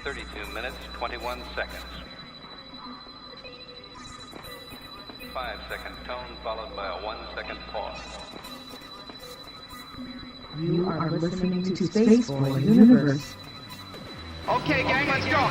32 minutes, 21 seconds. 5-second tone followed by a 1-second pause. You are listening to Spaceboy Universe. Okay, gang, let's go.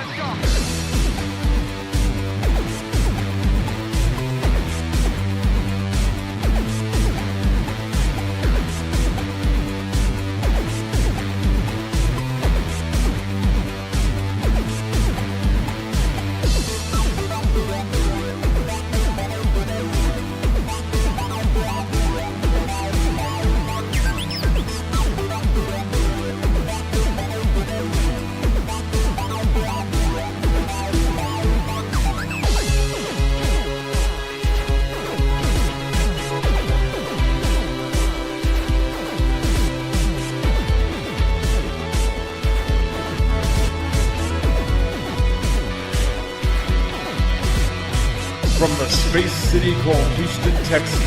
From the space city called Houston, Texas,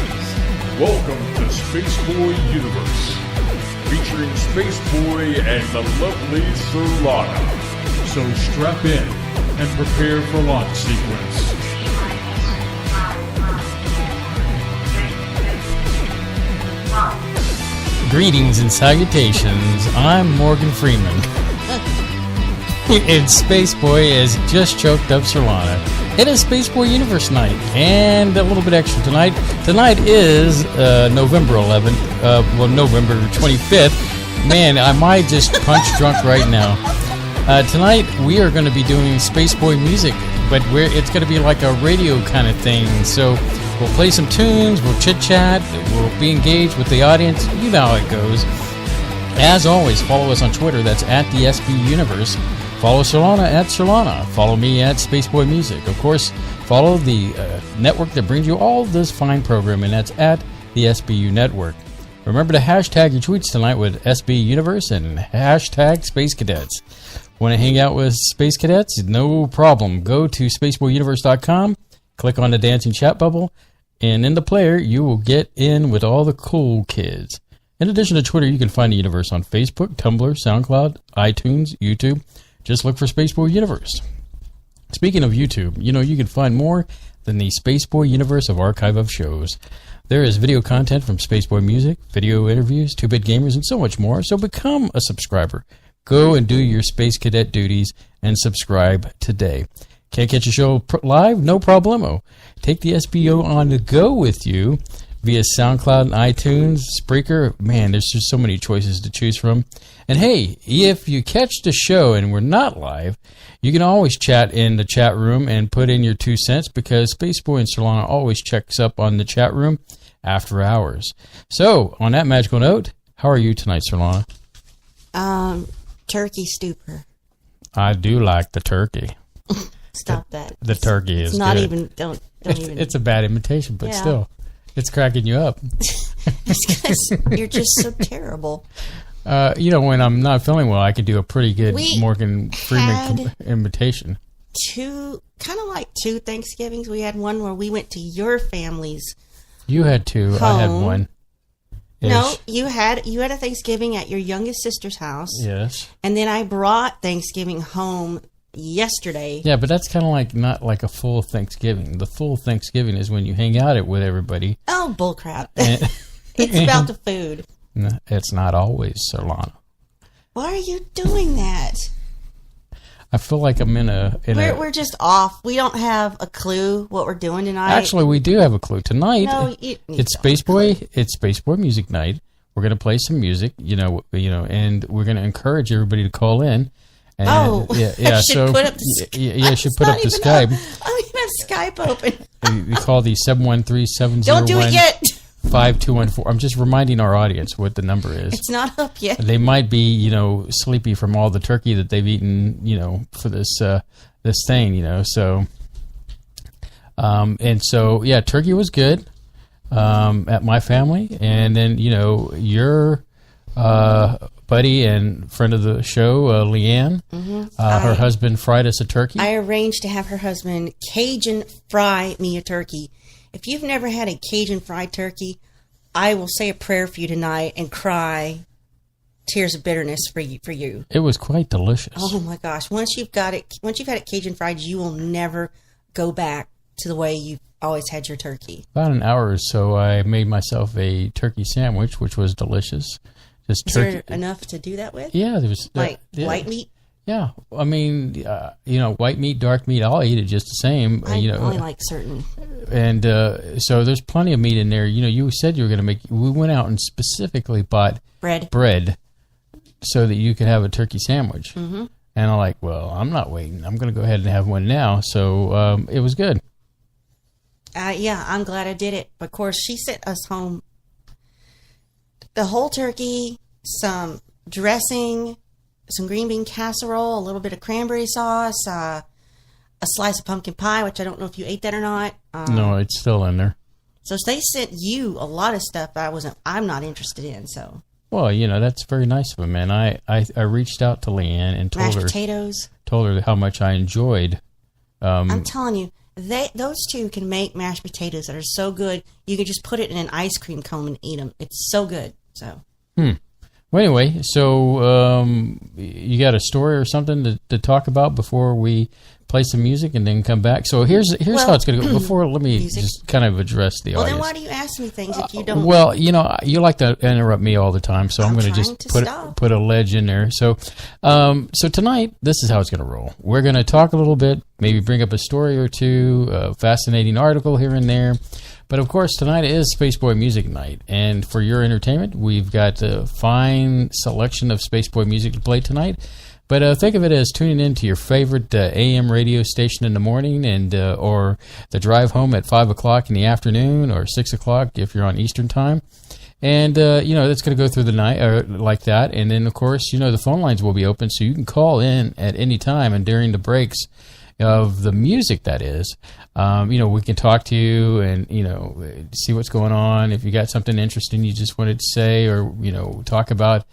welcome to Spaceboy Universe, featuring Spaceboy and the lovely Surlana. So strap in and prepare for launch sequence. Greetings and salutations. I'm Morgan Freeman. And Spaceboy has just choked up Surlana. It is Spaceboy Universe night, and a little bit extra tonight. Tonight is November 11th, November 25th. Man, I might just punch drunk right now. Tonight, we are going to be doing Spaceboy music, but it's going to be like a radio kind of thing. So we'll play some tunes, we'll chit-chat, we'll be engaged with the audience. You know how it goes. As always, follow us on Twitter. That's at the SBU Universe. Follow Surlana at Surlana. Follow me at Spaceboy Music. Of course, follow the network that brings you all this fine programming. That's at the SBU Network. Remember to hashtag your tweets tonight with SBU Universe and hashtag Spacecadets. Want to hang out with Space Cadets? No problem. Go to spaceboyuniverse.com, click on the dancing chat bubble, and in the player, you will get in with all the cool kids. In addition to Twitter, you can find the universe on Facebook, Tumblr, SoundCloud, iTunes, YouTube. Just look for Spaceboy Universe. Speaking of YouTube, you can find more than the Spaceboy Universe of archive of shows. There is video content from Spaceboy Music, video interviews, 2-Bit Gamers, and so much more. So become a subscriber. Go and do your Space Cadet duties and subscribe today. Can't catch a show live? No problemo. Take the SBO on the go with you via SoundCloud and iTunes, Spreaker. Man, there's just so many choices to choose from. And hey, if you catch the show and we're not live, you can always chat in the chat room and put in your 2 cents because Spaceboy and Surlana always checks up on the chat room after hours. So, on that magical note, how are you tonight, Surlana? Turkey stupor. I do like the turkey. Stop that. The turkey is it's not good. even, don't even. It's a bad imitation, but still, it's cracking you up. It's because you're just so terrible. When I'm not feeling well, I can do a pretty good Morgan Freeman imitation. Kind of like 2 Thanksgivings. We had one where we went to your family's. You had 2. home. I had 1. No, you had a Thanksgiving at your youngest sister's house. Yes. And then I brought Thanksgiving home yesterday. Yeah, but that's kind of like not like a full Thanksgiving. The full Thanksgiving is when you hang out with everybody. Oh, bullcrap. It's about the food. No, it's not always, Surlana. Why are you doing that? I feel like I'm We're just off. We don't have a clue what we're doing tonight. Actually, we do have a clue. Tonight, no, it's Spaceboy. It's Spaceboy Music Night. We're going to play some music, and we're going to encourage everybody to call in. And, I should put up. You should put up the Skype. I don't even have Skype open. We call the 713-701. Don't do it yet. 5214. I'm just reminding our audience what the number is. It's not up yet. They might be, sleepy from all the turkey that they've eaten, for this thing, So, turkey was good at my family, and then your buddy and friend of the show, Leanne, her husband fried us a turkey. I arranged to have her husband Cajun fry me a turkey. If you've never had a Cajun fried turkey, I will say a prayer for you tonight and cry tears of bitterness for you. It was quite delicious. Oh my gosh! Once you've had it Cajun fried, you will never go back to the way you've always had your turkey. About an hour or so, I made myself a turkey sandwich, which was delicious. Just Is turkey. there enough to do that with? Yeah, there was yeah. White meat. Yeah, I mean, white meat, dark meat, I'll eat it just the same. I only like certain. And so there's plenty of meat in there. You said you were going to make. We went out and specifically bought bread so that you could have a turkey sandwich. Mm-hmm. And I'm like, well, I'm not waiting. I'm going to go ahead and have one now. So it was good. Yeah, I'm glad I did it. But of course, she sent us home the whole turkey, some dressing, some green bean casserole, a little bit of cranberry sauce, a slice of pumpkin pie, which I don't know if you ate that or not. No, it's still in there. So they sent you a lot of stuff I'm not interested in. So. Well, that's very nice of them, man. I reached out to Leanne and told her how much I enjoyed. I'm telling you, those two can make mashed potatoes that are so good. You can just put it in an ice cream cone and eat them. It's so good. So. Well, anyway, so you got a story or something to talk about before we play some music and then come back? So here's how it's going to go. Before, let me just kind of address the audience. Well, then why do you ask me things if you don't? Well, you like to interrupt me all the time, so I'm going to just put a ledge in there. So tonight, this is how it's going to roll. We're going to talk a little bit, maybe bring up a story or two, a fascinating article here and there. But of course, tonight is Spaceboy Music Night, and for your entertainment, we've got a fine selection of Spaceboy music to play tonight. But think of it as tuning in to your favorite AM radio station in the morning, and or the drive home at 5 o'clock in the afternoon, or 6 o'clock if you're on Eastern time. And that's going to go through the night like that. And then, of course, the phone lines will be open, so you can call in at any time and during the breaks of the music, that is. We can talk to you and, see what's going on. If you got something interesting you just wanted to say, or, talk about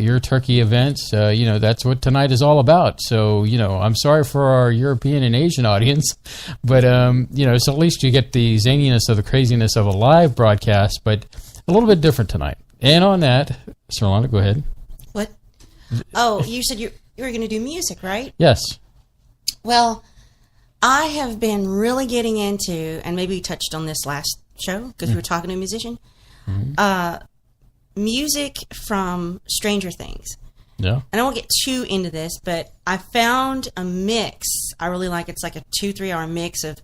your turkey events, that's what tonight is all about. So, I'm sorry for our European and Asian audience, but, so at least you get the zaniness of the craziness of a live broadcast, but a little bit different tonight. And on that, Surlana, go ahead. What? Oh, you said you were going to do music, right? Yes. Well, I have been really getting into, and maybe we touched on this last show because we were talking to a musician, music from Stranger Things. Yeah. And I won't get too into this, but I found a mix I really like. It's like a 2-3 hour mix of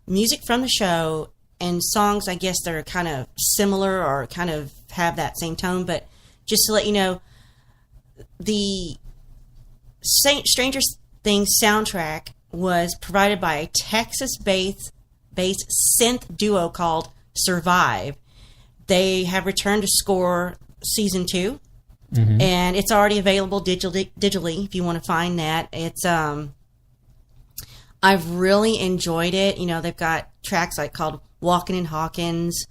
music from the show and songs, I guess, that are kind of similar or kind of have that same tone. But just to let you know, the Stranger Things soundtrack was provided by a Texas-based synth duo called Survive. They have returned to score season 2, and it's already available digitally if you want to find that. It's I've really enjoyed it. They've got tracks like called Walking in Hawkins,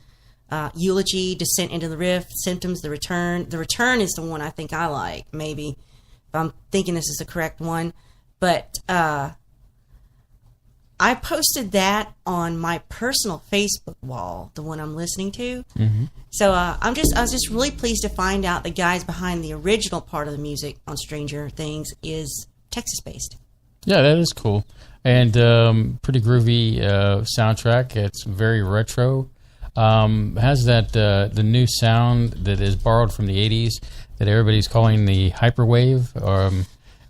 Eulogy, Descent into the Rift, Symptoms, The Return. The Return is the one I think I like, maybe, if I'm thinking this is the correct one. But I posted that on my personal Facebook wall, the one I'm listening to. So I was just really pleased to find out the guys behind the original part of the music on Stranger Things is Texas-based. Yeah, that is cool. And pretty groovy soundtrack. It's very retro. Has that the new sound that is borrowed from the 80s that everybody's calling the hyperwave.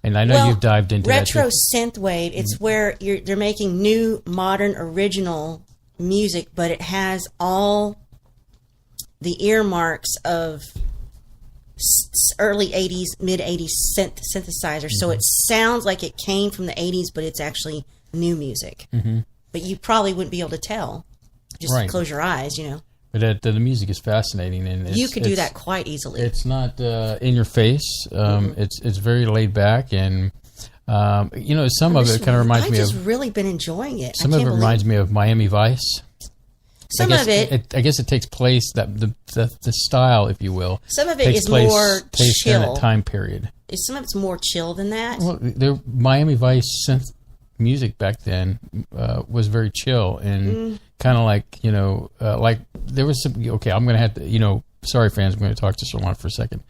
And I know you've dived into retro that. synthwave. It's where they're making new, modern, original music, but it has all the earmarks of early 80s, mid 80s synthesizers. So it sounds like it came from the 80s, but it's actually new music. But you probably wouldn't be able to tell. Just close your eyes, But the music is fascinating, and you could do that quite easily. It's not in your face. It's very laid back, and some of it kind of reminds me of. I've just really been enjoying it. Some of it reminds me of Miami Vice. Some of it, I guess, it takes place the style, if you will. Some of it is more chill. In a time period. Some of it's more chill than that. Well, the Miami Vice synth music back then was very chill and kind of like like there was some. Okay, I'm going to have to. Sorry, fans, I'm going to talk to Surlana for a second.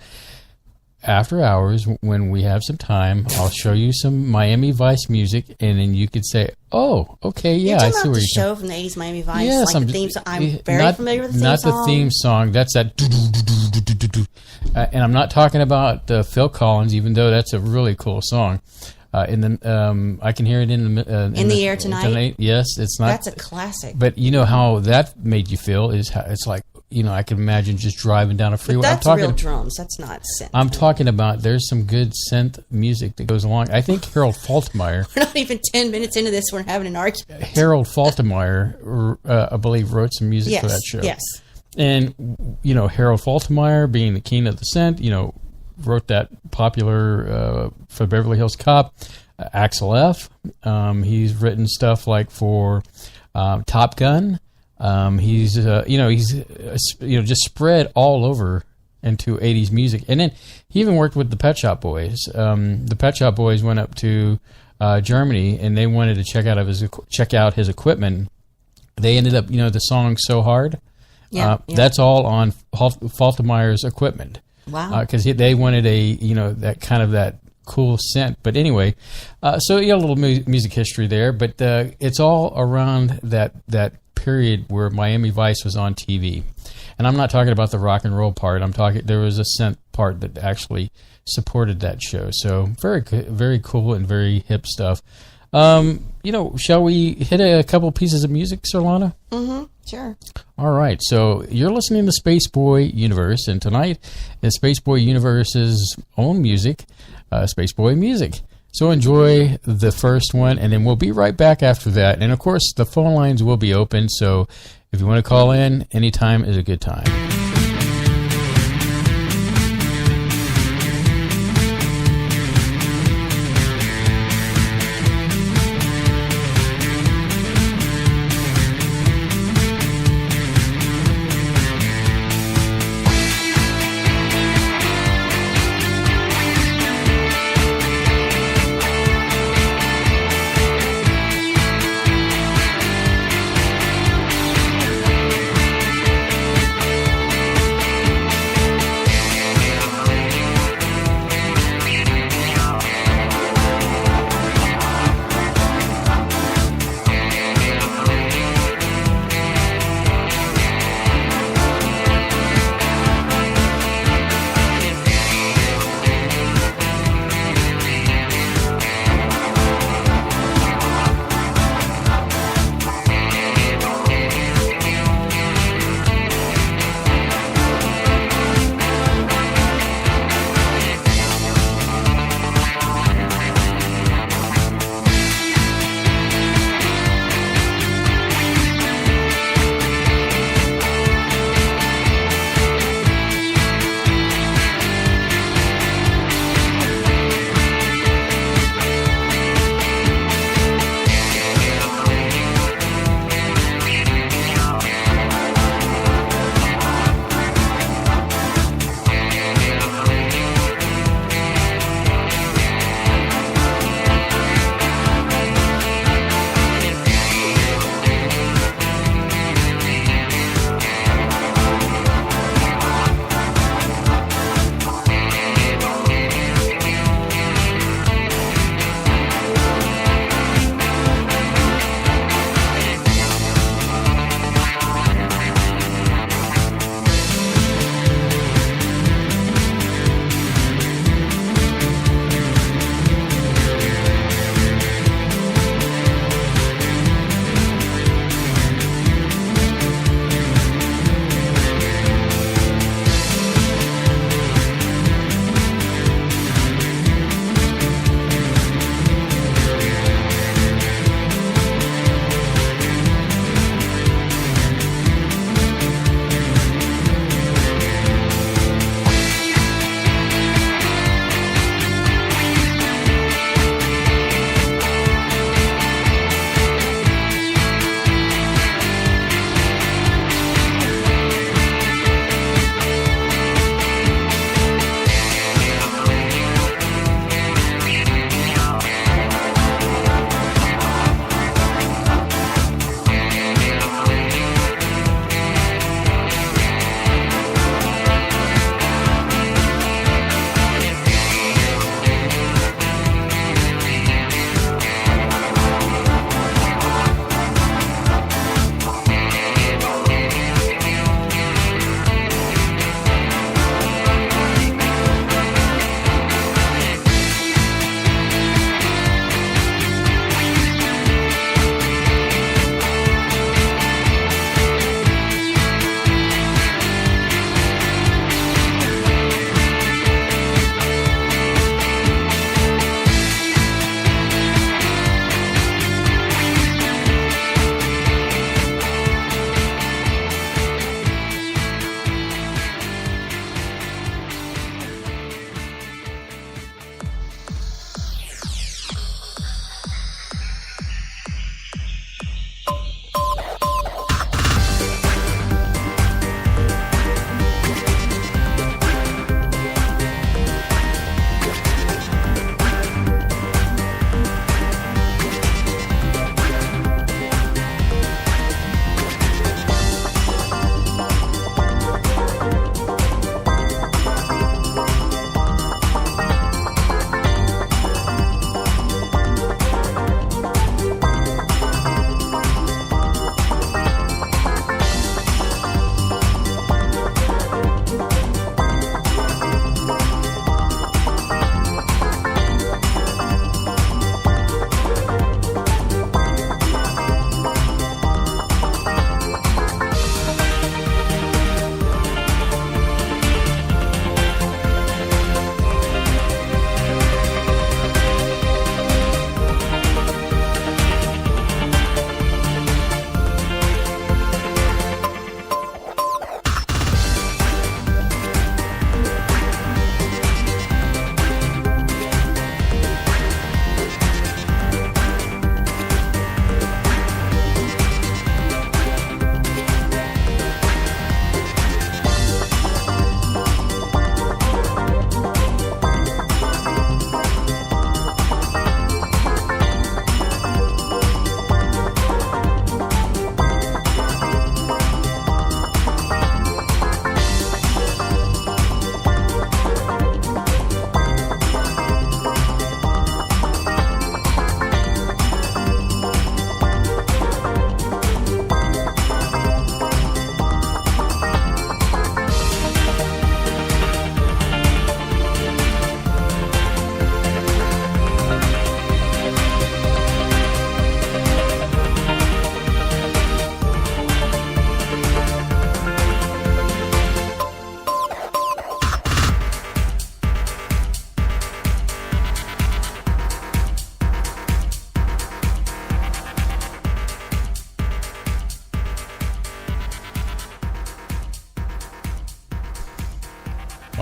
after hours, when we have some time, I'll show you some Miami Vice music, and then you could say, "Oh, okay, yeah, I see where the you're show from the 80s Miami Vice, Yes, like the theme song. I'm very familiar with the theme song. Not the theme song. That's that. And I'm not talking about Phil Collins, even though that's a really cool song. I can hear it in the air tonight. Yes, it's not. That's a classic. But you know how that made you feel is how it's like. I can imagine just driving down a freeway. But that's real drums. That's not synth. I'm talking about there's some good synth music that goes along. I think Harold Faltermeyer. We're not even 10 minutes into this. We're having an argument. Harold Faltermeyer, I believe, wrote some music for that show. Yes. And, Harold Faltermeyer, being the king of the synth, wrote that popular for Beverly Hills Cop, Axel F. He's written stuff like for Top Gun. He's just spread all over into 80s music. And then he even worked with the Pet Shop Boys. The Pet Shop Boys went up to Germany, and they wanted to check out his equipment. They ended up, the song So Hard. Yeah, that's all on Faltermeyer's equipment. Wow. Because they wanted that kind of that cool scent. But anyway, so you got a little music history there, but it's all around that period where Miami Vice was on TV. And I'm not talking about the rock and roll part. There was a synth part that actually supported that show. So very, very cool and very hip stuff. Shall we hit a couple pieces of music, Surlana? Mm-hmm. Sure. All right. So you're listening to Spaceboy Universe, and tonight is Spaceboy Universe's own music, Spaceboy Music. So enjoy the first one, and then we'll be right back after that. And, of course, the phone lines will be open, so if you want to call in, anytime is a good time.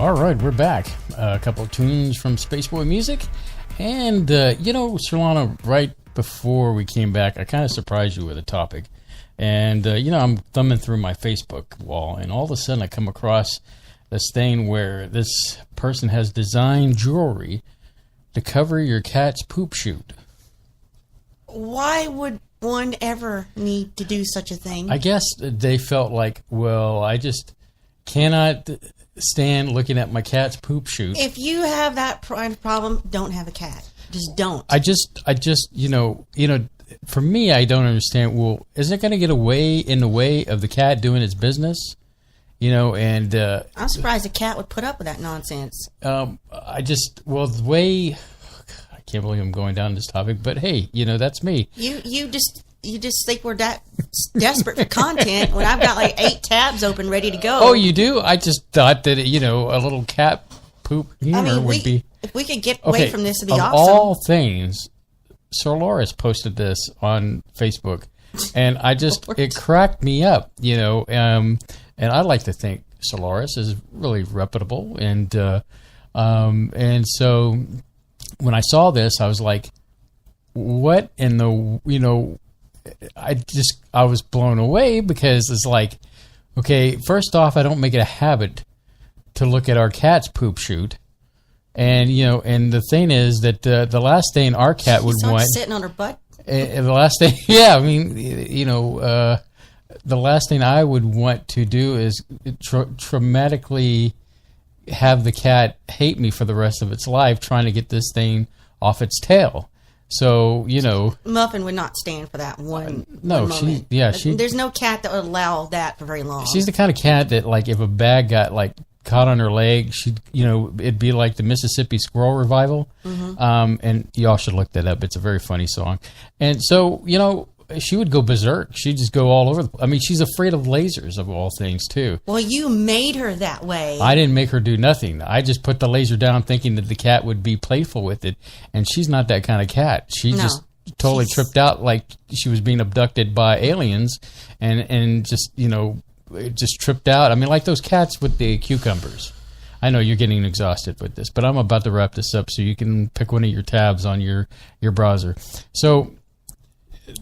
All right, we're back. A couple of tunes from Spaceboy Music. And, Surlana, right before we came back, I kind of surprised you with a topic. And, I'm thumbing through my Facebook wall, and all of a sudden I come across this thing where this person has designed jewelry to cover your cat's poop chute. Why would one ever need to do such a thing? I guess they felt like, well, I just cannot stand looking at my cat's poop chute. If you have that problem, don't have a cat. Just don't. I just, for me, I don't understand. Well, is it going to get in the way of the cat doing its business? And I'm surprised a cat would put up with that nonsense. the way, I can't believe I'm going down this topic, but hey, that's me. You just think we're that desperate for content when I've got like 8 tabs open ready to go. Oh, you do? I just thought that, a little cat poop humor would be. If we could get away from this, it'd be of awesome. All things, Solaris posted this on Facebook, and it cracked me up, and I like to think Solaris is really reputable, and so when I saw this, I was like, what in the, I was blown away, because it's like, okay, first off, I don't make it a habit to look at our cat's poop chute. And, and the thing is that the last thing our cat would want... sitting on her butt? The last thing... Yeah, I mean, the last thing I would want to do is traumatically have the cat hate me for the rest of its life trying to get this thing off its tail. So, Muffin would not stand for that one. No, one there's no cat that would allow that for very long. She's the kind of cat that, like, if a bag got, like, caught on her leg, she'd, it'd be like the Mississippi Squirrel Revival. Mm-hmm. And y'all should look that up. It's a very funny song. And so, she would go berserk. She'd just go all over. I mean, she's afraid of lasers, of all things, too. Well, you made her that way. I didn't make her do nothing. I just put the laser down thinking that the cat would be playful with it. And she's not that kind of cat. She just totally tripped out like she was being abducted by aliens and just, it just tripped out. I mean, like those cats with the cucumbers. I know you're getting exhausted with this, but I'm about to wrap this up so you can pick one of your tabs on your browser. So,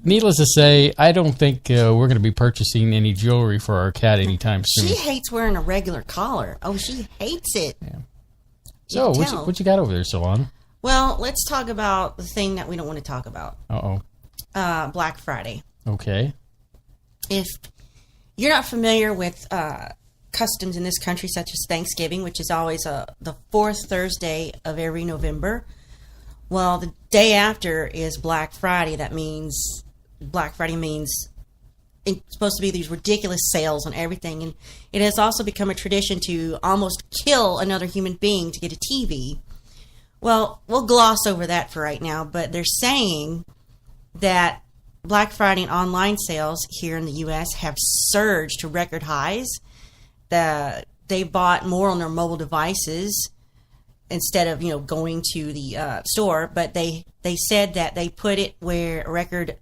needless to say, I don't think we're going to be purchasing any jewelry for our cat anytime soon. She hates wearing a regular collar. Oh, she hates it. Yeah. So, what you got over there, Solana? Well, let's talk about the thing that we don't want to talk about. Black Friday. Okay. If you're not familiar with customs in this country, such as Thanksgiving, which is always the 4th Thursday of every November, well, the day after is Black Friday. That means Black Friday means it's supposed to be these ridiculous sales on everything. And it has also become a tradition to almost kill another human being to get a TV. Well, we'll gloss over that for right now, but they're saying that Black Friday and online sales here in the U.S. have surged to record highs. They bought more on their mobile devices instead of going to the store, but they said that they put it where a record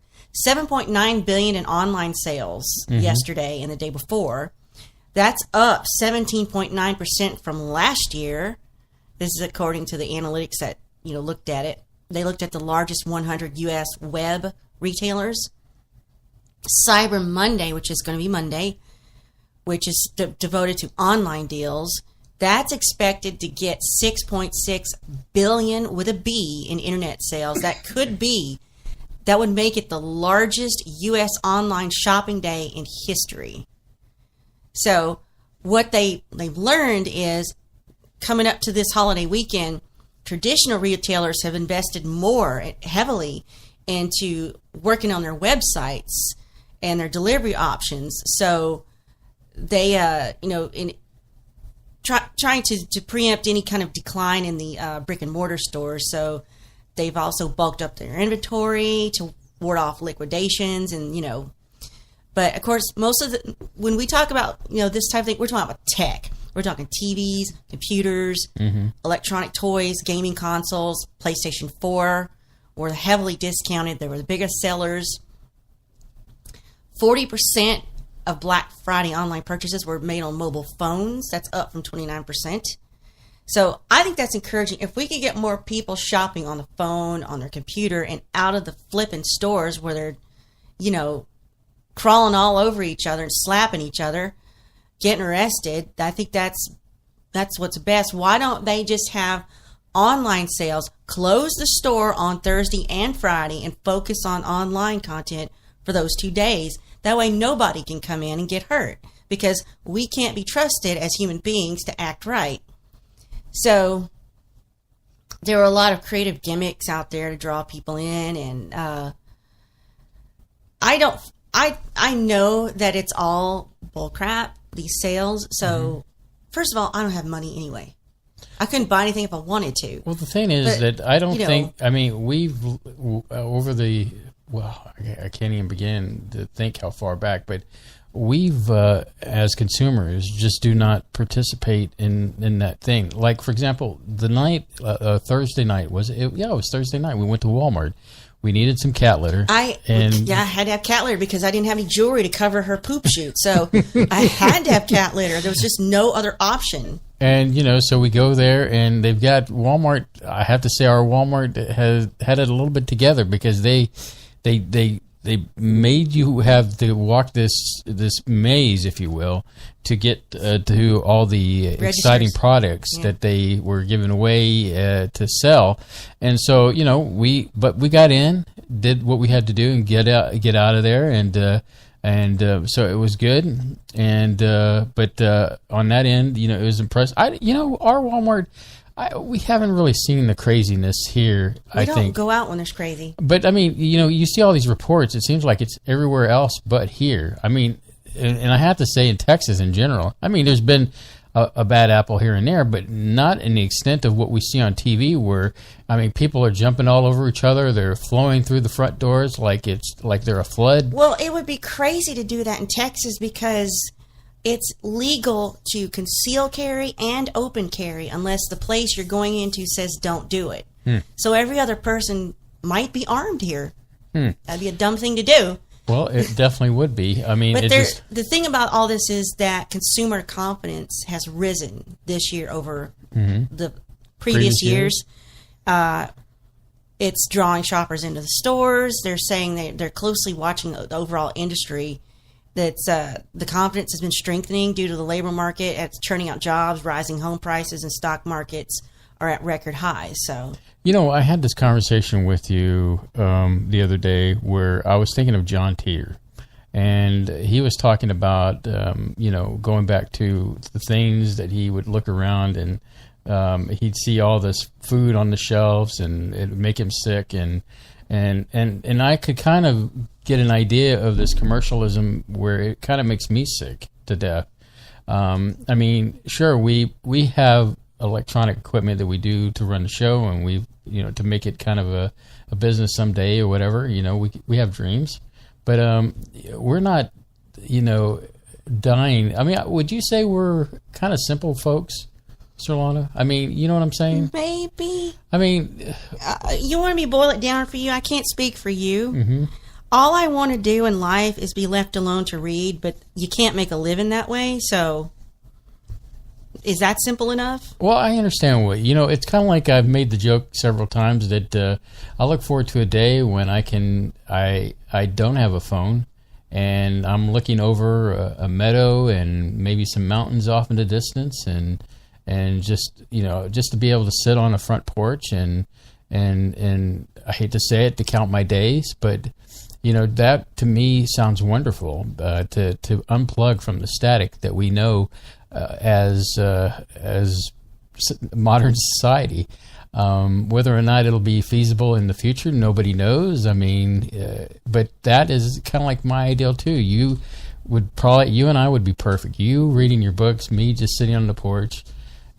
$7.9 billion in online sales yesterday and the day before. That's up 17.9% from last year. This is according to the analytics that looked at it. They looked at the largest 100 U.S. web retailers. Cyber Monday, which is going to be Monday, which is devoted to online deals, that's expected to get 6.6 billion with a B in internet sales. That would make it the largest U.S. online shopping day in history. So what they've learned is, coming up to this holiday weekend, traditional retailers have invested more heavily into working on their websites and their delivery options. So they, trying to preempt any kind of decline in the brick and mortar stores. So they've also bulked up their inventory to ward off liquidations and, but of course, when we talk about, this type of thing, we're talking about tech. We're talking TVs, computers, electronic toys, gaming consoles. PlayStation 4 were heavily discounted. They were the biggest sellers. 40% of Black Friday online purchases were made on mobile phones. That's up from 29%. So I think that's encouraging. If we could get more people shopping on the phone, on their computer, and out of the flipping stores where they're, you know, crawling all over each other and slapping each other, getting arrested, I think that's what's best. Why don't they just have online sales, close the store on Thursday and Friday, and focus on online content for those 2 days? That way nobody can come in and get hurt, because we can't be trusted as human beings to act right. So there were a lot of creative gimmicks out there to draw people in, and I know that it's all bullcrap, these sales. So first of all, I don't have money anyway. I couldn't buy anything if I wanted to. Well, the thing is that I don't think, I mean, we've, over the, well, I can't even begin to think how far back, but we've, as consumers, just do not participate in that thing. Like, for example, the night, Thursday night, was it? Yeah, it was Thursday night. We went to Walmart. We needed some cat litter. I had to have cat litter because I didn't have any jewelry to cover her poop shoot. So I had to have cat litter. There was just no other option. And, you know, so we go there, and they've got Walmart. I have to say our Walmart has had it a little bit together, because they made you have to walk this maze, if you will, to get to all the exciting products that they were giving away to sell. And so, you know, we got in, did what we had to do, and get out of there, and so it was good. And but on that end, you know, it was impressive. Our Walmart, we haven't really seen the craziness here. I think we don't go out when there's crazy. But I mean, you know, you see all these reports. It seems like it's everywhere else but here. I mean, and I have to say, in Texas in general, I mean, there's been a bad apple here and there, but not in the extent of what we see on TV, where, I mean, people are jumping all over each other. They're flowing through the front doors like they're a flood. Well, it would be crazy to do that in Texas, because it's legal to conceal carry and open carry unless the place you're going into says don't do it. So every other person might be armed here. That'd be a dumb thing to do. Well, it definitely would be. I mean, but the thing about all this is that consumer confidence has risen this year over the previous years. It's drawing shoppers into the stores. They're saying they're closely watching the overall industry. That's the confidence has been strengthening due to the labor market. It's churning out jobs, rising home prices, and stock markets are at record highs. So, you know, I had this conversation with you the other day where I was thinking of John Tier, and he was talking about you know, going back to the things that he would look around, and he'd see all this food on the shelves, and it would make him sick, and I could kind of get an idea of this commercialism where it kind of makes me sick to death. I mean, sure, we have electronic equipment that we do to run the show, and we, you know, to make it kind of a business someday or whatever. You know, we have dreams, but we're not, you know, dying. I mean, would you say we're kind of simple folks, Surlana? I mean, you know what I'm saying? Maybe. I mean, you want me to boil it down for you? I can't speak for you. All I want to do in life is be left alone to read, but you can't make a living that way, so is that simple enough? Well, I understand what, you know, it's kind of like I've made the joke several times that I look forward to a day when I don't have a phone, and I'm looking over a meadow and maybe some mountains off in the distance, and just, you know, just to be able to sit on a front porch and I hate to say it, to count my days, but you know, that to me sounds wonderful, to unplug from the static that we know as modern society. Whether or not it'll be feasible in the future, nobody knows. I mean, but that is kind of like my ideal too. You and I would be perfect. You reading your books, me just sitting on the porch.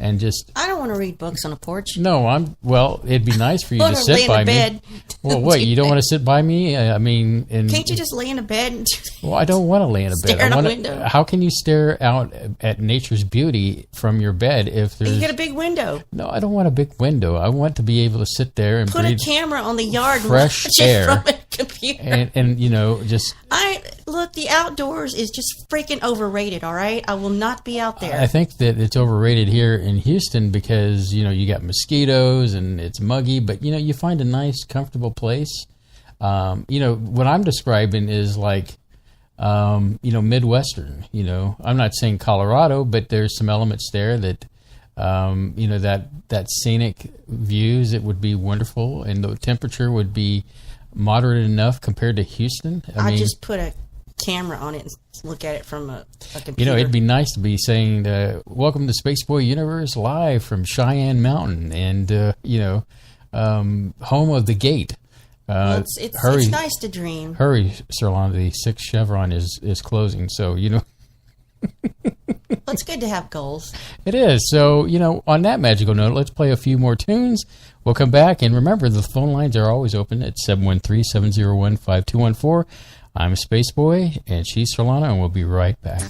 And just, I don't want to read books on a porch. No, well, it'd be nice for you to sit by me. Well, what, you don't want to sit by me? I mean, can't you just lay in a bed? And well, I don't want to lay in a bed. Stare out a window. How can you stare out at nature's beauty from your bed if there's... You get a big window. No, I don't want a big window. I want to be able to sit there and put a camera on the yard, fresh air from a computer, and you know, just Look, the outdoors is just freaking overrated, all right? I will not be out there. I think that it's overrated here in Houston because, you got mosquitoes and it's muggy, but, you find a nice, comfortable place. What I'm describing is like, Midwestern, I'm not saying Colorado, but there's some elements there that, that scenic views, it would be wonderful. And the temperature would be moderate enough compared to Houston. I mean, just put a camera on it and look at it from a computer. It'd be nice to be saying, welcome to Spaceboy Universe live from Cheyenne Mountain and, home of the gate. Well, it's nice to dream. Hurry, Surlana, the 6th chevron is closing, so, Well, it's good to have goals. It is. So, on that magical note, let's play a few more tunes. We'll come back, and remember, the phone lines are always open at 713-701-5214. I'm Spaceboy, and she's Surlana, and we'll be right back.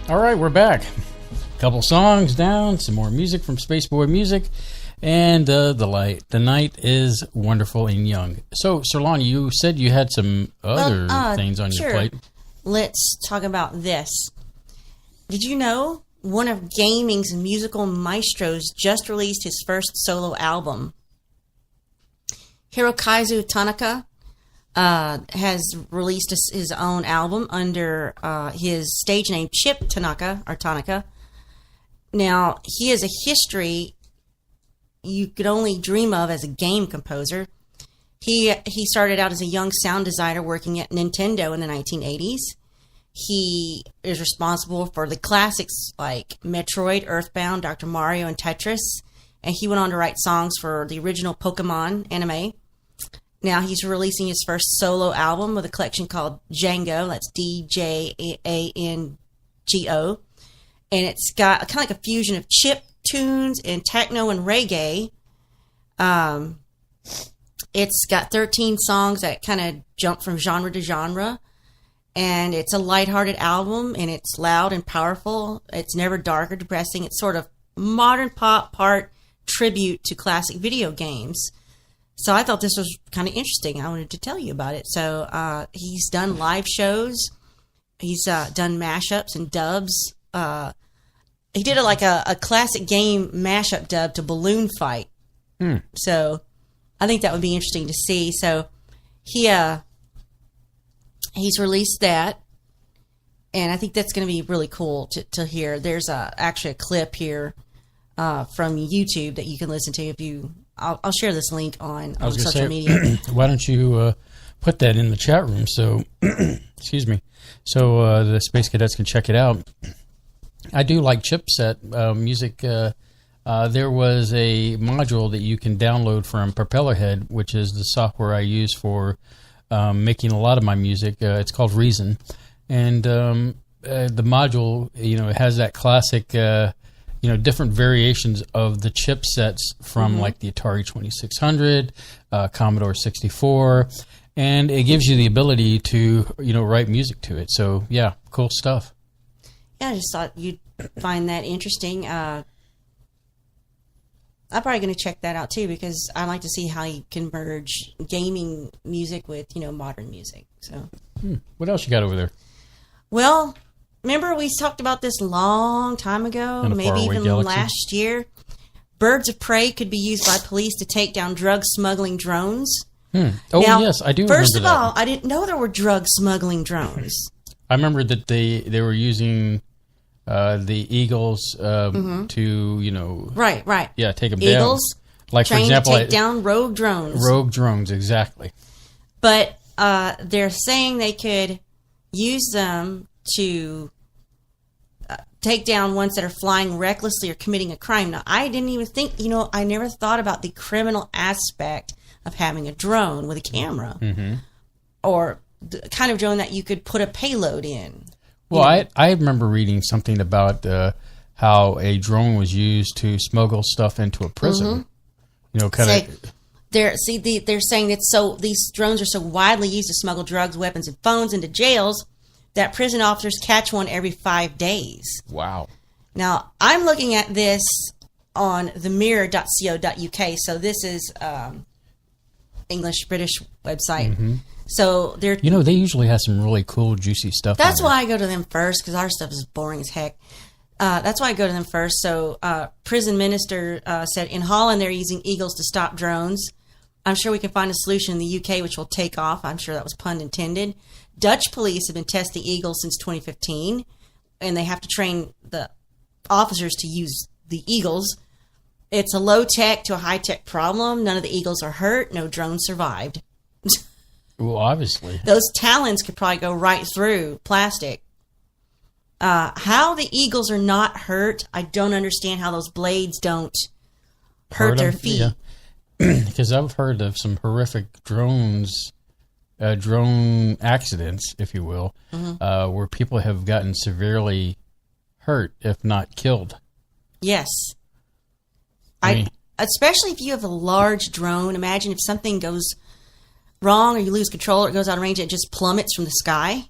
All right, we're back. Couple songs down, some more music from Spaceboy Music, and the night is wonderful and young. So, Surlana, you said you had some other things on your plate. Let's talk about this. Did you know one of gaming's musical maestros just released his first solo album? Hirokazu Tanaka has released his own album under his stage name Chip Tanaka, or Tanaka. Now, he has a history you could only dream of as a game composer. He started out as a young sound designer working at Nintendo in the 1980s. He is responsible for the classics like Metroid, Earthbound, Dr. Mario, and Tetris. And he went on to write songs for the original Pokemon anime. Now he's releasing his first solo album with a collection called Django. That's Django. And it's got kind of like a fusion of chip tunes and techno and reggae. It's got 13 songs that kind of jump from genre to genre. And it's a lighthearted album, and it's loud and powerful. It's never dark or depressing. It's sort of modern pop part tribute to classic video games. So I thought this was kind of interesting. I wanted to tell you about it. So he's done live shows. He's done mashups and dubs. He did a classic game mashup dub to Balloon Fight. So I think that would be interesting to see. So he's released that, and I think that's going to be really cool to hear. There's actually a clip here from YouTube that you can listen to if you. I'll share this link on social media. Why don't you put that in the chat room so excuse me, so the Space Cadets can check it out. I do like chipset music. There was a module that you can download from Propellerhead, which is the software I use for making a lot of my music. It's called Reason, and the module, it has that classic, different variations of the chipsets from like the Atari 2600, Commodore 64, and it gives you the ability to write music to it. So yeah, cool stuff. Yeah, I just thought you'd find that interesting. I'm probably going to check that out too, because I like to see how you can merge gaming music with, modern music. So, what else you got over there? Well, remember we talked about this long time ago, maybe even last year. Birds of prey could be used by police to take down drug smuggling drones. Oh, now, yes, I do. First of remember all, that. I didn't know there were drug smuggling drones. I remember that they were using the Eagles to right, yeah, take them Eagles, down. Like for example, to take down rogue drones. Rogue drones, exactly. But they're saying they could use them to take down ones that are flying recklessly or committing a crime. Now, I didn't even think, I never thought about the criminal aspect of having a drone with a camera, or the kind of drone that you could put a payload in. Well, I remember reading something about how a drone was used to smuggle stuff into a prison. They're saying that these drones are so widely used to smuggle drugs, weapons, and phones into jails that prison officers catch one every 5 days. Wow. Now, I'm looking at this on themirror.co.uk. So this is English-British website. So they're... they usually have some really cool, juicy stuff. That's why I go to them first, because our stuff is boring as heck. That's why I go to them first. So prison minister said, in Holland, they're using Eagles to stop drones. I'm sure we can find a solution in the UK which will take off. I'm sure that was pun intended. Dutch police have been testing Eagles since 2015, and they have to train the officers to use the Eagles. It's a low-tech to a high-tech problem. None of the Eagles are hurt. No drone survived. Well, obviously. Those talons could probably go right through plastic. How the Eagles are not hurt, I don't understand how those blades don't hurt their feet. Yeah. Because I've heard of some horrific drone accidents, if you will, where people have gotten severely hurt, if not killed. Yes. Especially if you have a large drone. Imagine if something goes wrong or you lose control or it goes out of range, it just plummets from the sky.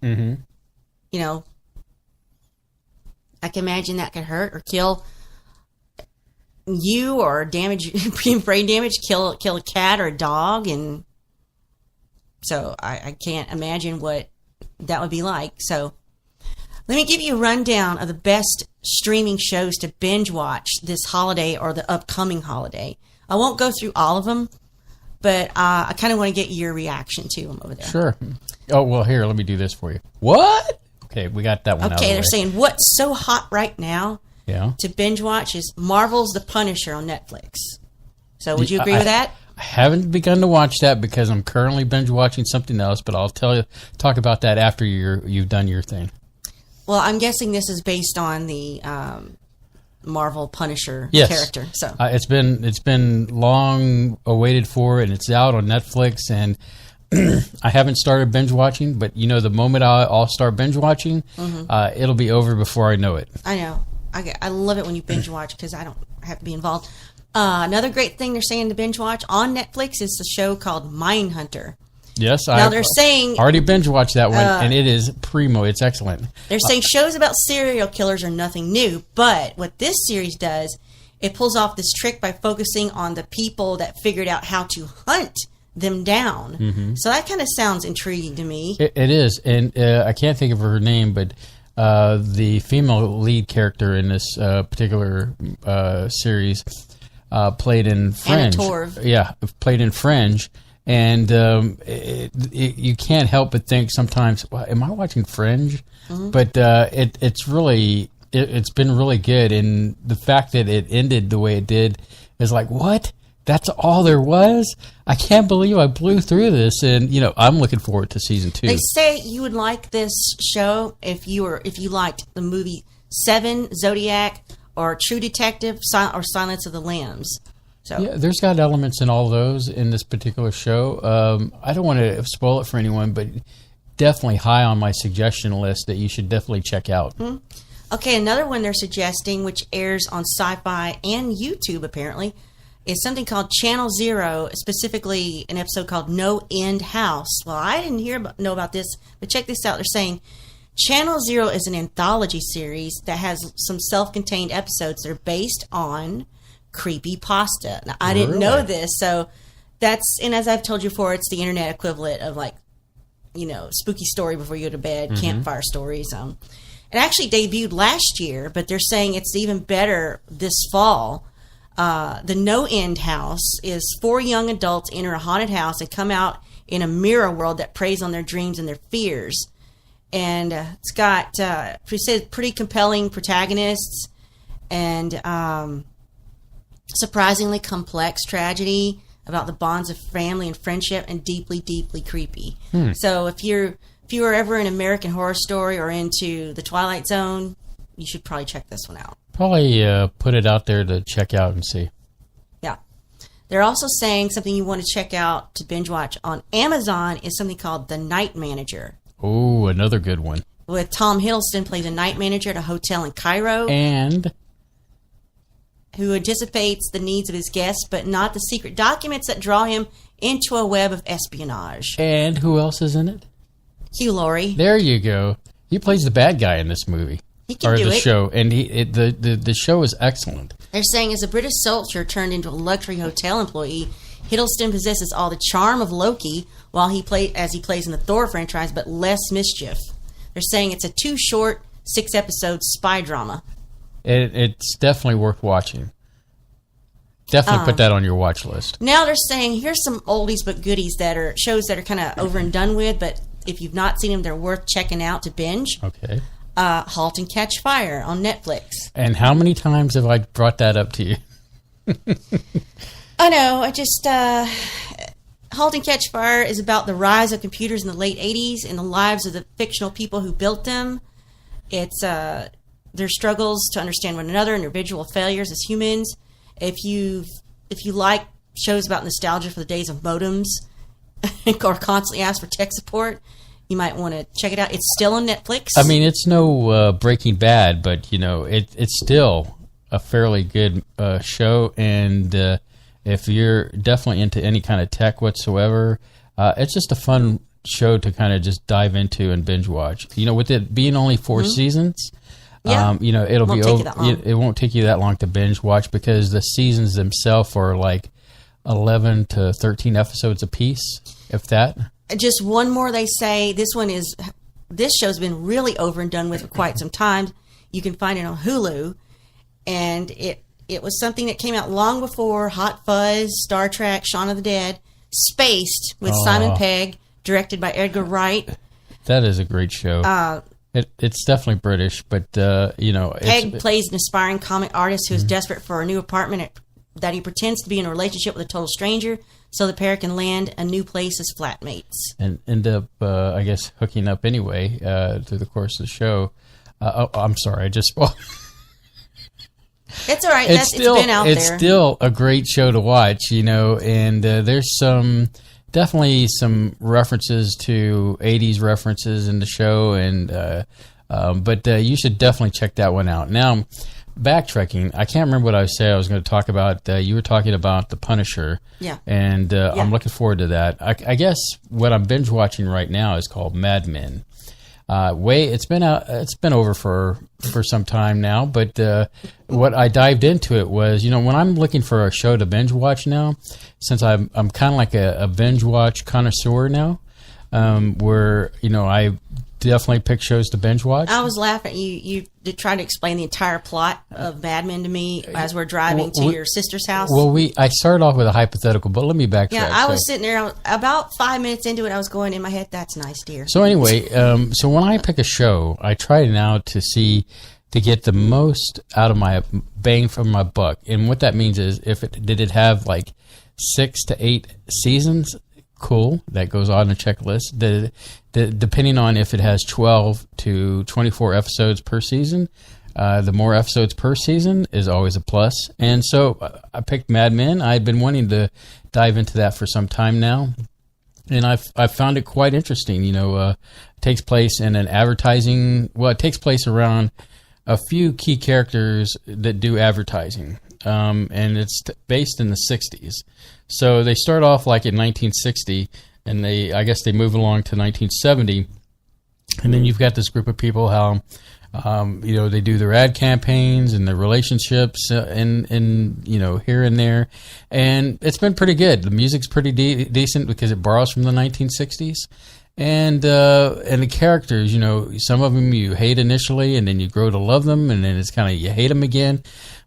I can imagine that could hurt or kill you, or damage, brain damage, kill a cat or a dog, and so I can't imagine what that would be like. So let me give you a rundown of the best streaming shows to binge watch this holiday or the upcoming holiday. I won't go through all of them, but I kind of want to get your reaction to them over there. Sure. Oh, well, here, let me do this for you. What? Okay, we got that one out of the Okay, they're way. saying what's so hot right now to binge watch is Marvel's The Punisher on Netflix. So would you agree with that? I haven't begun to watch that because I'm currently binge watching something else, but I'll talk about that after you've done your thing. Well, I'm guessing this is based on the Marvel Punisher character. So it's been long awaited for, and it's out on Netflix. And I haven't started binge watching, but the moment I'll start binge watching, it'll be over before I know it. I know. I love it when you binge watch because I don't have to be involved. Another great thing they're saying to binge watch on Netflix is the show called Mindhunter. Yes, now they're saying already binge watched that one, and it is primo. It's excellent. They're saying shows about serial killers are nothing new, but what this series does, it pulls off this trick by focusing on the people that figured out how to hunt them down. So that kind of sounds intriguing to me. It is, and I can't think of her name, but the female lead character in this particular series played in Fringe. Anna Torv. Yeah, played in Fringe. And you can't help but think sometimes, well, am I watching Fringe? But it's been really good. And the fact that it ended the way it did is like, what? That's all there was? I can't believe I blew through this. And, I'm looking forward to season 2. They say you would like this show if you liked the movie Seven, Zodiac, or True Detective, or Silence of the Lambs. So. Yeah, there's got elements in all those in this particular show. I don't want to spoil it for anyone, but definitely high on my suggestion list that you should definitely check out. Okay, another one they're suggesting, which airs on Sci-Fi and YouTube apparently, is something called Channel Zero, specifically an episode called No End House. Well, I didn't know about this, but check this out. They're saying Channel Zero is an anthology series that has some self-contained episodes that are based on creepypasta. Now, I didn't know this, so that's, and as I've told you before, it's the internet equivalent of spooky story before you go to bed, campfire stories. It actually debuted last year, but they're saying it's even better this fall. The No End House is 4 young adults enter a haunted house and come out in a mirror world that preys on their dreams and their fears. And it's got pretty compelling protagonists and surprisingly complex tragedy about the bonds of family and friendship, and deeply, deeply creepy. So if you were ever an American Horror Story or into the Twilight Zone, you should probably check this one out. Probably put it out there to check out and see. Yeah. They're also saying something you want to check out to binge watch on Amazon is something called The Night Manager. Oh, another good one. With Tom Hiddleston plays a night manager at a hotel in Cairo. And who anticipates the needs of his guests, but not the secret documents that draw him into a web of espionage. And who else is in it? Hugh Laurie. There you go. He plays the bad guy in this movie. He can do the it. show. And the show is excellent. They're saying as a British soldier turned into a luxury hotel employee, Hiddleston possesses all the charm of Loki while he plays in the Thor franchise, but less mischief. They're saying it's a 2 short, 6-episode spy drama. It's definitely worth watching. Definitely put that on your watch list. Now they're saying here's some oldies but goodies that are shows that are kind of over and done with, but if you've not seen them, they're worth checking out to binge. Okay. Halt and Catch Fire on Netflix. And how many times have I brought that up to you? I know. I just Halt and Catch Fire is about the rise of computers in the late 80s and the lives of the fictional people who built them. It's their struggles to understand one another and individual failures as humans. If you like shows about nostalgia for the days of modems or constantly ask for tech support, you might want to check it out. It's still on Netflix. I mean, it's no Breaking Bad, but it's still a fairly good show. And if you're definitely into any kind of tech whatsoever, it's just a fun show to kind of just dive into and binge watch. With it being only 4 seasons, Yeah. It'll Won't be take you over. that long. It won't take you that long to binge watch because the seasons themselves are like 11 to 13 episodes a piece, if that. Just one more, they say. This show's been really over and done with for quite some time. You can find it on Hulu, and it was something that came out long before Hot Fuzz, Star Trek, Shaun of the Dead. Spaced with Simon Pegg, directed by Edgar Wright. That is a great show. It's definitely British, but Pegg plays an aspiring comic artist who is Mm-hmm. desperate for a new apartment that he pretends to be in a relationship with a total stranger, so the pair can land a new place as flatmates. and end up, I guess, hooking up anyway through the course of the show. I'm sorry, I just. It's all right. It's been out it's there. still a great show to watch, and there's definitely some references to 80s references in the show, but you should definitely check that one out. Now, backtracking, I can't remember what I said I was going to talk about. You were talking about The Punisher, Yeah. and I'm looking forward to that. I guess what I'm binge watching right now is called Mad Men. It's been over for some time now, but what I dived into it was, when I'm looking for a show to binge watch now, since I'm kind of like a binge watch connoisseur now, where I definitely pick shows to binge watch. I was laughing at you. You did try to explain the entire plot of Mad Men to me as we're driving to your sister's house. Well, I started off with a hypothetical, but let me backtrack. Yeah, I was sitting there about 5 minutes into it. I was going in my head, "That's nice, dear." So anyway, so when I pick a show, I try now to get the most out of my bang for my buck, and what that means is did it have like 6 to 8 seasons? Cool, that goes on the checklist. Depending on if it has 12 to 24 episodes per season, the more episodes per season is always a plus. And so I picked Mad Men. I've been wanting to dive into that for some time now, and I've found it quite interesting. It takes place in an advertising. Well, it takes place around a few key characters that do advertising, and it's based in the 60s. So they start off like in 1960, and I guess they move along to 1970, and then you've got this group of people how they do their ad campaigns and their relationships and here and there, and it's been pretty good. The music's pretty decent because it borrows from the 1960s. And the characters, some of them you hate initially, and then you grow to love them, and then it's kind of you hate them again.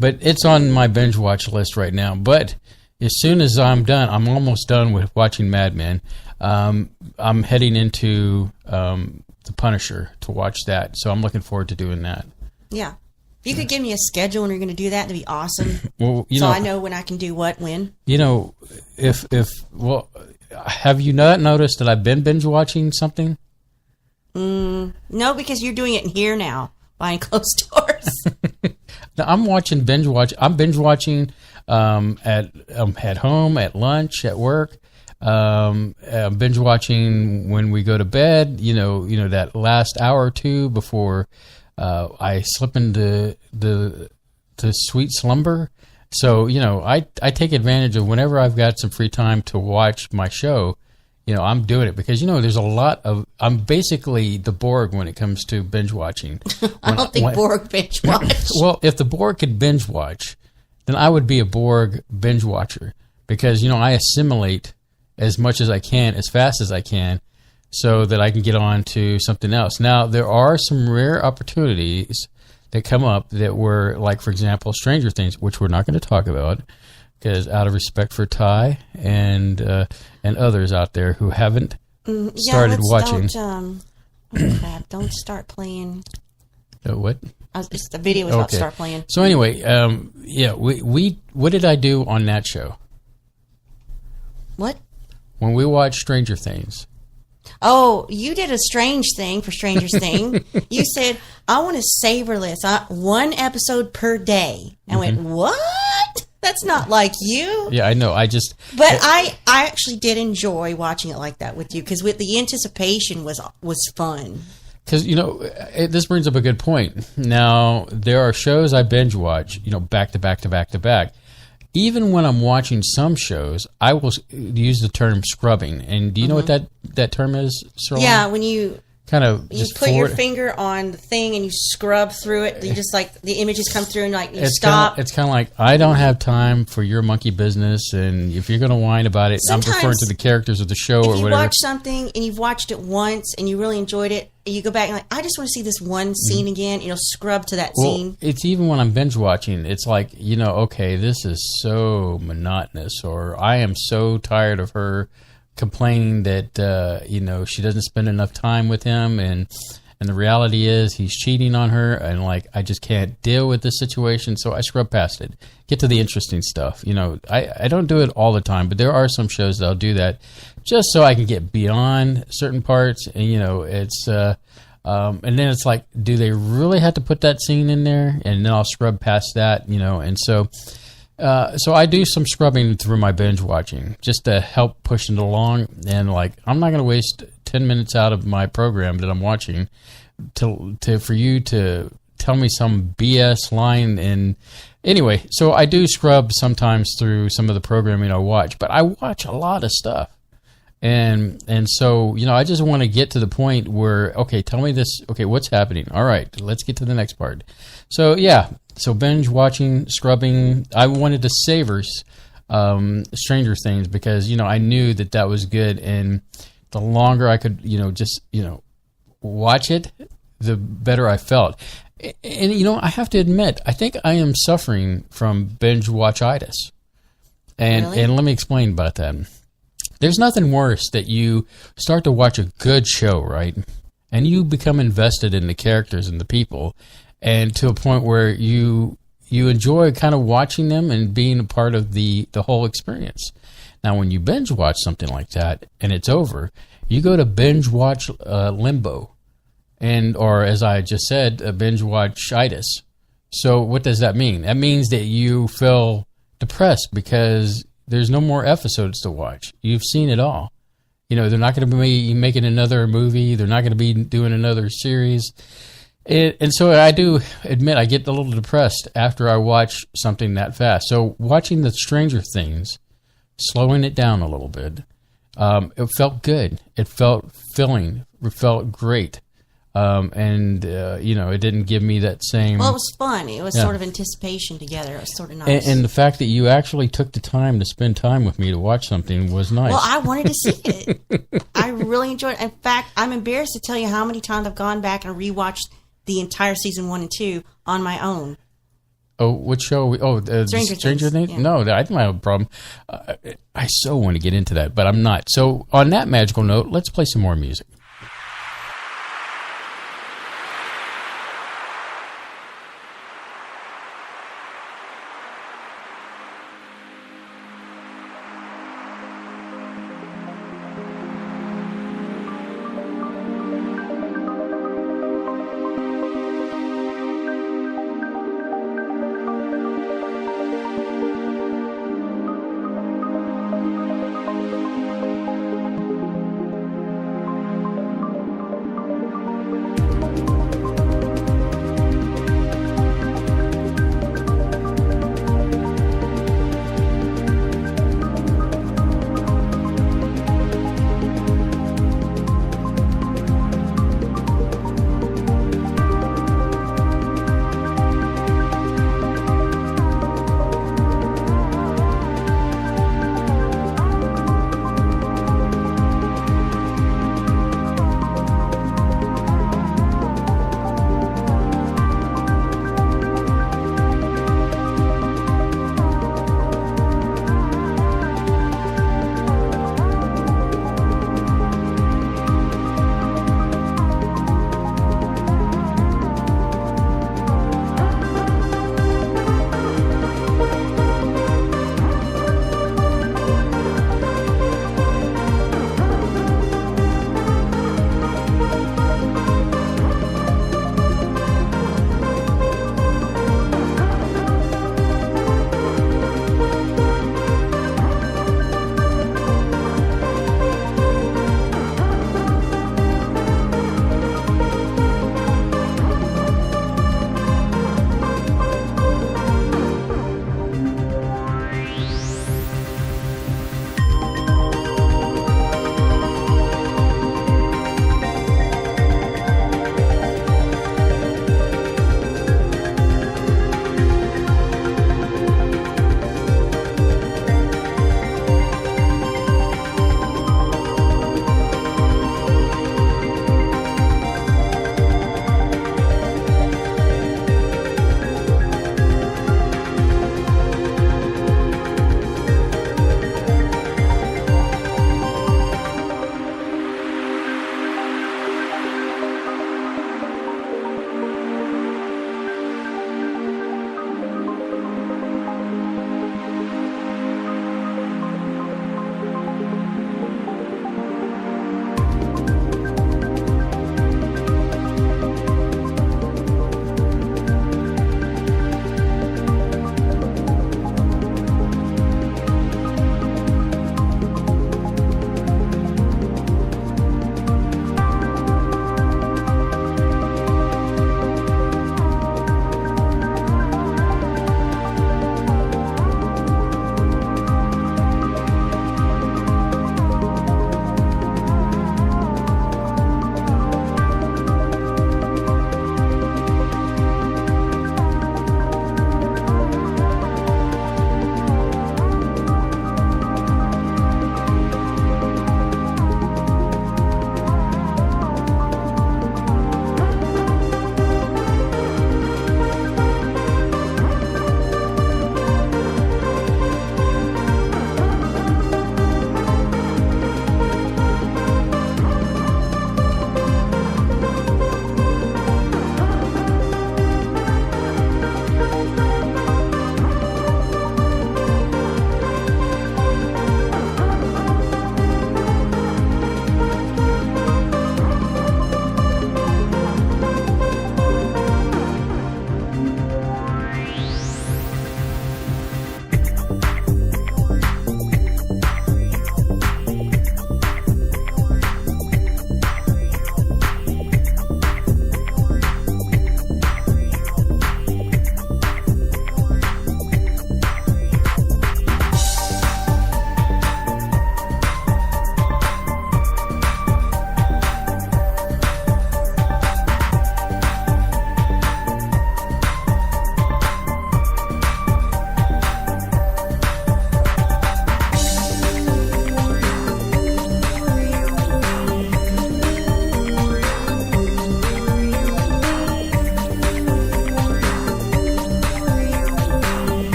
But it's on my binge watch list right now. But as soon as I'm almost done with watching Mad Men. I'm heading into The Punisher to watch that, so I'm looking forward to doing that. Yeah. If you could give me a schedule when you're going to do that, that'd be awesome. Well, I know when I can do what when. Have you not noticed that I've been binge watching something? No, because you're doing it in here now, behind closed doors. Now, I'm binge watching at home, at lunch, at work. Binge watching when we go to bed. That last hour or two before I slip into the sweet slumber. So I take advantage of whenever I've got some free time to watch my show. I'm doing it because there's a lot of. I'm basically the Borg when it comes to binge watching. I don't think Borg binge watch. Well, if the Borg could binge watch, then I would be a Borg binge watcher because I assimilate as much as I can, as fast as I can, so that I can get on to something else. Now, there are some rare opportunities that come up that were, like, for example, Stranger Things, which we're not going to talk about, because out of respect for Ty and others out there who haven't started watching. Don't start playing. What? The video was about to start playing. So anyway, we what did I do on that show? What? When we watched Stranger Things. Oh, you did a strange thing for Stranger Thing. You said, I want to savor this. 1 episode per day. I went, what? That's not like you. Yeah, I know. But I actually did enjoy watching it like that with you because with the anticipation was fun. Because, this brings up a good point. Now, there are shows I binge watch, back to back to back to back. Even when I'm watching some shows, I will use the term scrubbing. And do you know what that term is, Surlana? Yeah, when you kind of You just put your forward. finger on the thing and you scrub through it. You just like the images come through and like you It's stop. it's kind of like, I don't have time for your monkey business, and if you're going to whine about it, I'm Sometimes, referring to the characters of the show if or you whatever. watch something and you've watched it once and you really enjoyed it, you go back and like, I just want to see this one scene again. You'll scrub to that Well, scene. it's even when I'm binge watching, it's like, okay, this is so monotonous, or I am so tired of her complaining that, she doesn't spend enough time with him, and the reality is he's cheating on her, and like, I just can't deal with this situation, so I scrub past it. Get to the interesting stuff. I don't do it all the time, but there are some shows that I'll do that just so I can get beyond certain parts, and it's and then it's like, do they really have to put that scene in there? And then I'll scrub past that, and so I do some scrubbing through my binge watching just to help push it along. And like, I'm not going to waste 10 minutes out of my program that I'm watching for you to tell me some BS line. And anyway, so I do scrub sometimes through some of the programming I watch, but I watch a lot of stuff. And so, I just want to get to the point where, okay, tell me this. Okay, what's happening? All right, let's get to the next part. So, yeah. So binge watching, scrubbing. I wanted to savor Stranger Things because, I knew that was good. And the longer I could, just watch it, the better I felt. And, I have to admit, I think I am suffering from binge watchitis. And, Really? and let me explain about that. There's nothing worse that you start to watch a good show, right? And you become invested in the characters and the people, and to a point where you enjoy kind of watching them and being a part of the whole experience. Now, when you binge watch something like that and it's over, you go to binge watch limbo, or as I just said, a binge watchitis. So what does that mean? That means that you feel depressed because there's no more episodes to watch. You've seen it all. They're not going to be making another movie. They're not going to be doing another series. And so I do admit I get a little depressed after I watch something that fast. So watching the Stranger Things, slowing it down a little bit, it felt good. It felt filling. It felt great. It didn't give me that same... Well, it was fun. It was Yeah. sort of anticipation together. It was sort of nice. And the fact that you actually took the time to spend time with me to watch something was nice. Well, I wanted to see it. I really enjoyed it. In fact, I'm embarrassed to tell you how many times I've gone back and rewatched the entire season 1 and 2 on my own. Oh, what show? Stranger Things? Yeah. No, I don't have a problem. I so want to get into that, but I'm not. So on that magical note, let's play some more music.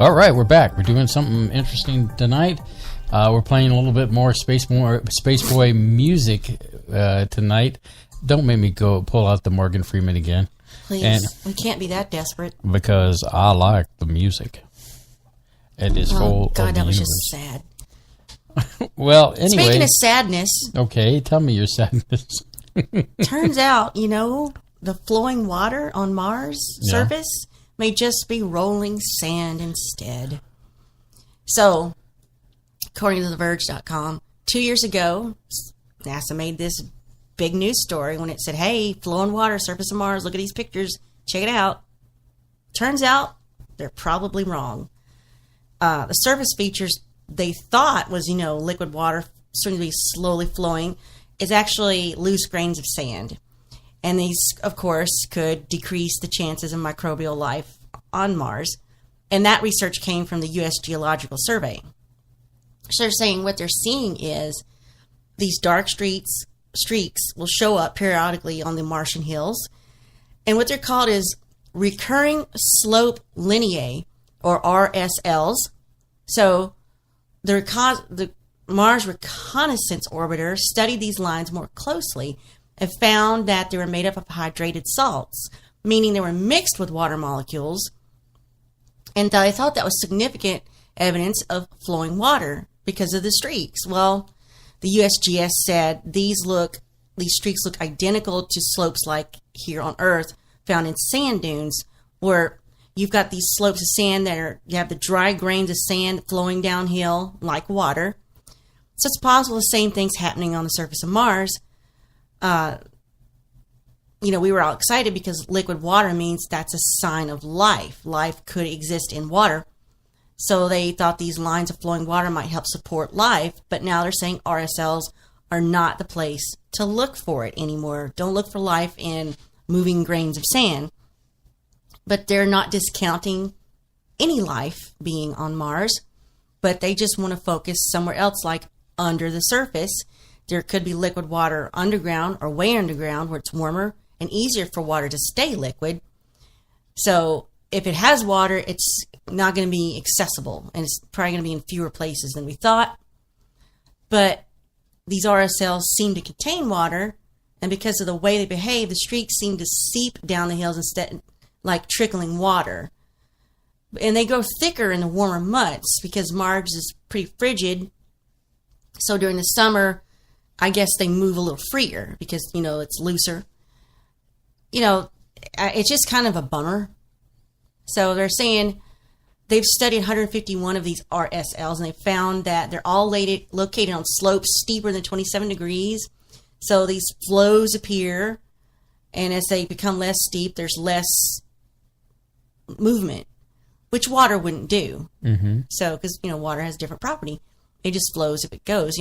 All right, we're back. We're doing something interesting tonight. We're playing a little bit more Spaceboy music tonight. Don't make me go pull out the Morgan Freeman again. Please, we can't be that desperate. Because I like the music. It is full of God, the that was universe. just sad. Well, anyway. Speaking of sadness, Okay, tell me your sadness. turns out, the flowing water on Mars' surface may just be rolling sand instead. So, according to TheVerge.com, 2 years ago, NASA made this big news story when it said, hey, flowing water, surface of Mars, look at these pictures, check it out. Turns out, they're probably wrong. The surface features they thought was, liquid water starting to be slowly flowing is actually loose grains of sand. And these, of course, could decrease the chances of microbial life on Mars. And that research came from the U.S. Geological Survey. So they're saying what they're seeing is these dark streaks will show up periodically on the Martian hills. And what they're called is recurring slope lineae, or RSLs. So the Mars Reconnaissance Orbiter studied these lines more closely and found that they were made up of hydrated salts, meaning they were mixed with water molecules. And they thought that was significant evidence of flowing water because of the streaks. Well, the USGS said these streaks look identical to slopes like here on Earth found in sand dunes, where you've got these slopes of sand you have the dry grains of sand flowing downhill like water. So it's possible the same thing's happening on the surface of Mars. We were all excited because liquid water means that's a sign of life. Life could exist in water. So they thought these lines of flowing water might help support life, but now they're saying RSLs are not the place to look for it anymore. Don't look for life in moving grains of sand. But they're not discounting any life being on Mars, but they just want to focus somewhere else, like under the surface. There could be liquid water underground or way underground where it's warmer and easier for water to stay liquid. So if it has water, it's not going to be accessible, and it's probably going to be in fewer places than we thought. But these RSLs seem to contain water, and because of the way they behave, the streaks seem to seep down the hills instead, like trickling water. And they grow thicker in the warmer months because Mars is pretty frigid. So during the summer, I guess they move a little freer because, it's looser. It's just kind of a bummer. So they're saying they've studied 151 of these RSLs, and they found that they're all located on slopes steeper than 27 degrees. So these flows appear, and as they become less steep, there's less movement, which water wouldn't do. Mm-hmm. So, because, water has different property. It just flows if it goes,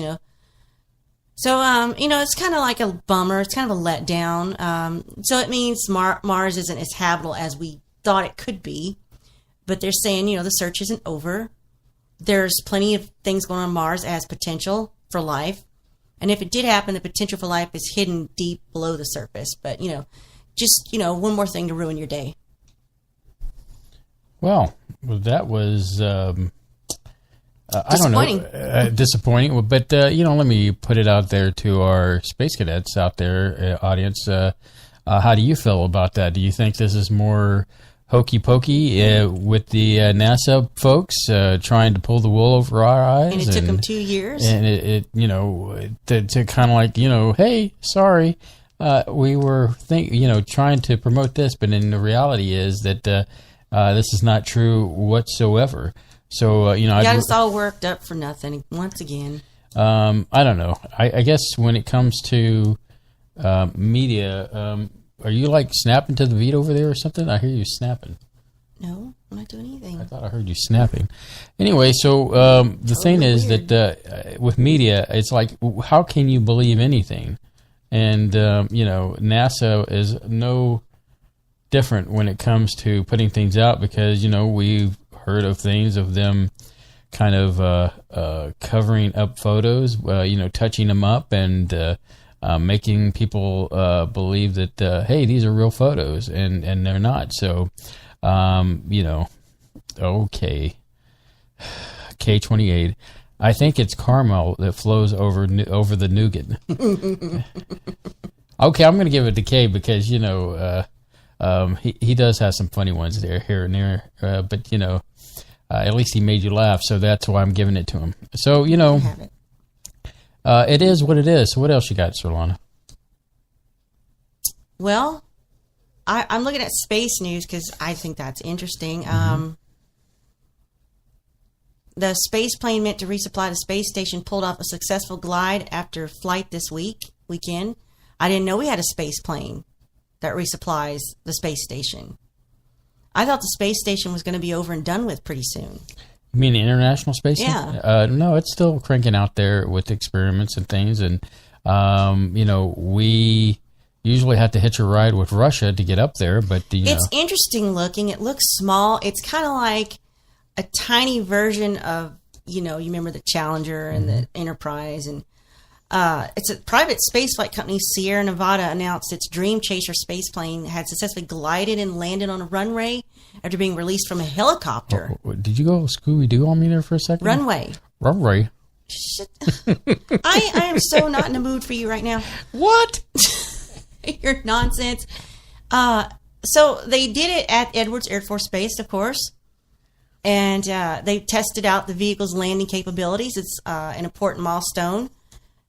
So, it's kind of like a bummer. It's kind of a letdown. So it means Mars isn't as habitable as we thought it could be. But they're saying, the search isn't over. There's plenty of things going on Mars as potential for life. And if it did happen, the potential for life is hidden deep below the surface. But, just, one more thing to ruin your day. Well, that was... I don't know, disappointing. But, let me put it out there to our Space Cadets out there, audience. How do you feel about that? Do you think this is more hokey pokey with the NASA folks trying to pull the wool over our eyes? And it took them 2 years. And to kind of like, hey, sorry, we were trying to promote this, but then the reality is that this is not true whatsoever. So, got us all worked up for nothing once again. I don't know. I guess when it comes to media, are you like snapping to the beat over there or something? I hear you snapping. No, I'm not doing anything. I thought I heard you snapping. Anyway, so the thing is weird. that with media, it's like, how can you believe anything? And, NASA is no different when it comes to putting things out because, we've heard of things of them kind of covering up photos, touching them up and making people believe that, hey, these are real photos, and they're not. So, okay. K-28. I think it's caramel that flows over the nougat. Okay, I'm going to give it to K because, he does have some funny ones there, here and there. But, at least he made you laugh, so that's why I'm giving it to him. So, it is what it is. So what else you got, Surlana? Well, I'm looking at space news because I think that's interesting. The space plane meant to resupply the space station pulled off a successful glide after flight this weekend. I didn't know we had a space plane that resupplies the space station. I thought the space station was going to be over and done with pretty soon. You mean the International Space Station? Yeah. No, it's still cranking out there with experiments and things. And, we usually have to hitch a ride with Russia to get up there. But, it's interesting looking. It looks small. It's kind of like a tiny version of, you remember the Challenger and the Enterprise. And it's a private spaceflight company, Sierra Nevada, announced its Dream Chaser space plane had successfully glided and landed on a runway after being released from a helicopter. Did you go Scooby-Doo on me there for a second? Runway. Shit. I am so not in the mood for you right now. What? Your nonsense. So they did it at Edwards Air Force Base, of course. And they tested out the vehicle's landing capabilities. It's an important milestone.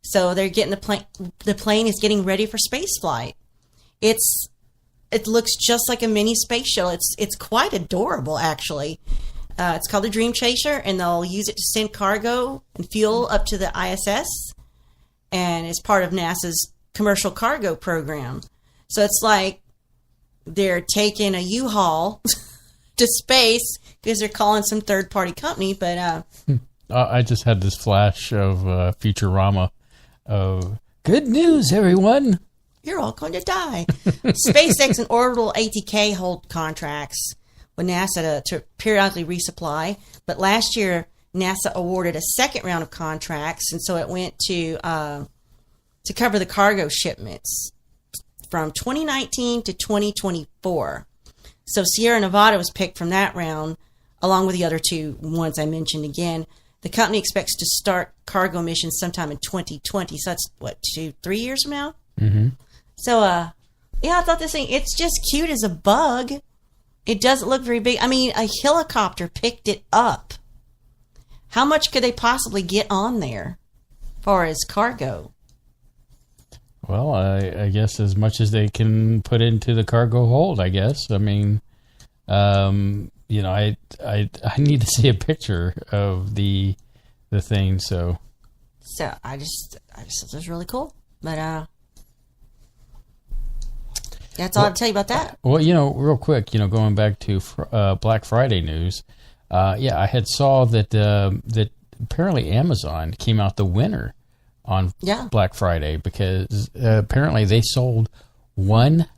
So they're getting the plane is getting ready for space flight. It looks just like a mini space shuttle. It's quite adorable, actually. It's called the Dream Chaser, and they'll use it to send cargo and fuel up to the ISS, and it's part of NASA's commercial cargo program. So it's like they're taking a U-Haul to space because they're calling some third-party company, but... I just had this flash of Futurama of, good news, everyone! You're all going to die. SpaceX and Orbital ATK hold contracts with NASA to periodically resupply, but last year NASA awarded a second round of contracts, and so it went to cover the cargo shipments from 2019 to 2024. So Sierra Nevada was picked from that round, along with the other two ones I mentioned again. The company expects to start cargo missions sometime in 2020. So that's, 2-3 years from now? Mm-hmm. So, I thought this thing, it's just cute as a bug. It doesn't look very big. I mean, a helicopter picked it up. How much could they possibly get on there as far as cargo? Well, I guess as much as they can put into the cargo hold, I guess. I mean, I need to see a picture of the thing. So I just thought it was really cool. But that's all I'll tell you about that. Well, real quick, going back to Black Friday news. I had saw that apparently Amazon came out the winner on Black Friday because apparently they sold $1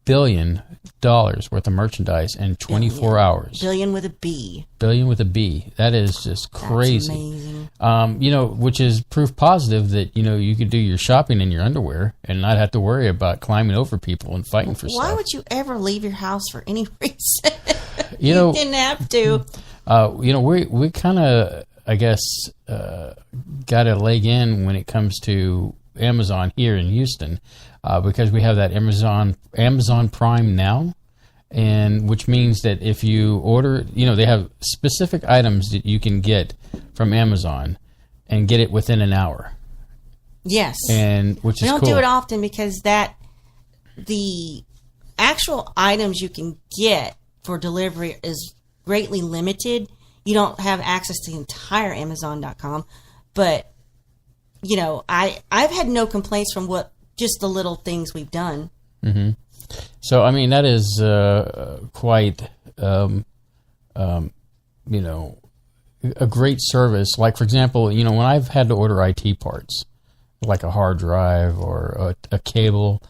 billion worth of merchandise in 24 hours. Billion with a B. Billion with a B. That is just crazy. That's amazing. Which is proof positive that, you could do your shopping in your underwear and not have to worry about climbing over people and fighting for stuff. Why would you ever leave your house for any reason? You didn't have to. We kind of, I guess, got a leg in when it comes to Amazon here in Houston, because we have that Amazon Prime Now, and which means that if you order, they have specific items that you can get from Amazon and get it within an hour. Yes, and which is cool. We don't do it often because the actual items you can get for delivery is greatly limited. You don't have access to the entire Amazon.com, but I've had no complaints from just the little things we've done. Mm-hmm. So I mean that is quite a great service. Like for example, when I've had to order IT parts, like a hard drive or a cable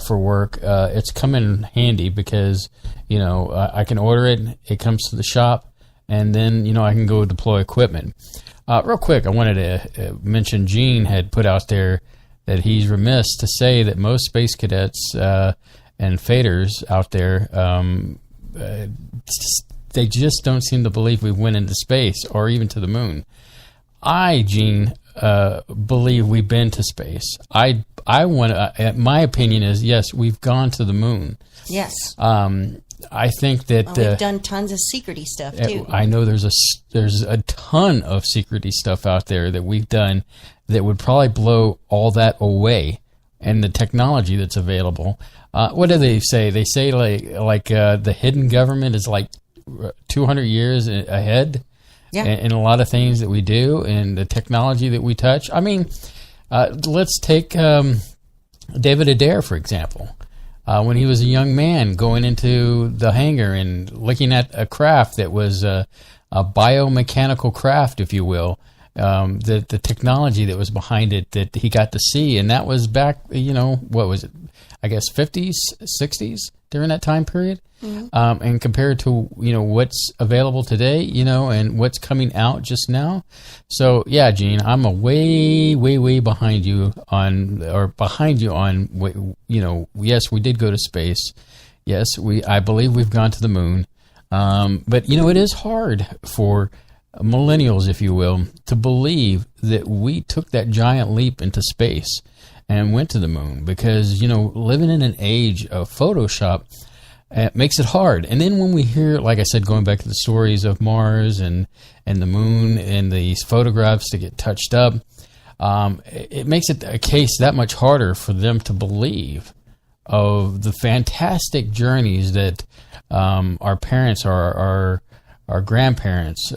for work, it's come in handy because I can order it. It comes to the shop. And then, I can go deploy equipment. Real quick, I wanted to mention Gene had put out there that he's remiss to say that most space cadets and faders out there they just don't seem to believe we went into space or even to the moon. I, Gene, believe we've been to space. I want. My opinion is yes, we've gone to the moon. Yes. I think that We've done tons of secrety stuff too. I know there's a ton of secrety stuff out there that we've done that would probably blow all that away, and the technology that's available. What do they say? They say like the hidden government is like 200 years ahead. Yeah. In a lot of things that we do and the technology that we touch. I mean, let's take David Adair, for example. When he was a young man going into the hangar and looking at a craft that was a biomechanical craft, if you will, the technology that was behind it that he got to see. And that was back, what was it? I guess 50s, 60s during that time period. Mm-hmm. And compared to, what's available today, and what's coming out just now. So, yeah, Gene, I'm a way, way, way behind you on, yes, we did go to space. Yes, I believe we've gone to the moon. But, it is hard for millennials, if you will, to believe that we took that giant leap into space and went to the moon because, living in an age of Photoshop, it makes it hard. And then when we hear, like I said, going back to the stories of Mars and the moon and these photographs that get touched up, it makes it a case that much harder for them to believe of the fantastic journeys that our parents or our grandparents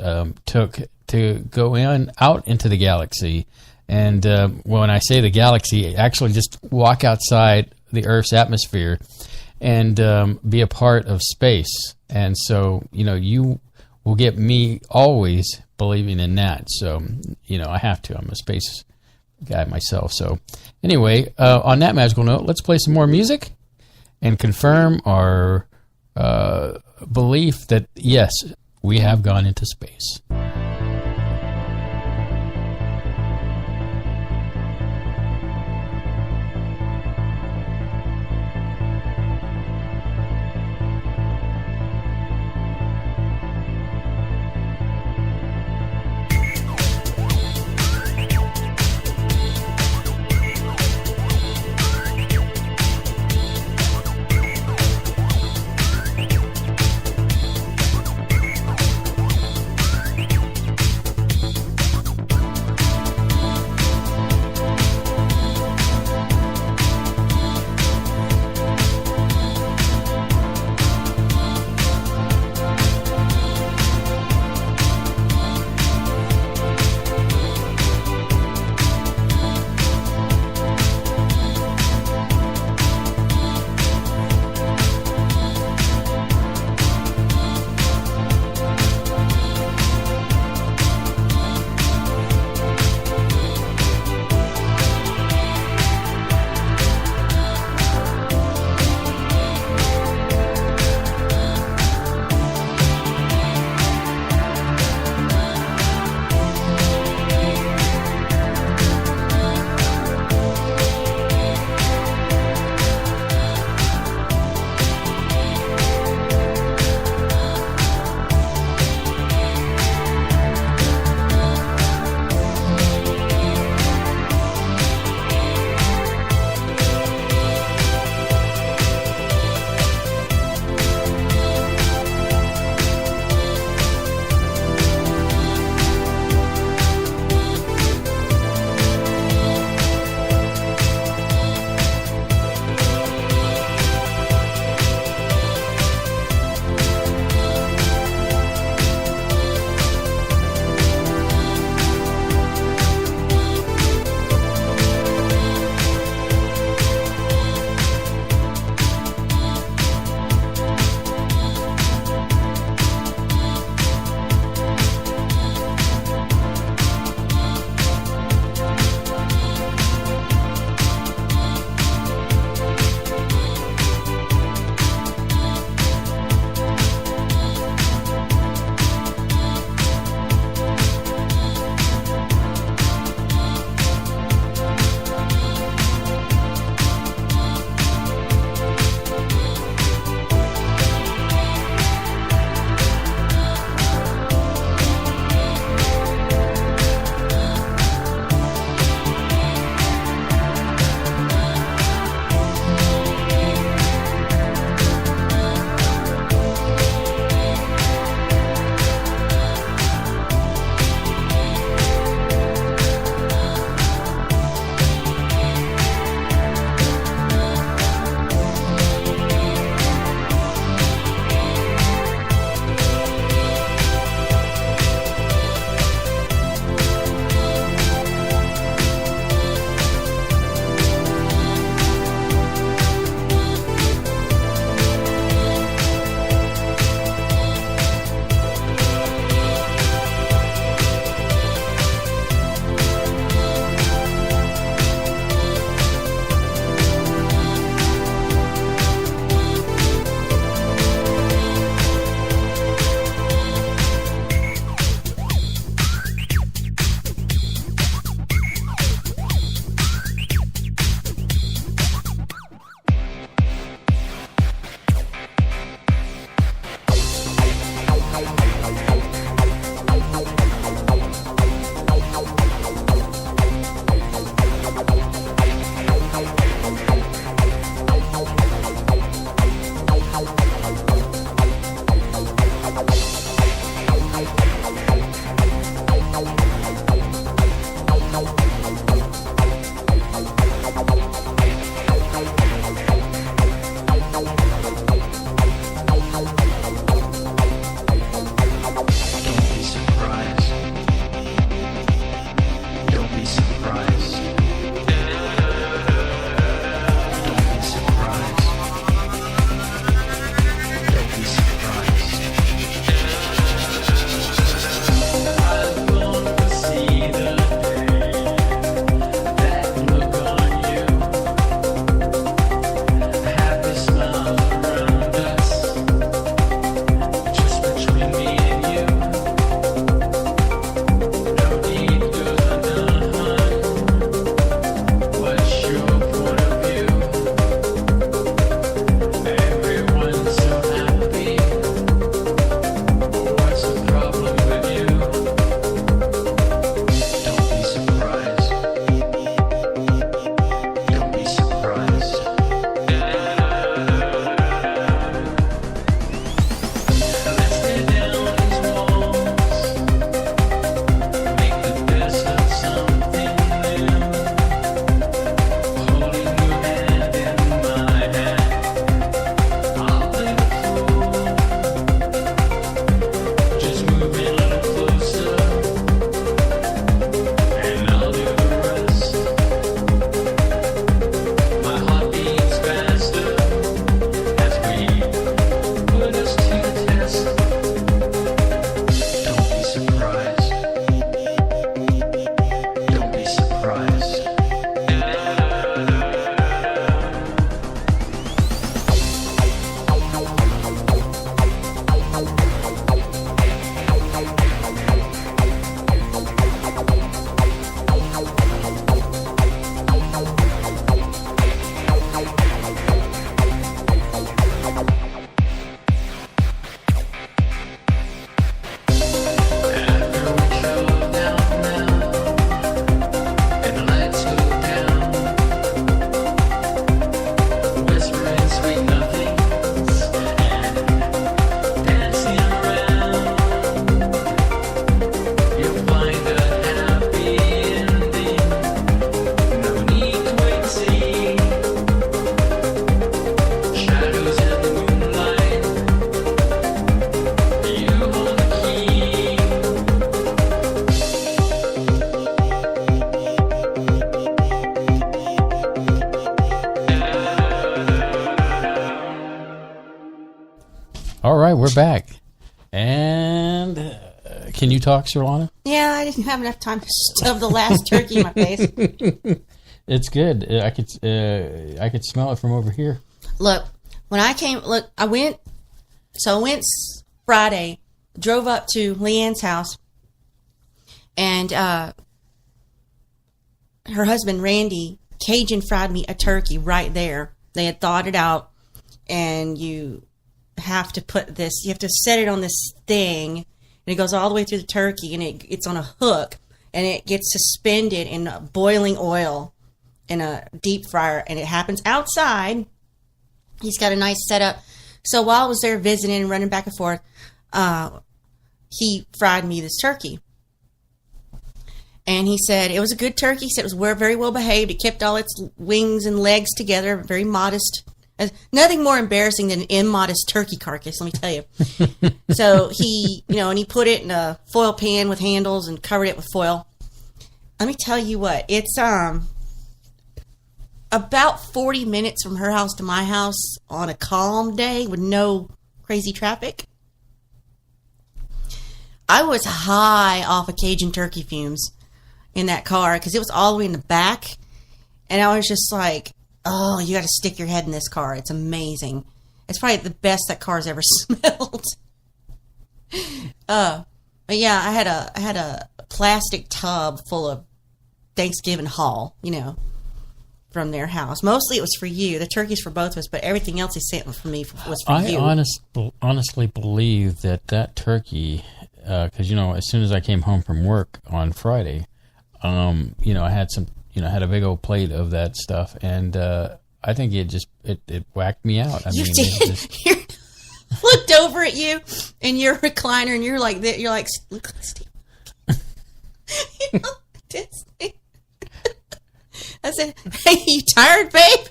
took to go out into the galaxy. And when I say the galaxy, actually just walk outside the Earth's atmosphere and be a part of space. And so, you will get me always believing in that. So, I have to. I'm a space guy myself. So, anyway, on that magical note, let's play some more music and confirm our belief that, yes, we have gone into space. we're back. And can you talk, Surlana? Yeah, I didn't have enough time to shove the last turkey in my face. It's good. I could smell it from over here. Look, when I came, I went Friday, drove up to Leanne's house, and her husband, Randy, Cajun fried me a turkey right there. They had thawed it out, and you have to set it on this thing, and it goes all the way through the turkey, and it's on a hook, and it gets suspended in boiling oil in a deep fryer, and it happens outside. He's got a nice setup. So while I was there visiting and running back and forth, he fried me this turkey. And he said it was a good turkey. He said it was very well behaved. It kept all its wings and legs together. Very modest. Nothing more embarrassing than an immodest turkey carcass, let me tell you. So he, and he put it in a foil pan with handles and covered it with foil. Let me tell you what, it's about 40 minutes from her house to my house on a calm day with no crazy traffic. I was high off of Cajun turkey fumes in that car because it was all the way in the back. And I was just like, oh, you got to stick your head in this car. It's amazing. It's probably the best that car's ever smelled. But yeah, I had a plastic tub full of Thanksgiving haul, from their house. Mostly it was for you. The turkey's for both of us, but everything else they sent for me was for you. I honestly believe that turkey, because as soon as I came home from work on Friday, I had had a big old plate of that stuff, and I think it whacked me out. I you mean, did. You looked over at you in your recliner, and you're like, look like Steve. I said, "Hey, you tired, babe?"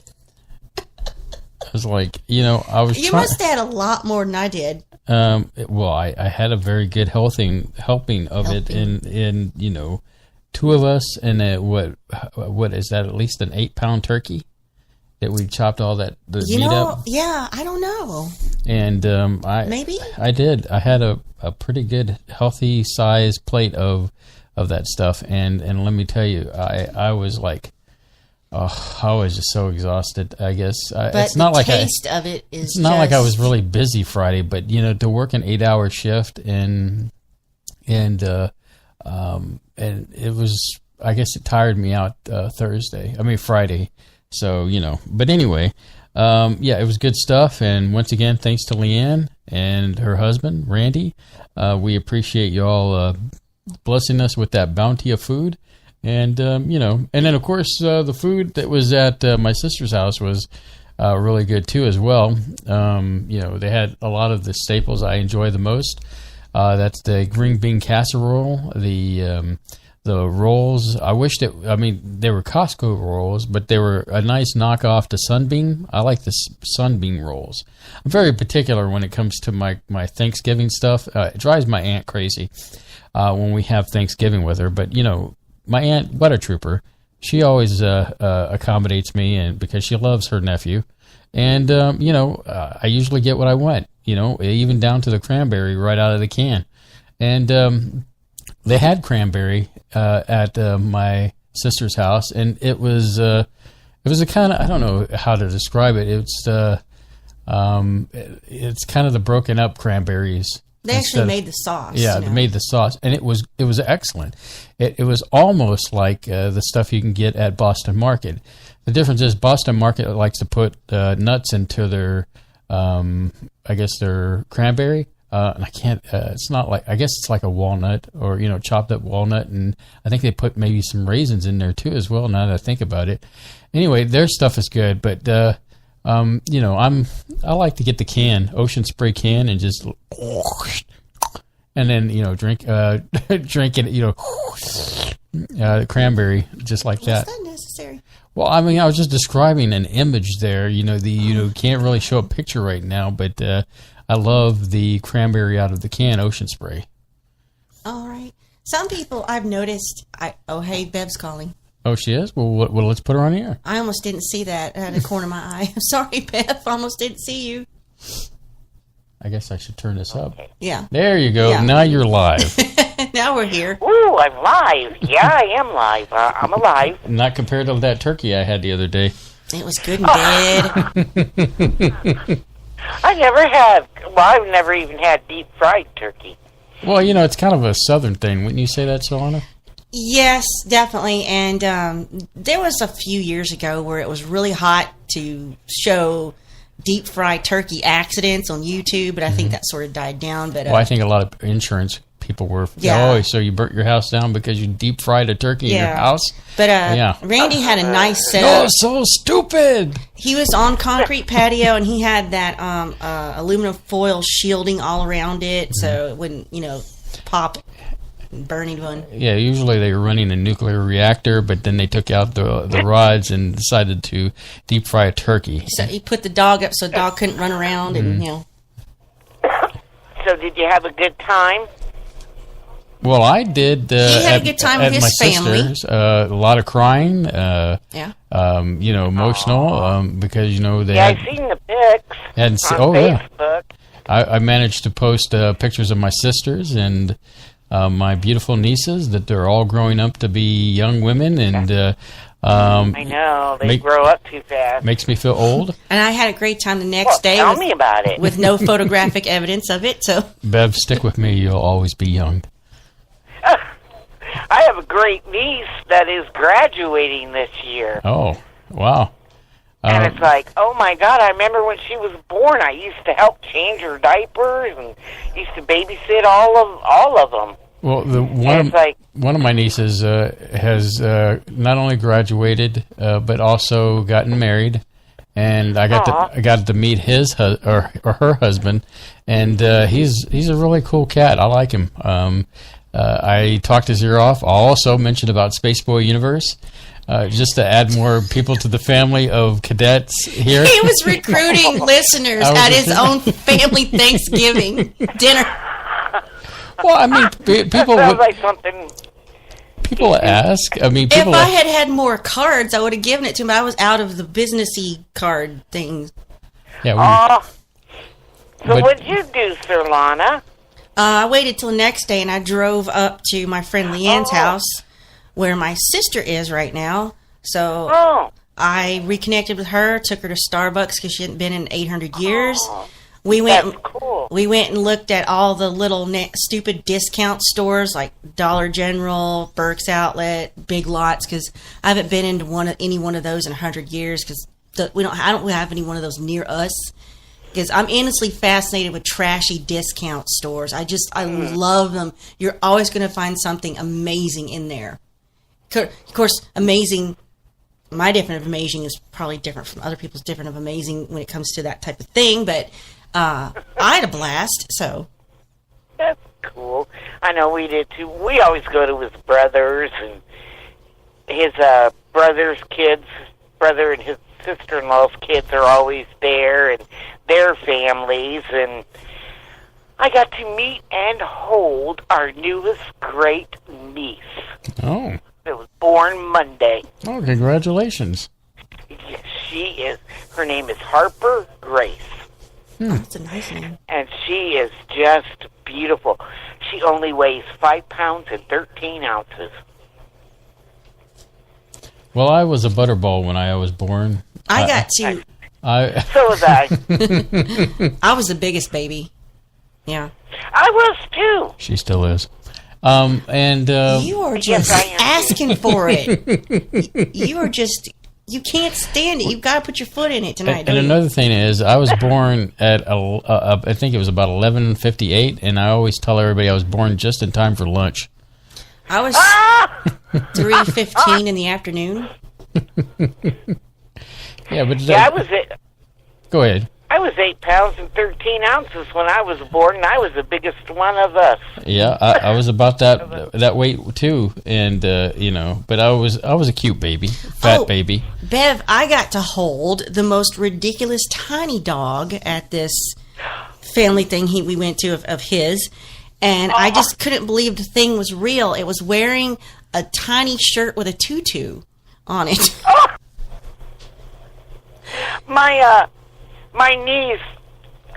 I was like, I was. You must have had a lot more than I did. Well, I had a very good helping of it, in two of us, and what is that? At least an 8-pound turkey that we chopped all the meat up. Yeah, I don't know. And maybe I did. I had a pretty good healthy size plate of that stuff, and let me tell you, I was like. Oh, I was just so exhausted. I guess it's not like taste of it is. It's not like I was really busy Friday, but to work an 8-hour shift and it was. I guess it tired me out Friday. So but anyway, it was good stuff. And once again, thanks to Leanne and her husband Randy. We appreciate y'all blessing us with that bounty of food. And, and then, of course, the food that was at my sister's house was really good, too, as well. They had a lot of the staples I enjoy the most. That's the green bean casserole, the rolls. They were Costco rolls, but they were a nice knockoff to Sunbeam. I like the Sunbeam rolls. I'm very particular when it comes to my Thanksgiving stuff. It drives my aunt crazy when we have Thanksgiving with her, but, my aunt, what a trooper. She always accommodates me, and because she loves her nephew. And, I usually get what I want, even down to the cranberry right out of the can. And they had cranberry at my sister's house, and it was a kind of, I don't know how to describe it. It's kind of the broken up cranberries. They actually made the sauce. Yeah, they made the sauce, and it was excellent. It was almost like the stuff you can get at Boston Market. The difference is Boston Market likes to put nuts into their, their cranberry. And I can't. It's not like, I guess it's like a walnut or chopped up walnut, and I think they put maybe some raisins in there too as well. Now that I think about it, anyway, their stuff is good, but. I like to get the can, Ocean Spray can, and just, and then drink it, cranberry just like that. That's not necessary. Well, I was just describing an image there. Can't really show a picture right now, but I love the cranberry out of the can, Ocean Spray. All right. Some people I've noticed. Hey, Bev's calling. Oh, she is? Well, let's put her on the air. I almost didn't see that out of the corner of my eye. I'm sorry, Beth. I almost didn't see you. I guess I should turn this up. Yeah. There you go. Yeah. Now you're live. Now we're here. Ooh, I'm live. Yeah, I am live. I'm alive. Not compared to that turkey I had the other day. It was good and dead. I never have. Well, I've never even had deep fried turkey. Well, you know, it's kind of a southern thing. Wouldn't you say that, Surlana? Yes, definitely. And there was a few years ago where it was really hot to show deep fried turkey accidents on YouTube, but I think that sort of died down. But Well, I think a lot of insurance people were, Yeah. oh, so you burnt your house down because you deep fried a turkey in your house? But Yeah. Randy had a nice Oh, setup. so stupid. He was on concrete patio, and he had that aluminum foil shielding all around it, so it wouldn't, pop and burn anyone. Yeah, usually they were running a nuclear reactor, but then they took out the rods and decided to deep fry a turkey. So he put the dog up so the dog couldn't run around, and So did you have a good time? Well, I did. He had a good time with at his my family. sisters. A lot of crying. Yeah. Emotional because they Yeah, had. I've seen the pics And on Facebook. I managed to post pictures of my sisters and my beautiful nieces that they're all growing up to be young women, and I know, they grow up too fast. makes me feel old. And I had a great time the Well, next day tell me about it. with no photographic evidence of it. So Bev, stick with me. You'll always be young. I have a great niece that is graduating this year. Oh, wow. And it's like, oh my God, I remember when she was born, I used to help change her diapers and used to babysit all of them. Well, one of my nieces has not only graduated but also gotten married, and I got to meet his or her husband, and he's a really cool cat. I like him. I talked his ear off. I'll also mention about Spaceboy Universe. Just to add more people to the family of cadets here. he was recruiting listeners at his own family Thanksgiving dinner. Well, I mean, people Sounds like something. people ask. I mean, people. If I had more cards, I would have given it to him. I was out of the businessy card thing. Yeah. So what'd you do, Surlana? I waited till the next day, and I drove up to my friend Leanne's house, where my sister is right now. So I reconnected with her, took her to Starbucks because she hadn't been in 800 years. We went. That's cool. We went and looked at all the little stupid discount stores like Dollar General, Burke's Outlet, Big Lots, because I haven't been into any one of those in 100 years because I don't have any one of those near us. Because I'm endlessly fascinated with trashy discount stores. I love them. You're always going to find something amazing in there. Of course, amazing. My definition of amazing is probably different from other people's definition of amazing when it comes to that type of thing. But I had a blast. So That's cool. I know we did too. We always go to his brothers and his brother's kids. Brother and his sister-in-law's kids are always there, and their families. And I got to meet and hold our newest great niece. Oh. It was born Monday. Oh, congratulations. Yes, she is. Her name is Harper Grace. that's a nice name. And she is just beautiful. She only weighs 5 pounds and 13 ounces. Well, I was a butterball when I was born. I got to. So was I. I was the biggest baby. Yeah. I was too. She still is. And You are Yes, just I am. asking for it. You are just. You can't stand it. You've got to put your foot in it tonight. and don't you? another thing is, I was born at I think it was about 11:58, and I always tell everybody I was born just in time for lunch. I was 3:15 in the afternoon. Yeah, but Yeah, I was it. go ahead. I was 8 pounds and 13 ounces when I was born, and I was the biggest one of us. Yeah, I was about that weight too, and but I was a cute baby, fat baby. Bev, I got to hold the most ridiculous tiny dog at this family thing we went to of his, and I just couldn't believe the thing was real. It was wearing a tiny shirt with a tutu on it. My niece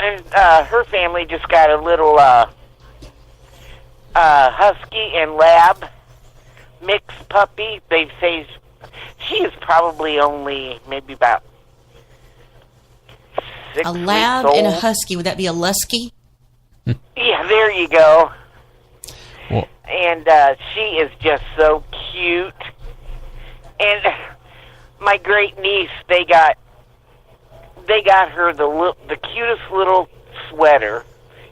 And her family just got a little husky and lab mixed puppy. They say she is probably only maybe about 6 A weeks lab old. and a husky. Would that be a lusky? Yeah, there you go. Well, And she is just so cute. And my great niece, they got her the cutest little sweater.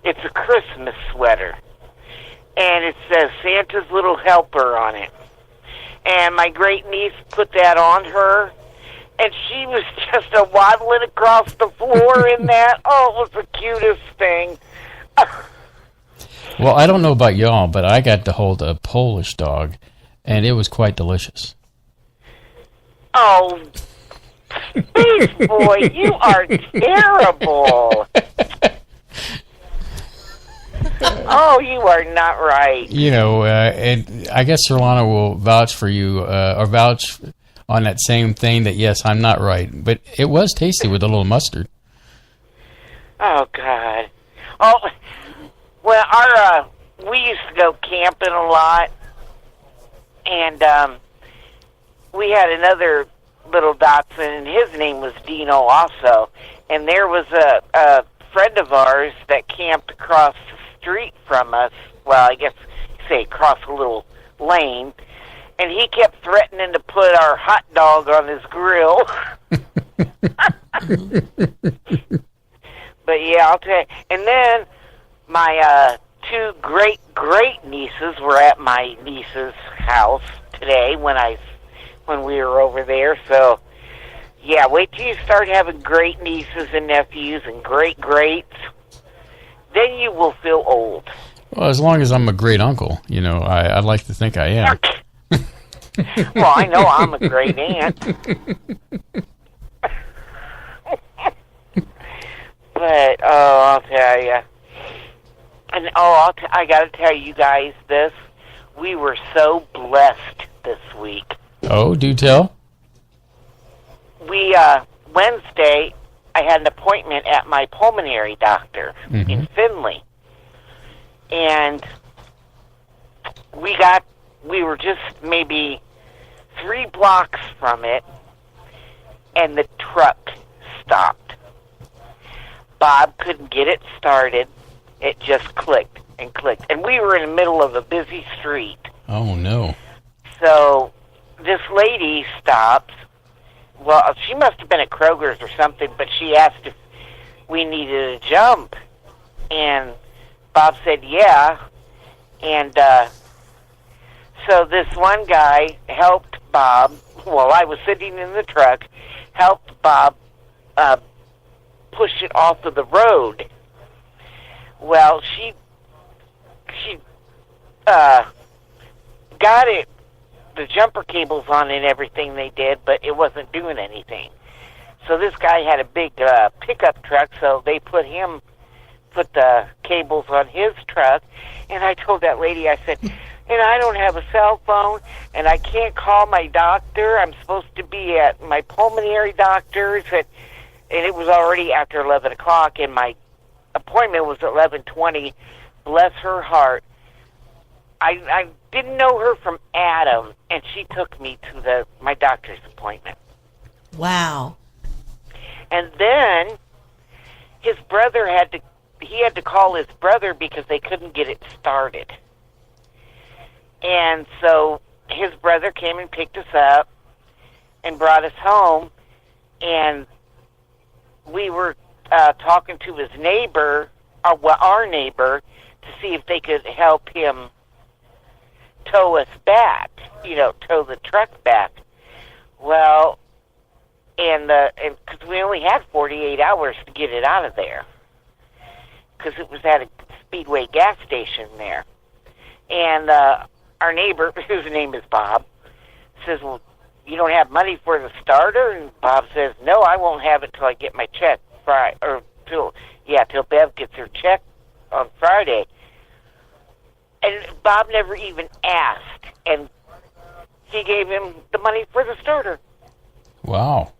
It's a Christmas sweater, and it says Santa's Little Helper on it. And my great niece put that on her, and she was just a waddling across the floor in that. Oh, it was the cutest thing. well, I don't know about y'all, but I got to hold a Polish dog, and it was quite delicious. Oh, Space Boy, you are terrible. Oh, you are not right. You know, and I guess Surlana will vouch for you, or vouch on that same thing that, yes, I'm not right. But it was tasty with a little mustard. Oh, God. Oh, well, we used to go camping a lot, and we had another little dachshund, and his name was Dino also. And there was a friend of ours that camped across the street from us. Well, I guess you say across a little lane. And he kept threatening to put our hot dog on his grill. But yeah, I'll tell you. And then my two great nieces were at my niece's house today when we were over there. So yeah, wait till you start having great nieces and nephews and great greats. Then you will feel old. Well, as long as I'm a great uncle, you know, I'd like to think I am. Well, I know I'm a great aunt. But, I'll tell you. And, I got to tell you guys this. We were so blessed this week. Oh, do tell. Wednesday, I had an appointment at my pulmonary doctor in Findlay. And we were just maybe 3 blocks from it, and the truck stopped. Bob couldn't get it started. It just clicked and clicked. And we were in the middle of a busy street. Oh, no. So this lady stops. Well, she must have been at Kroger's or something, but she asked if we needed a jump. And Bob said, yeah. And so this one guy helped Bob, while I was sitting in the truck, helped Bob push it off of the road. Well, she got it, the jumper cables on and everything they did, but it wasn't doing anything. So this guy had a big pickup truck, so they put the cables on his truck. And I told that lady, I said, and I don't have a cell phone, and I can't call my doctor. I'm supposed to be at my pulmonary doctor's, and it was already after 11 o'clock, and my appointment was at 11:20. Bless her heart. I didn't know her from Adam, and she took me to my doctor's appointment. Wow. And then his brother had to call his brother because they couldn't get it started. And so his brother came and picked us up and brought us home, and we were talking to his neighbor, our neighbor, to see if they could help him tow us back, tow the truck back. Well, and because we only had 48 hours to get it out of there, because it was at a Speedway gas station there. And our neighbor, whose name is Bob, says, well, you don't have money for the starter? And Bob says, no, I won't have it till I get my check Friday, or till Bev gets her check on Friday. And Bob never even asked, and he gave him the money for the starter. Wow.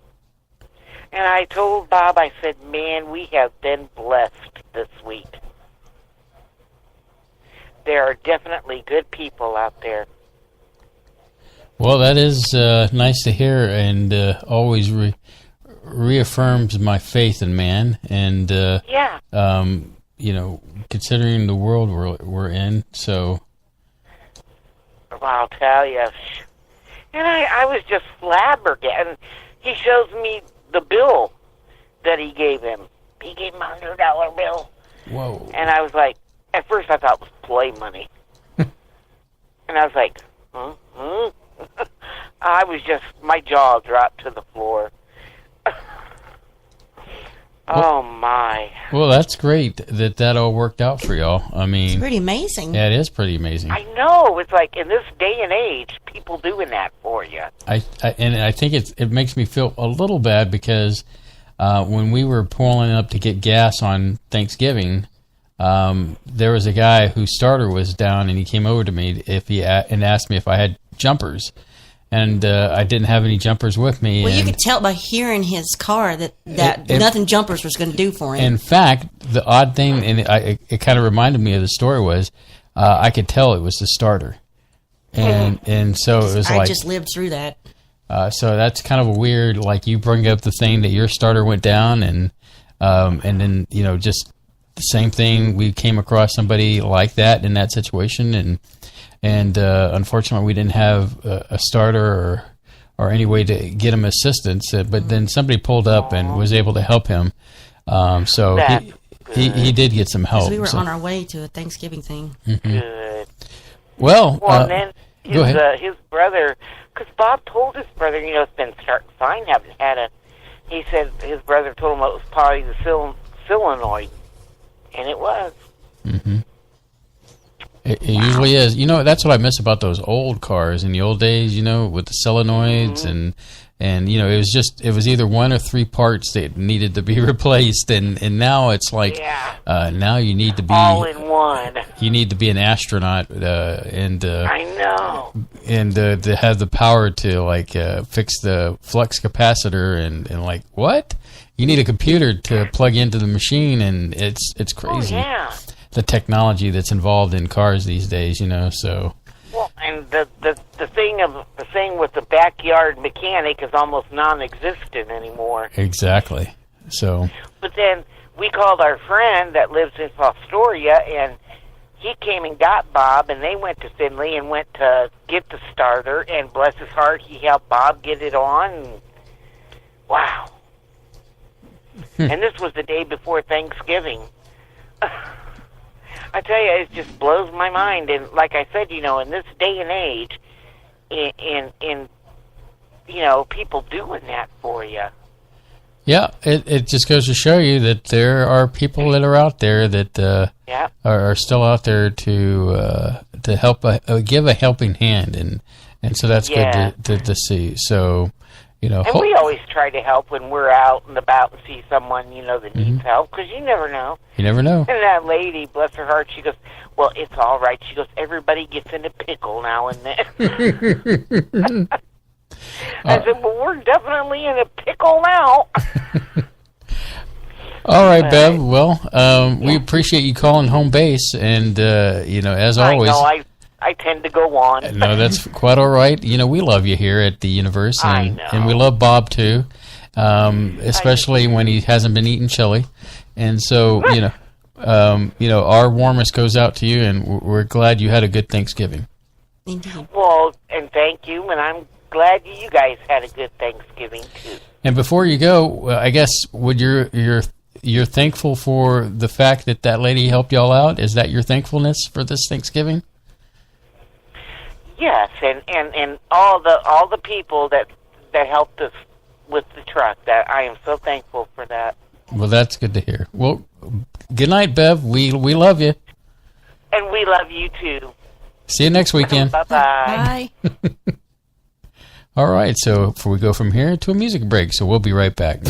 And I told Bob, I said, man, we have been blessed this week. There are definitely good people out there. Well, that is nice to hear, and always reaffirms my faith in man. And Yeah. you know, considering the world we're in, so. Well, I'll tell you. And I was just flabbergasted. And he shows me the bill that he gave him. He gave him a $100 bill. Whoa. And I was like, at first I thought it was play money. And I was like, I was just, my jaw dropped to the floor. Oh, my. Well, that's great that all worked out for y'all. I mean, It's pretty amazing. yeah, it is pretty amazing. I know. It's like, in this day and age, people doing that for you. I think it makes me feel a little bad because when we were pulling up to get gas on Thanksgiving, there was a guy whose starter was down, and he came over to me and asked me if I had jumpers, and I didn't have any jumpers with me. Well, you and could tell by hearing his car that nothing jumpers was going to do for him. in fact, the odd thing, and it kind of reminded me of the story, was I could tell it was the starter, and so it was I like just lived through that. so that's kind of a weird, like you bring up the thing that your starter went down, and then just the same thing. We came across somebody like that in that situation, and unfortunately we didn't have a starter or any way to get him assistance. But then somebody pulled up and was able to help him. So he did get some help. Because we were so. on our way to a Thanksgiving thing. Good. Well, And then go ahead. His brother, because Bob told his brother, it's been fine, haven't had a. He said his brother told him it was probably the solenoid, and it was. Mm-hmm. It usually is. That's what I miss about those old cars in the old days. With the solenoids and it was either one or three parts that needed to be replaced, and now it's like now you need to be all in one. You need to be an astronaut, and I know. And to have the power to fix the flux capacitor and like what? You need a computer to plug into the machine, and it's crazy. Oh, yeah. The technology that's involved in cars these days, so. Well, and the thing with the backyard mechanic is almost non-existent anymore. Exactly. So. But then we called our friend that lives in Astoria, and he came and got Bob, and they went to Finley and went to get the starter, and bless his heart, he helped Bob get it on. And wow. And this was the day before Thanksgiving. I tell you, it just blows my mind. And like I said, in this day and age, in people doing that for you. Yeah, it just goes to show you that there are people that are out there that are still out there to help give a helping hand, and so that's good to see. So. And we always try to help when we're out and about and see someone, that needs help, because you never know. You never know. And that lady, bless her heart, she goes, well, it's all right. She goes, everybody gets in a pickle now and then. I said, well, we're definitely in a pickle now. All right, Bev. Well, we appreciate you calling home base, and, as always. I tend to go on. No, that's quite all right. We love you here at the Universe, and we love Bob too, especially when he hasn't been eating chili. And so, our warmest goes out to you, and we're glad you had a good Thanksgiving. Indeed. Well, and thank you, and I'm glad you guys had a good Thanksgiving too. And before you go, I guess would you're thankful for the fact that lady helped y'all out? Is that your thankfulness for this Thanksgiving? Yes, and all the people that helped us with the truck. That I am so thankful for that. Well, that's good to hear. Well, good night, Bev. We love you. And we love you too. See you next weekend. Bye-bye. Bye. All right, so before we go from here to a music break, so we'll be right back.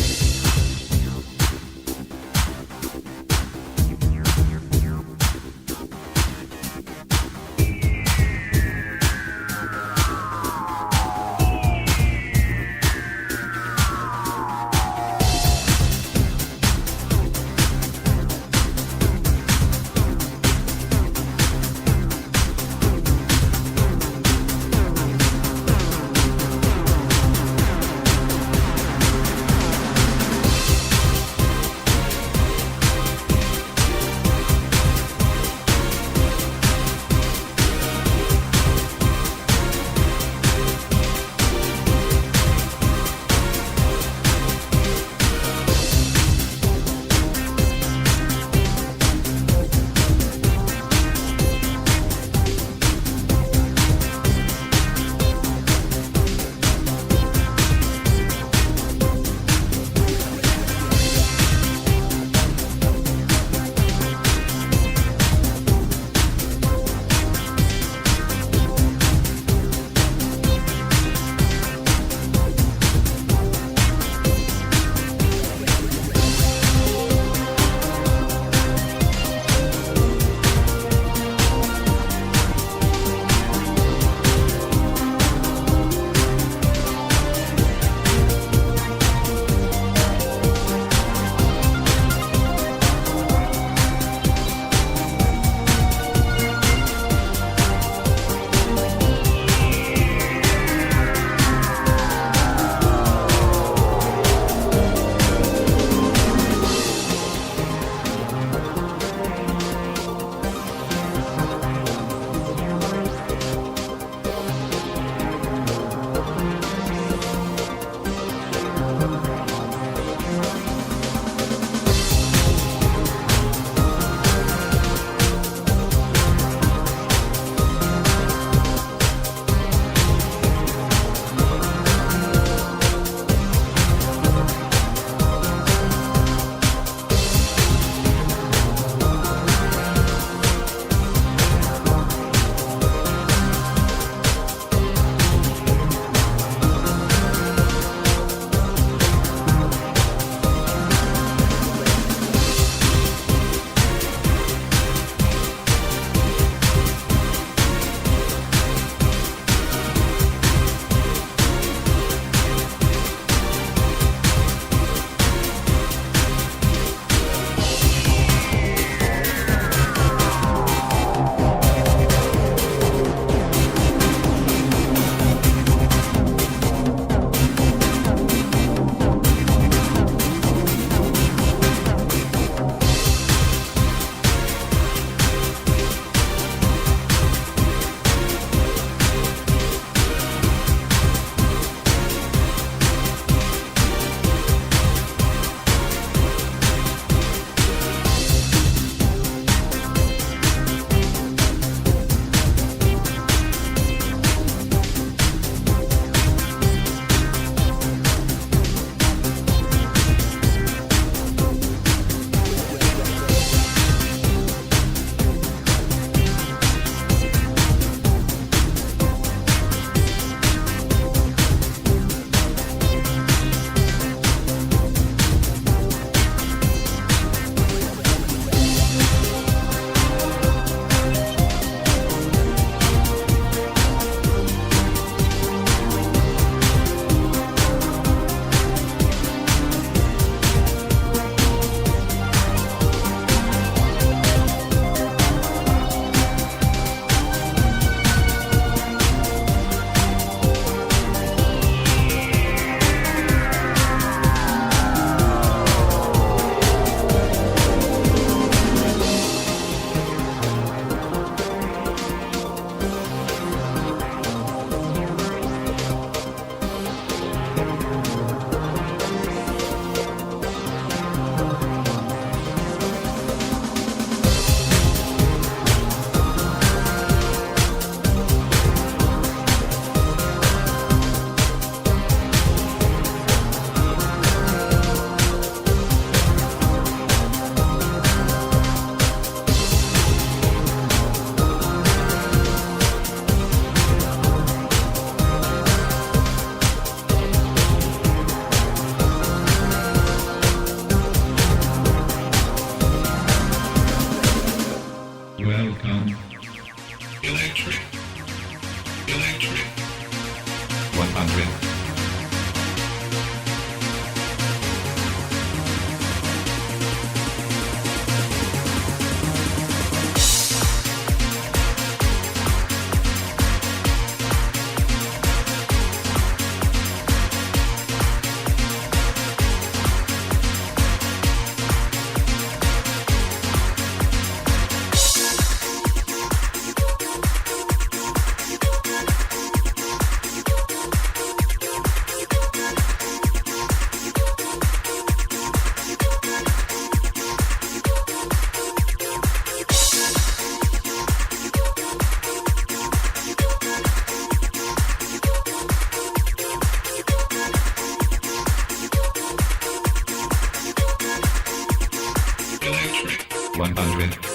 Electric. 100. Electric. 100. Electric.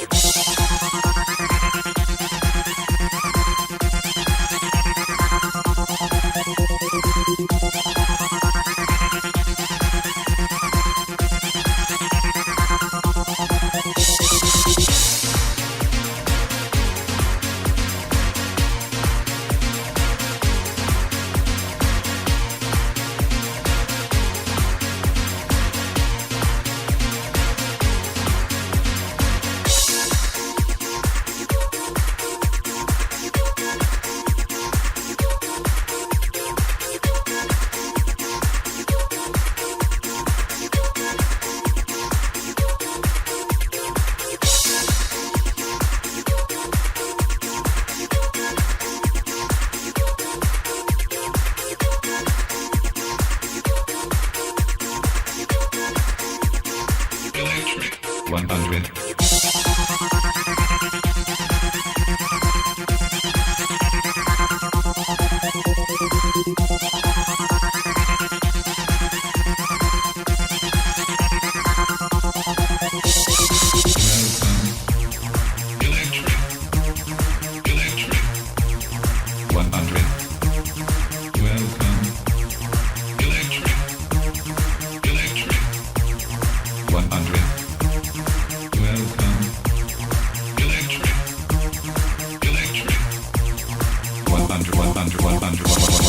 100.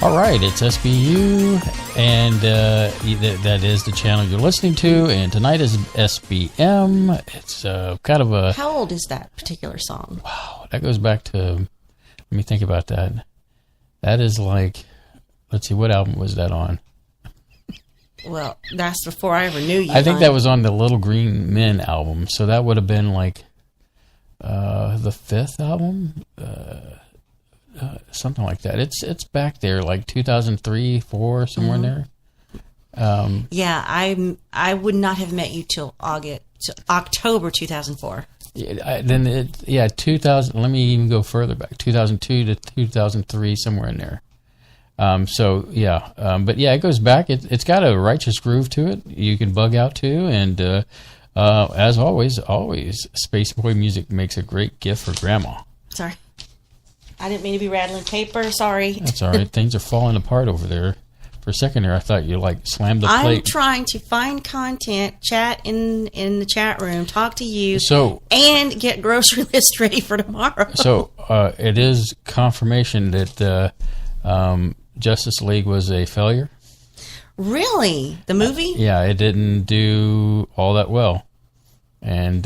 All right, it's SBU, and that is the channel you're listening to. And tonight is SBM. It's kind of a... How old is that particular song? Wow, that goes back to... Let me think about that. That is like... Let's see, what album was that on? Well, that's before I ever knew you. I think that was on the Little Green Men album. So that would have been like the fifth album? Something like that. It's back there, like 2003, 4, somewhere in there. Yeah, I would not have met you till October 2004. Yeah, 2000. Let me even go further back, 2002 to 2003, somewhere in there. So yeah, but yeah, it goes back. It's got a righteous groove to it. You can bug out to, and as always, Spaceboy music makes a great gift for Grandma. Sorry. I didn't mean to be rattling paper. Sorry. That's all right. Things are falling apart over there. For a second there, I thought you like slammed the plate. I'm trying to find content, chat in the chat room, talk to you, and get grocery list ready for tomorrow. So it is confirmation that Justice League was a failure. Really? The movie? Yeah, it didn't do all that well. And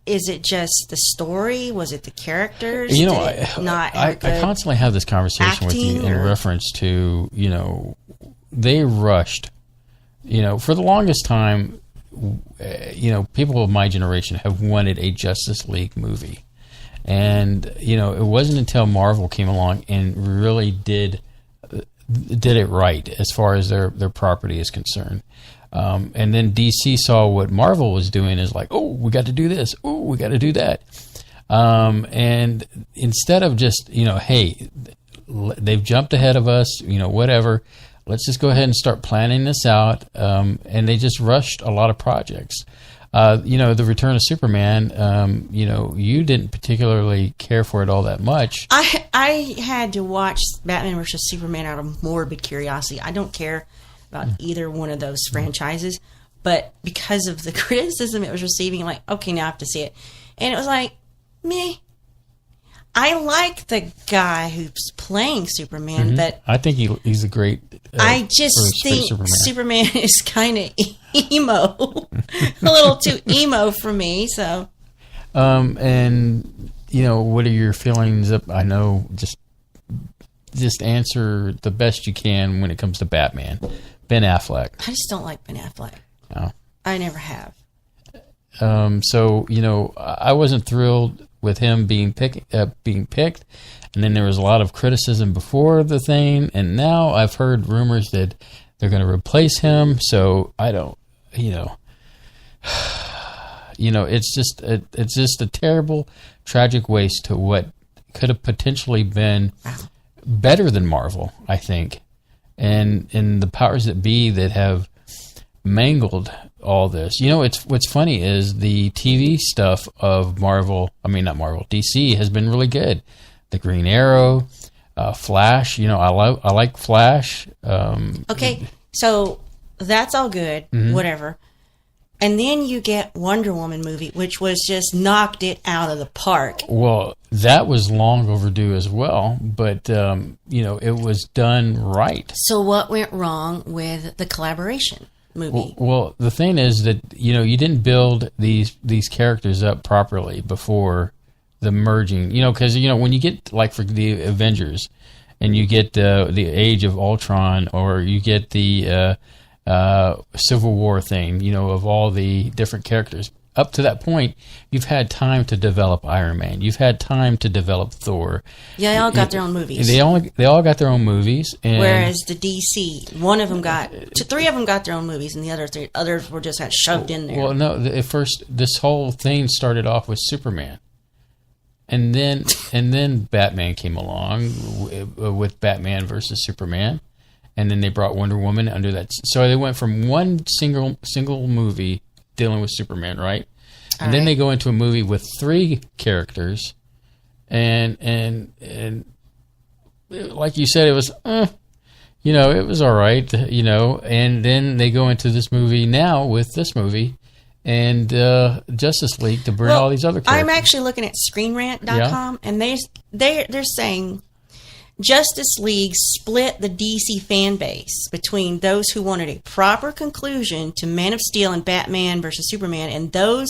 Is it just the story? Was it the characters? You know, I constantly have this conversation with you in reference to, they rushed for the longest time, people of my generation have wanted a Justice League movie. And, it wasn't until Marvel came along and really did it right as far as their property is concerned. And then DC saw what Marvel was doing is like, oh, we got to do this. Oh, we got to do that. And instead of just, hey, they've jumped ahead of us, whatever, let's just go ahead and start planning this out. And they just rushed a lot of projects. The Return of Superman, you didn't particularly care for it all that much. I had to watch Batman versus Superman out of morbid curiosity. I don't care about either one of those franchises, but because of the criticism it was receiving, I'm like, okay, now I have to see it. And it was like, meh. I like the guy who's playing Superman, but I think he's a great. I just think Superman is kind of emo, a little too emo for me. So, and what are your feelings? I know, just answer the best you can when it comes to Batman. Ben Affleck. I just don't like Ben Affleck. No, I never have. So I wasn't thrilled with him being picked, and then there was a lot of criticism before the thing, and now I've heard rumors that they're going to replace him. So I don't, it's just a terrible, tragic waste to what could have potentially been better than Marvel, I think, and the powers that be that have mangled all this. What's funny is the TV stuff of DC has been really good. The Green Arrow, Flash. I like Flash. Okay, so that's all good, whatever. And then you get Wonder Woman movie, which was just knocked it out of the park. Well, that was long overdue as well, but it was done right. So what went wrong with the collaboration movie? Well, the thing is that you didn't build these characters up properly before the merging. Because when you get like for the Avengers, and you get the Age of Ultron, or you get the Civil War thing, of all the different characters. Up to that point, you've had time to develop Iron Man. You've had time to develop Thor. Yeah, they all got their own movies. They all got their own movies. And whereas the DC, three of them got their own movies, and the others were just shoved in there. Well, no, at first this whole thing started off with Superman, and then Batman came along with Batman versus Superman, and then they brought Wonder Woman under that. So they went from one single movie dealing with Superman, right? And then they go into a movie with three characters, and like you said, it was, it was all right, and then they go into this movie now with this movie and Justice League to bring all these other characters. I'm actually looking at ScreenRant.com, and they're saying Justice League split the DC fan base between those who wanted a proper conclusion to Man of Steel and Batman versus Superman, and those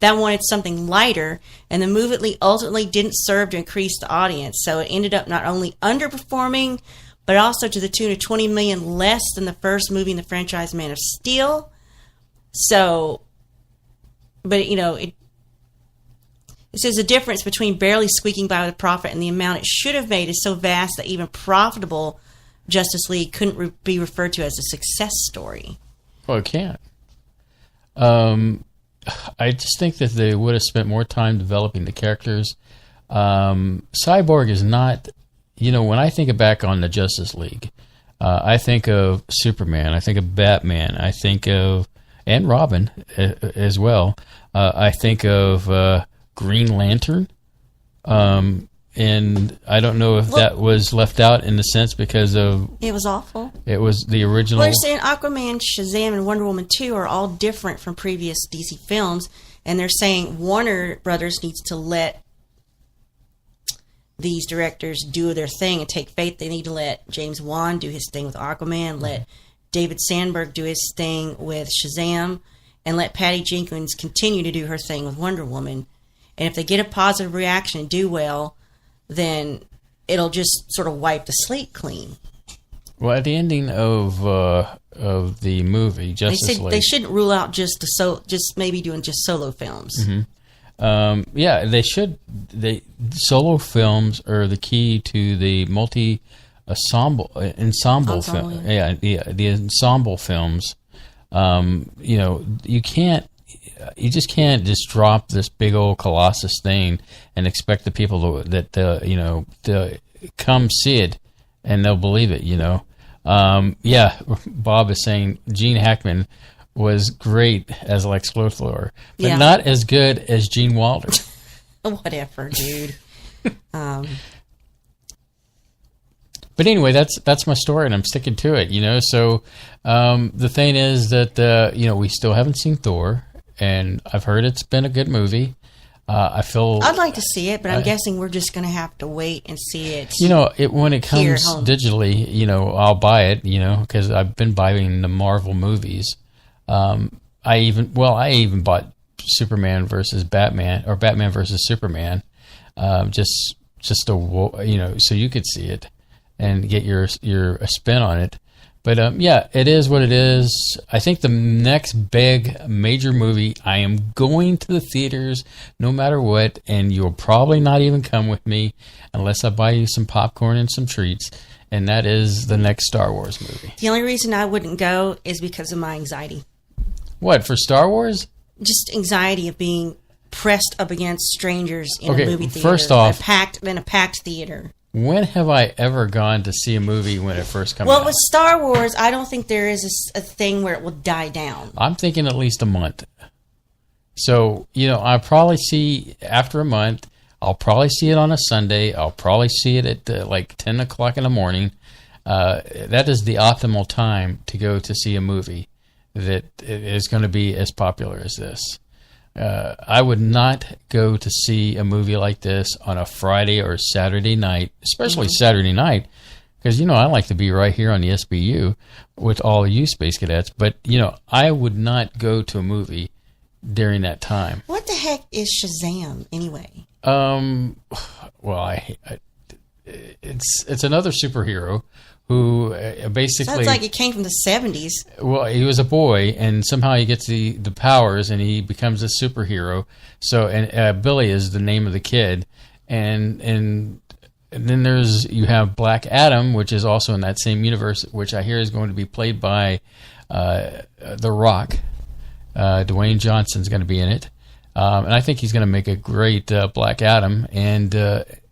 that wanted something lighter, and the movie ultimately didn't serve to increase the audience, so it ended up not only underperforming, but also to the tune of $20 million less than the first movie in the franchise, Man of Steel. So, but it says the difference between barely squeaking by with a profit and the amount it should have made is so vast that even profitable Justice League couldn't be referred to as a success story. Well, it can't. I just think that they would have spent more time developing the characters. Cyborg is not, when I think back on the Justice League, I think of Superman, I think of Batman, I think of, and Robin as well. I think of Green Lantern, and I don't know if that was left out in the sense because of it was awful. It was the original. Well, they're saying Aquaman, Shazam, and Wonder Woman 2 are all different from previous DC films, and they're saying Warner Brothers needs to let these directors do their thing and take faith. They need to let James Wan do his thing with Aquaman, let David Sandberg do his thing with Shazam, and let Patty Jenkins continue to do her thing with Wonder Woman. And if they get a positive reaction and do well, then it'll just sort of wipe the slate clean. Well, at the ending of of the movie They Justice said League. they shouldn't rule out just maybe doing just solo films. Yeah, they should. Solo films are the key to the ensemble Ensemble, film. Yeah, the ensemble films. You just can't just drop this big old colossus thing and expect the people to come see it and they'll believe it. Bob is saying Gene Hackman was great as Lex Luthor, but not as good as Gene Wilder. Whatever, dude. But anyway, that's my story, and I'm sticking to it. So the thing is that we still haven't seen Thor, and I've heard it's been a good movie. I'd like to see it, but I'm guessing we're just going to have to wait and see it. When it comes home. digitally, I'll buy it. Because I've been buying the Marvel movies. I even bought Superman versus Batman or Batman versus Superman, just so you could see it and get your spin on it. But it is what it is. I think the next big major movie, I am going to the theaters no matter what, and you'll probably not even come with me unless I buy you some popcorn and some treats, and that is the next Star Wars movie. The only reason I wouldn't go is because of my anxiety. What, for Star Wars? Just anxiety of being pressed up against strangers in a movie theater. First off, in a packed theater. When have I ever gone to see a movie when it first comes out? Well, with Star Wars, I don't think there is a thing where it will die down. I'm thinking at least a month. So, I'll probably see after a month. I'll probably see it on a Sunday. I'll probably see it at like 10 o'clock in the morning. That is the optimal time to go to see a movie that is going to be as popular as this. I would not go to see a movie like this on a Friday or Saturday night, especially Saturday night, because, I like to be right here on the SBU with all of you Space Cadets. But, I would not go to a movie during that time. What the heck is Shazam, anyway? It's another superhero who basically... Sounds like it came from the 70s. Well, he was a boy, and somehow he gets the powers, and he becomes a superhero. So, and Billy is the name of the kid, and then you have Black Adam, which is also in that same universe, which I hear is going to be played by The Rock. Dwayne Johnson's going to be in it, and I think he's going to make a great Black Adam, and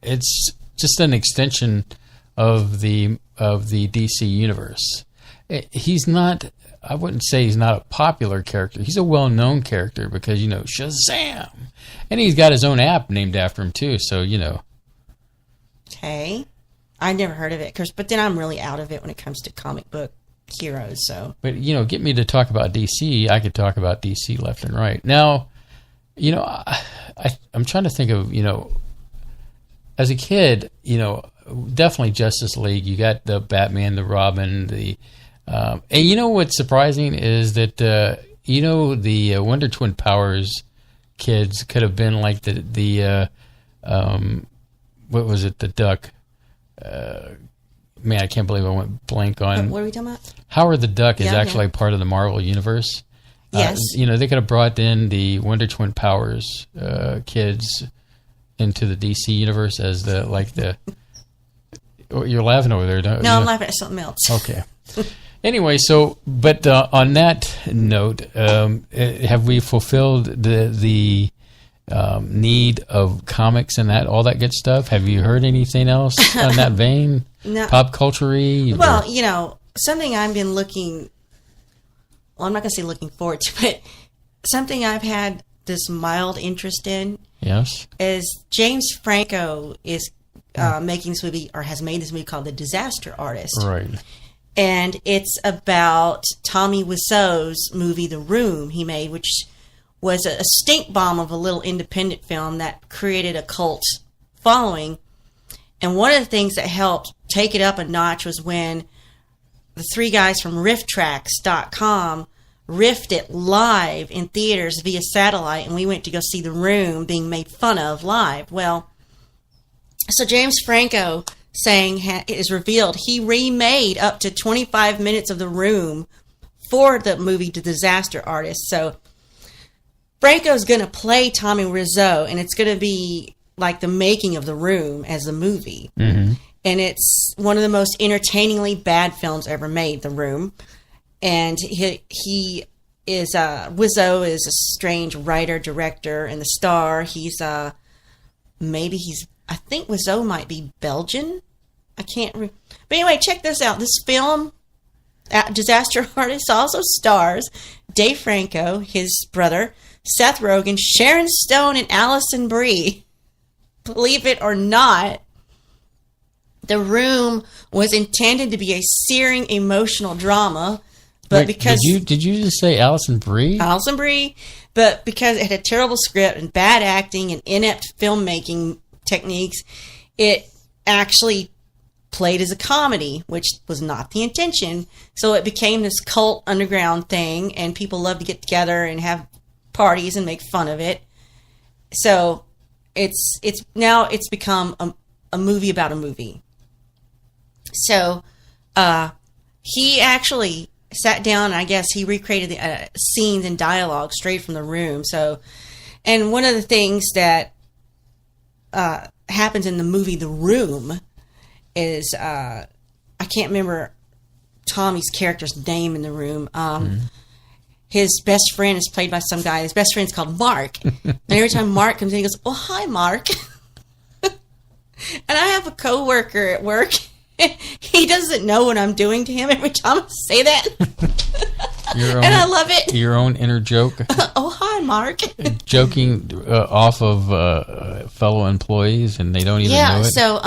it's just an extension of the DC universe. He's not, I wouldn't say he's not a popular character. He's a well-known character because, Shazam. And he's got his own app named after him, too, so, Okay. I never heard of it, but then I'm really out of it when it comes to comic book heroes, so. But, get me to talk about DC, I could talk about DC left and right. Now, I'm trying to think of, as a kid, definitely Justice League. You got the Batman, the Robin, and what's surprising is that the Wonder Twin Powers kids could have been like the what was it, the Duck? Man, I can't believe I went blank on. What are we talking about? Howard the Duck is actually part of the Marvel universe. Yes. They could have brought in the Wonder Twin Powers kids into the DC universe as you're laughing over there, don't you? No, I'm laughing at something else. Okay. Anyway, but on that note, have we fulfilled the need of comics and all that good stuff? Have you heard anything else on that vein? No. Pop culture-y? Well, something I've been looking... Well, I'm not going to say looking forward to, but something I've had this mild interest in is James Franco is making this movie, or has made this movie called The Disaster Artist. Right. And it's about Tommy Wiseau's movie The Room he made, which was a stink bomb of a little independent film that created a cult following. And one of the things that helped take it up a notch was when the three guys from rifftracks.com riffed it live in theaters via satellite, and we went to go see The Room being made fun of live. Well, so James Franco saying it is revealed he remade up to 25 minutes of The Room for the movie The Disaster Artist. So Franco's going to play Tommy Wiseau, and it's going to be like the making of The Room as a movie. Mm-hmm. And it's one of the most entertainingly bad films ever made, The Room. And he is, Wiseau is a strange writer, director, and the star. I think Wiseau might be Belgian. I can't but anyway, check this out. This film, Disaster Artist, also stars Dave Franco, his brother, Seth Rogen, Sharon Stone, and Alison Brie. Believe it or not, The Room was intended to be a searing emotional drama, but because did you just say Alison Brie? Alison Brie, but because it had a terrible script and bad acting and inept filmmaking techniques, it actually played as a comedy, which was not the intention. So it became this cult underground thing, and people love to get together and have parties and make fun of it. So it's become a movie about a movie. So he actually sat down, and I guess he recreated the scenes and dialogue straight from The Room. So, and one of the things that happens in the movie The Room is I can't remember Tommy's character's name in The Room. His best friend is played by some guy. His best friend's called Mark. And every time Mark comes in, he goes, "Oh, hi, Mark." And I have a coworker at work. He doesn't know what I'm doing to him every time I say that. And I love it. Your own inner joke. "Oh, hi, Mark." Joking off of fellow employees, and they don't even know it. So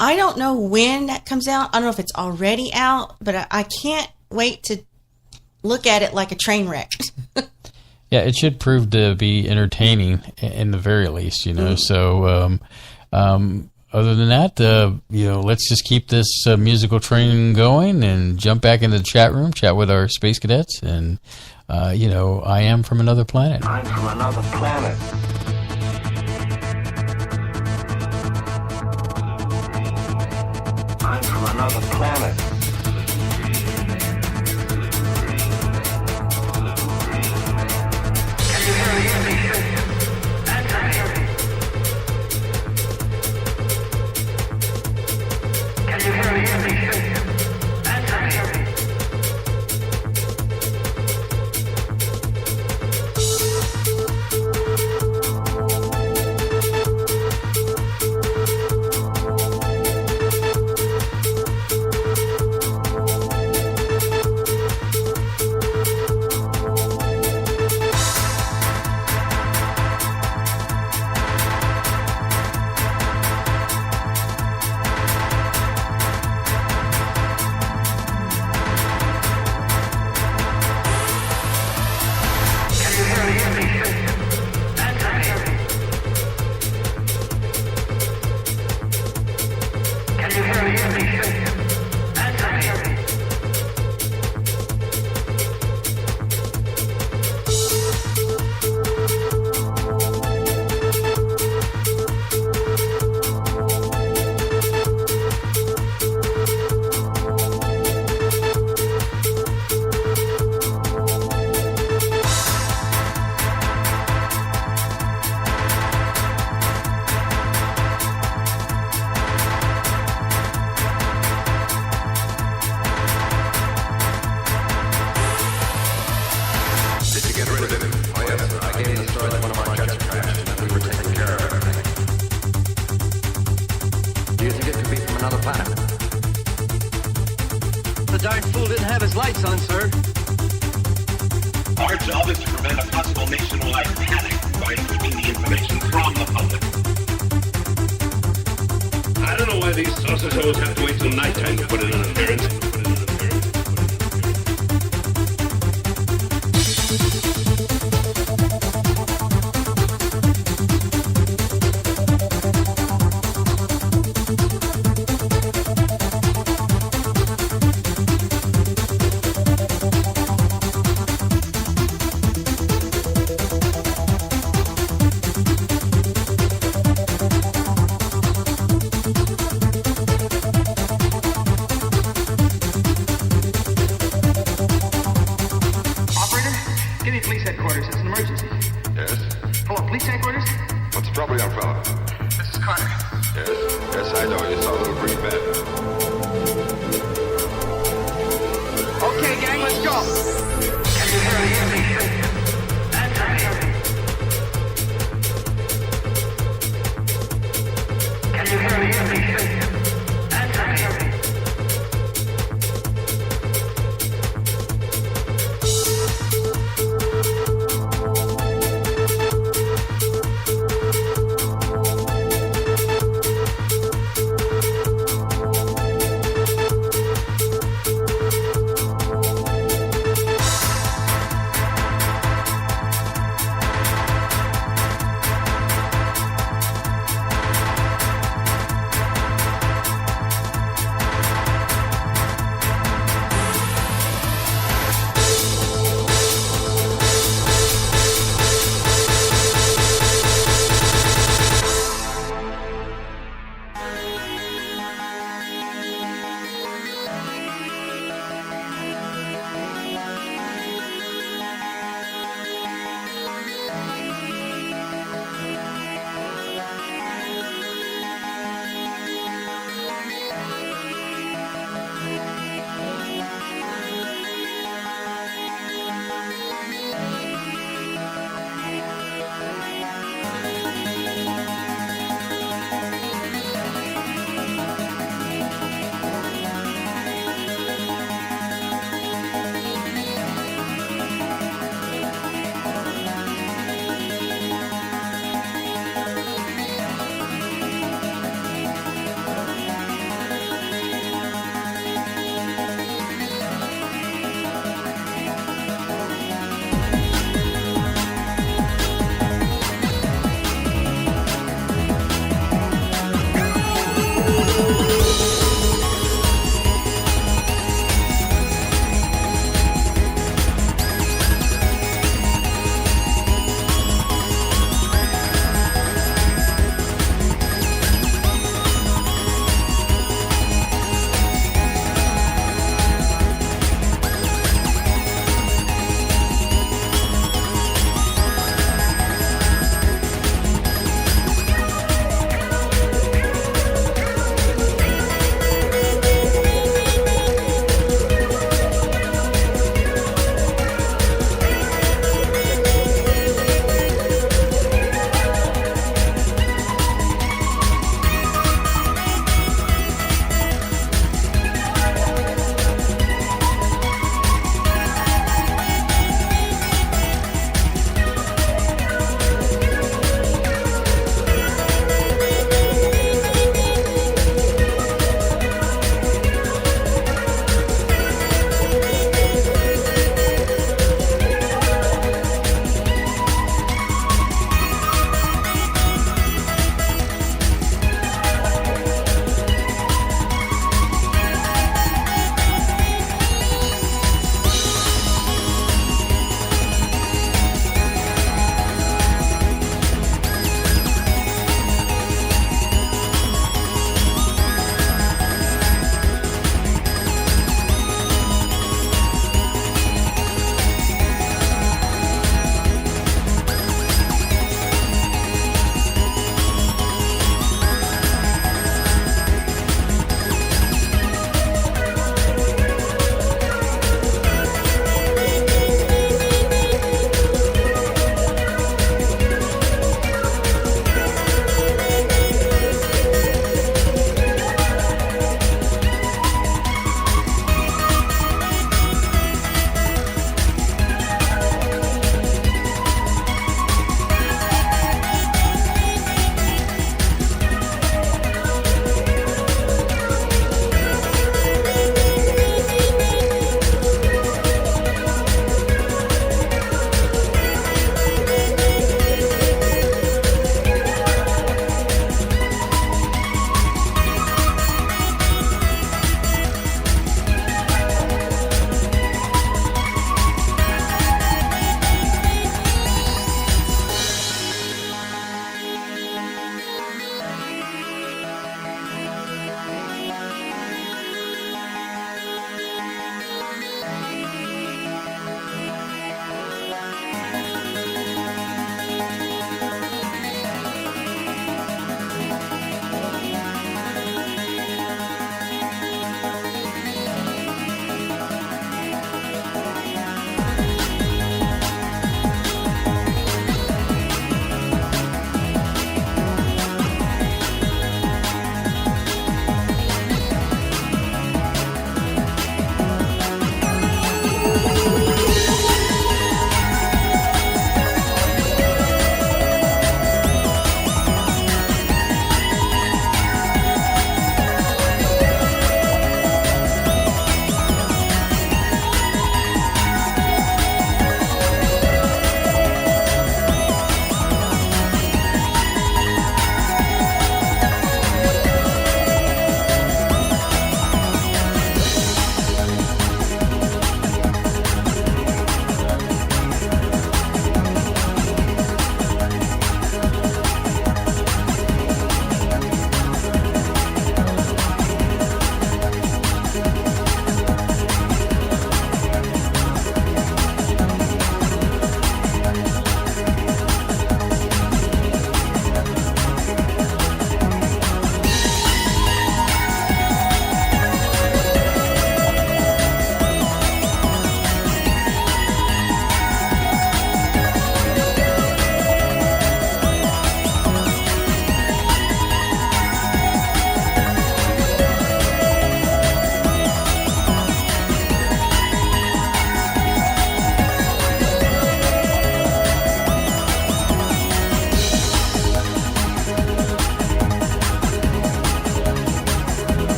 I don't know when that comes out. I don't know if it's already out, but I can't wait to look at it like a train wreck. Yeah, it should prove to be entertaining in the very least, you know. So, other than that, let's just keep this musical train going and jump back into the chat room, chat with our Space Cadets, and I am from another planet. I'm from another planet. I'm from another planet. The darn fool didn't have his lights on, sir. Our job is to prevent a possible nationwide panic by keeping the information from the public. I don't know why these saucers always have to wait till nighttime to put in an appearance. City Police Headquarters, it's an emergency. Yes? Hello, police headquarters? What's the trouble, young fella? This is Carter. Yes? Yes, I know. You saw a little green man. Okay, gang, let's go. Can you hear me? That's right. Can you hear me? That's right.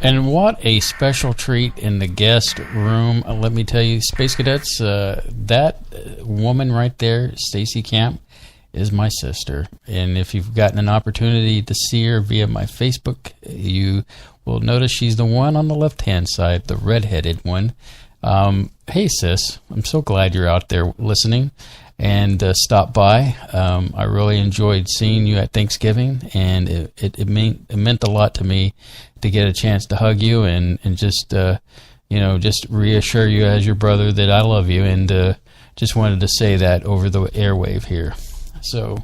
And what a special treat in the guest room. Let me tell you, Space Cadets, that woman right there, Stacy Camp, is my sister. And if you've gotten an opportunity to see her via my Facebook, you will notice she's the one on the left-hand side, the red-headed one. Hey, sis, I'm so glad you're out there listening and stop by. I really enjoyed seeing you at Thanksgiving, and it meant a lot to me to get a chance to hug you and just, just reassure you as your brother that I love you, and just wanted to say that over the airwave here. So,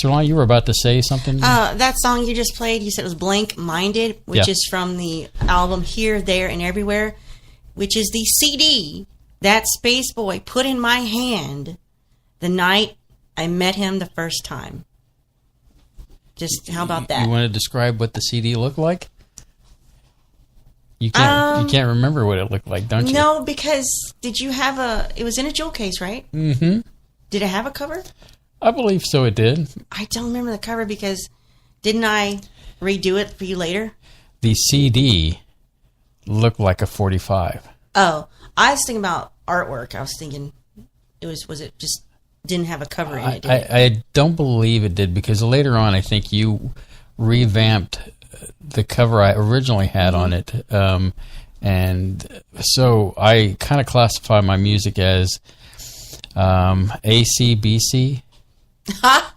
Surlana, you were about to say something? That song you just played, you said it was Blank Minded, which is from the album Here, There, and Everywhere, which is the CD that Spaceboy put in my hand the night I met him the first time. Just, how about that? You want to describe what the CD looked like? You can't remember what it looked like, don't you? No, because did you have it was in a jewel case, right? Mm-hmm. Did it have a cover? I believe so, it did. I don't remember the cover because didn't I redo it for you later? The CD looked like a 45. Oh, I was thinking about artwork. I was thinking was it just didn't have a cover in it? I don't believe it did, because later on I think you revamped the cover I originally had on it. And so I kind of classify my music as ACBC. Ha!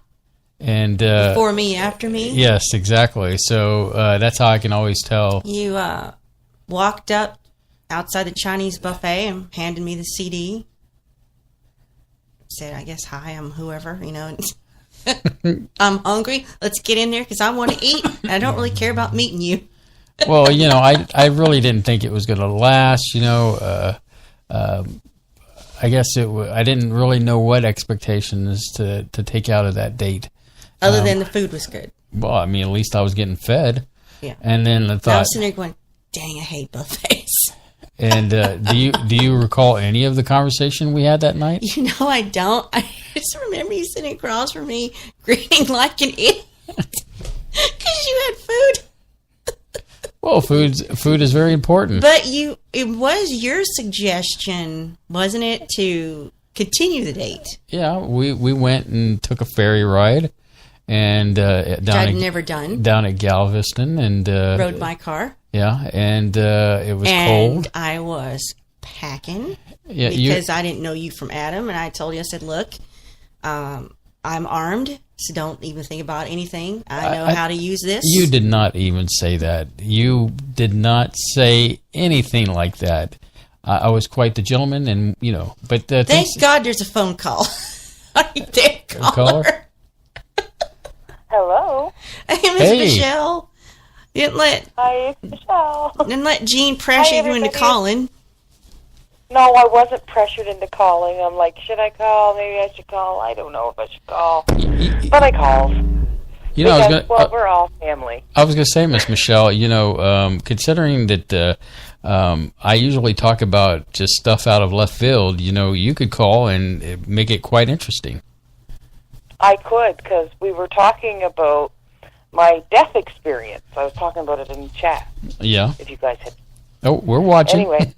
And before me, after me? Yes, exactly. So that's how I can always tell. You walked up outside the Chinese buffet and handed me the CD. Said, I guess, hi, I'm whoever, I'm hungry. Let's get in there because I want to eat. I don't really care about meeting you. Well, I really didn't think it was going to last, I guess I didn't really know what expectations to take out of that date. Other than the food was good. Well, I mean, at least I was getting fed. Yeah. And then I thought, I was sitting there going, dang, I hate buffets. And do you recall any of the conversation we had that night? I don't. I just remember you sitting across from me, grinning like an idiot because you had food. Well, food is very important. But it was your suggestion, wasn't it, to continue the date? Yeah, we went and took a ferry ride, and I'd never done down at Galveston, and rode my car. Yeah, and it was cold. And I was packing Yeah, because I didn't know you from Adam, and I told you, I said, look, I'm armed, so don't even think about anything. I know how to use this. You did not even say that. You did not say anything like that. I was quite the gentleman, and, but... Thank God there's a phone call. Are you there, caller? Hello. Hey, Miss Michelle. Hi, it's Michelle. Didn't let Gene pressure you into calling. No, I wasn't pressured into calling. I'm like, should I call? Maybe I should call. I don't know if I should call. But I called. We're all family. I was going to say, Miss Michelle, considering that I usually talk about just stuff out of left field, you could call and make it quite interesting. I could, because we were talking about my death experience. I was talking about it in the chat. Yeah. If you guys had... Oh, we're watching. Anyway.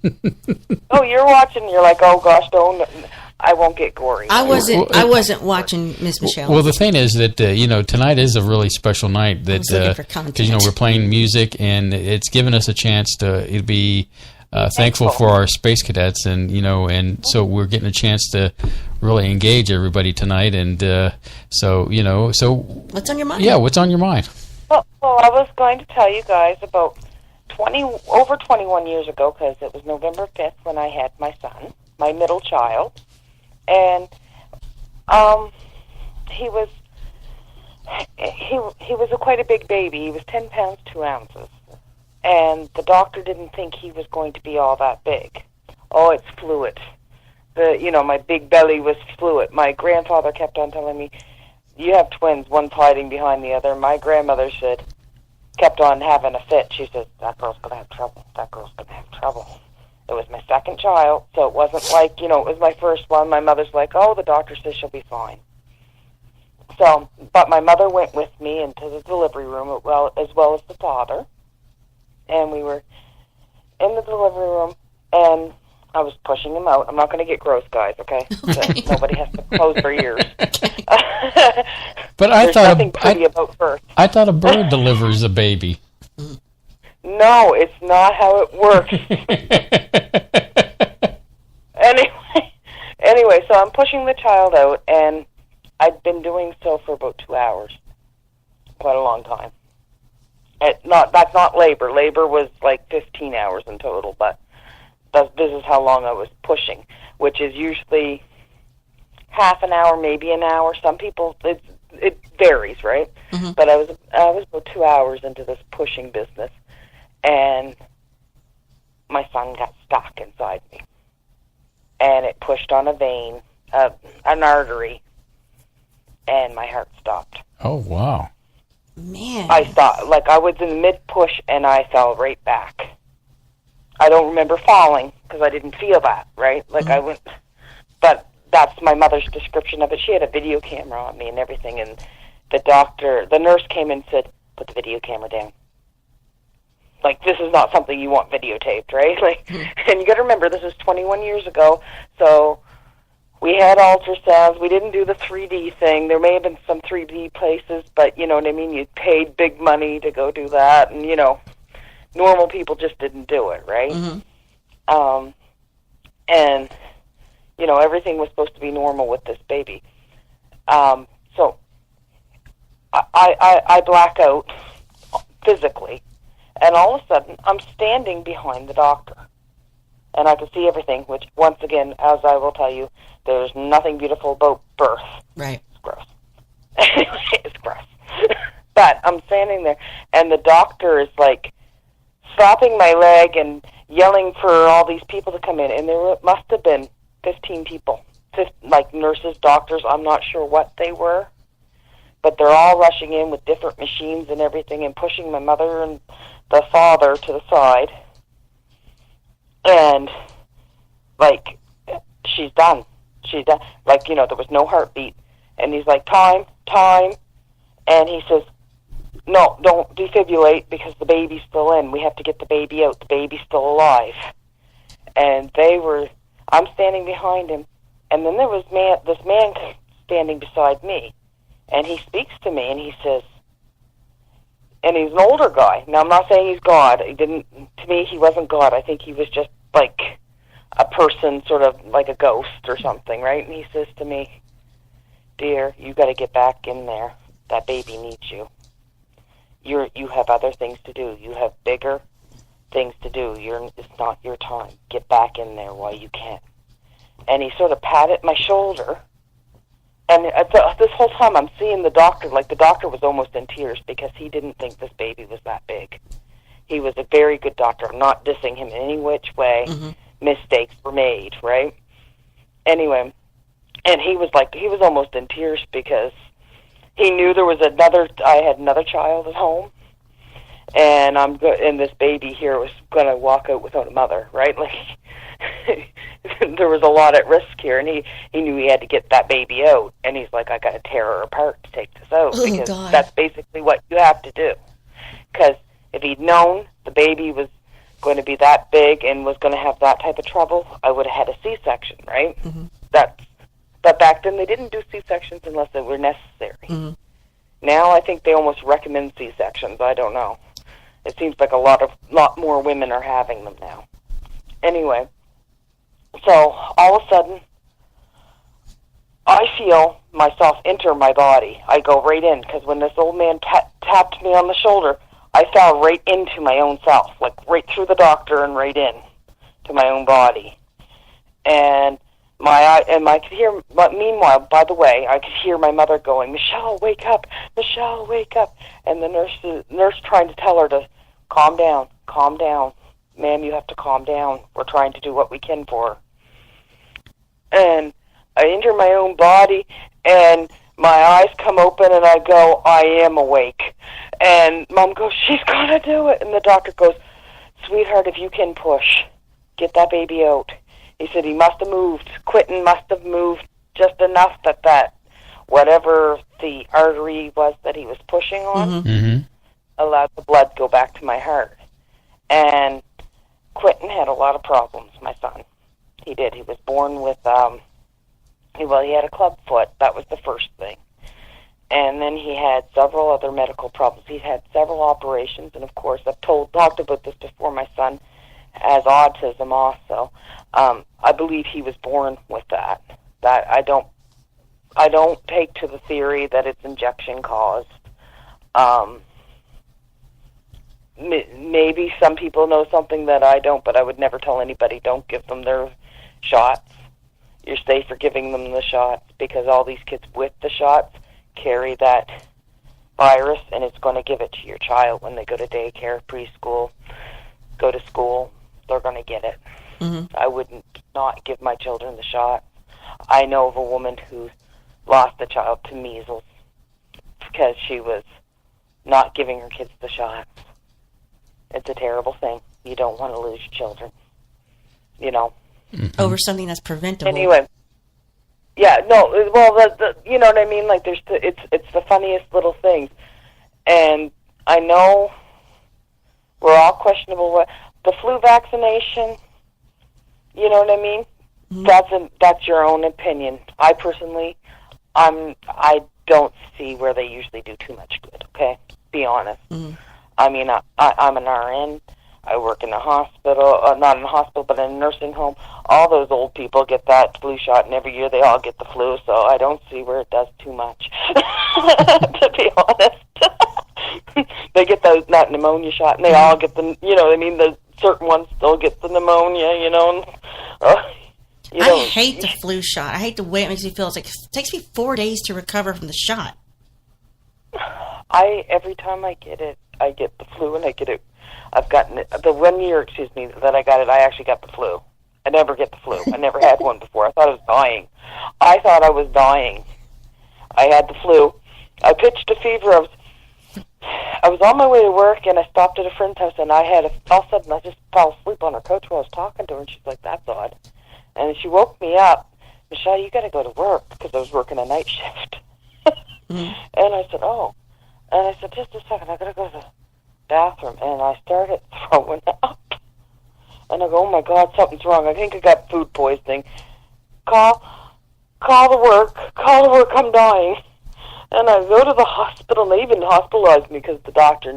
Oh, you're watching. You're like, oh, gosh, don't... I won't get gory. I wasn't watching Miss Michelle. Well, the thing is that, tonight is a really special night. That because, we're playing music, and it's given us a chance to be thankful for our Space Cadets, and so we're getting a chance to really engage everybody tonight, and so what's on your mind? Yeah, what's on your mind? Well, I was going to tell you guys about over 21 years ago, because it was November 5th when I had my son, my middle child, and he was quite a big baby. He was 10 pounds 2 ounces. And the doctor didn't think he was going to be all that big. Oh, it's fluid. My big belly was fluid. My grandfather kept on telling me, you have twins, one's hiding behind the other. My grandmother kept on having a fit. She said, that girl's going to have trouble. That girl's going to have trouble. It was my second child, so it wasn't like, it was my first one. My mother's like, oh, the doctor says she'll be fine. So, but my mother went with me into the delivery room as well as the father. and we were in the delivery room, and I was pushing him out. I'm not going to get gross, guys, okay? Nobody has to close their ears. But I thought about birth. I thought a bird delivers a baby. No, it's not how it works. Anyway, so I'm pushing the child out, and I'd been doing so for about 2 hours. Quite a long time. That's not labor. Labor was like 15 hours in total, but this is how long I was pushing, which is usually half an hour, maybe an hour. Some people, it varies, right? Mm-hmm. But I was about 2 hours into this pushing business, and my son got stuck inside me, and it pushed on a vein, an artery, and my heart stopped. Oh, wow. Man. I stopped. Like, I was in mid-push, and I fell right back. I don't remember falling, because I didn't feel that, right? Like, I went... But that's my mother's description of it. She had a video camera on me and everything, and the nurse came and said, put the video camera down. Like, this is not something you want videotaped, right? Like, and you got to remember, this is 21 years ago, so we had ultrasounds. We didn't do the 3D thing. There may have been some 3D places, but you know what I mean? You paid big money to go do that, and, you know, normal people just didn't do it, right? Mm-hmm. And, you know, everything was supposed to be normal with this baby. So I black out physically, and all of a sudden, I'm standing behind the doctor. And I can see everything, which, once again, as I will tell you, there's nothing beautiful about birth. Right. It's gross. It's gross. But I'm standing there, and the doctor is, like, stopping my leg and yelling for all these people to come in. And there must have been 15 people, like nurses, doctors, I'm not sure what they were. But they're all rushing in with different machines and everything and pushing my mother and the father to the side. And, like, she's done. She's done. Like, you know, there was no heartbeat. And he's like, time. And he says, no, don't defibrillate because the baby's still in. We have to get the baby out. The baby's still alive. And I'm standing behind him. And then there was this man standing beside me. And he speaks to me, and he says, and he's an older guy. Now, I'm not saying he's God. To me, he wasn't God. I think he was just like a person, sort of like a ghost or something, right? And he says to me, dear, you got to get back in there. That baby needs you. You have other things to do. You have bigger things to do. It's not your time. Get back in there while you can. And he sort of patted my shoulder. And this whole time I'm seeing the doctor, like the doctor was almost in tears because he didn't think this baby was that big. He was a very good doctor. I'm not dissing him in any which way. Mm-hmm. Mistakes were made, right? Anyway, and he was almost in tears because he knew I had another child at home, and and this baby here was going to walk out without a mother, right? Like, there was a lot at risk here, and he knew he had to get that baby out, and he's like, I got to tear her apart to take this out, because that's basically what you have to do. Because if he'd known the baby was going to be that big and was going to have that type of trouble, I would have had a C-section, right? Mm-hmm. But back then they didn't do C-sections unless they were necessary. Mm-hmm. Now I think they almost recommend C-sections. I don't know. It seems like a lot more women are having them now. Anyway, so all of a sudden, I feel myself enter my body. I go right in, because when this old man tapped me on the shoulder, I fell right into my own self, like right through the doctor and right in to my own body. And I could hear, but meanwhile, by the way, I could hear my mother going, Michelle, wake up, Michelle, wake up. And the nurse trying to tell her to calm down. Ma'am, you have to calm down. We're trying to do what we can for her. And I enter my own body, and my eyes come open, and I go, I am awake. And Mom goes, she's going to do it. And the doctor goes, sweetheart, if you can push, get that baby out. He said he must have moved. Quentin must have moved just enough that whatever the artery was that he was pushing on allowed the blood to go back to my heart. And Quentin had a lot of problems, my son. He did. He was born with, he had a club foot. That was the first thing. And then he had several other medical problems. He had several operations, and of course, I've talked about this before. My son has autism also. I believe he was born with that. That I don't take to the theory that it's injection caused. Maybe some people know something that I don't, but I would never tell anybody, don't give them their shots. You're safer giving them the shots, because all these kids with the shots carry that virus, and it's going to give it to your child when they go to daycare, preschool, go to school. They're going to get it. Mm-hmm. I wouldn't not give my children the shot. I know of a woman who lost a child to measles because she was not giving her kids the shots. It's a terrible thing. You don't want to lose your children, you know. Mm-hmm. Over something that's preventable. Anyway, yeah, no, well, the you know what I mean? Like, it's the funniest little things. And I know we're all questionable. The flu vaccination, you know what I mean? Mm-hmm. That's your own opinion. I personally, I don't see where they usually do too much good, okay? Be honest. Mm-hmm. I mean, I'm an RN. I work in a hospital, not in a hospital, but in a nursing home. All those old people get that flu shot, and every year they all get the flu, so I don't see where it does too much, to be honest. They get that pneumonia shot, and they all get the, you know what I mean, the certain ones still get the pneumonia, you know. And, I hate the flu shot. I hate the way it makes me feel. It takes me 4 days to recover from the shot. Every time I get it, I get the flu, and I get it. I've gotten it, the 1 year, that I got it, I actually got the flu. I never get the flu. I never had one before. I thought I was dying. I had the flu. I pitched a fever. I was on my way to work, and I stopped at a friend's house, and all of a sudden I just fell asleep on her couch while I was talking to her, and she's like, that's odd. And she woke me up. Michelle, you got to go to work, because I was working a night shift. Mm-hmm. And I said, oh. And I said, just a second, I got to go to the bathroom. And I started throwing up. And I go, oh my God, something's wrong. I think I got food poisoning. Call the work, I'm dying. And I go to the hospital, and they even hospitalized me because my doctor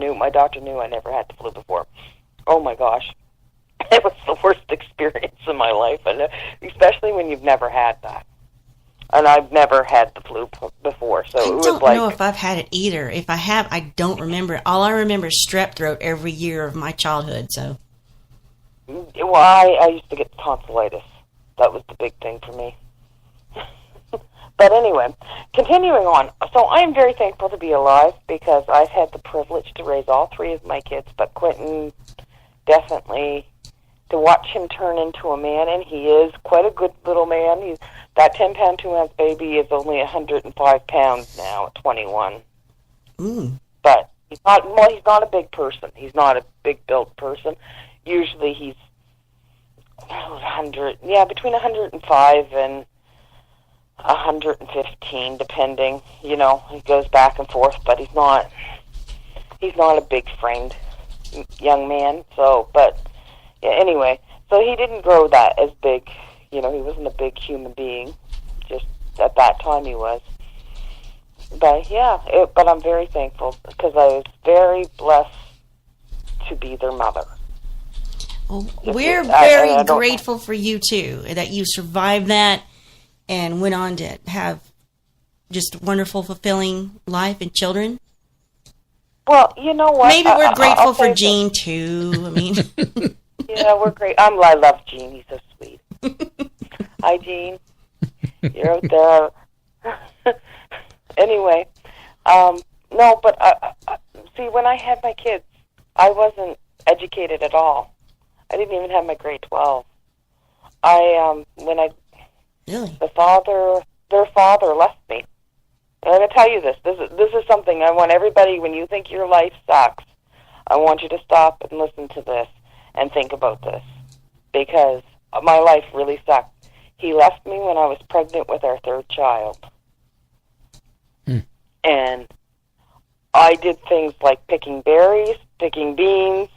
knew I never had the flu before. Oh my gosh. It was the worst experience in my life, and especially when you've never had that. And I've never had the flu before, so it was like... I don't know if I've had it either. If I have, I don't remember it. All I remember is strep throat every year of my childhood, so... Well, I used to get tonsillitis. That was the big thing for me. But anyway, continuing on. So I'm very thankful to be alive because I've had the privilege to raise all three of my kids, but Quentin definitely... To watch him turn into a man, and he is quite a good little man. That 10-pound, 2-ounce baby is only 105 pounds now at 21. Mm. But he's not a big person. He's not a big-built person. Usually he's between 105 and 115, depending. You know, he goes back and forth, but he's not a big-framed young man. So, but... Anyway, so he didn't grow that as big. You know, he wasn't a big human being. Just at that time he was. But yeah, but I'm very thankful because I was very blessed to be their mother. Well, we're very grateful for you too, that you survived that and went on to have just wonderful, fulfilling life and children. Well, you know what? Maybe we're grateful for Gene too. I mean... Yeah, we're great. I love Gene. He's so sweet. Hi, Gene. You're out there. Anyway, no, but see, when I had my kids, I wasn't educated at all. I didn't even have my grade 12. Really? Their father left me. And I'm going to tell you this. This is something I want everybody, when you think your life sucks, I want you to stop and listen to this. And think about this, because my life really sucked. He left me when I was pregnant with our third child. And I did things like picking berries, picking beans,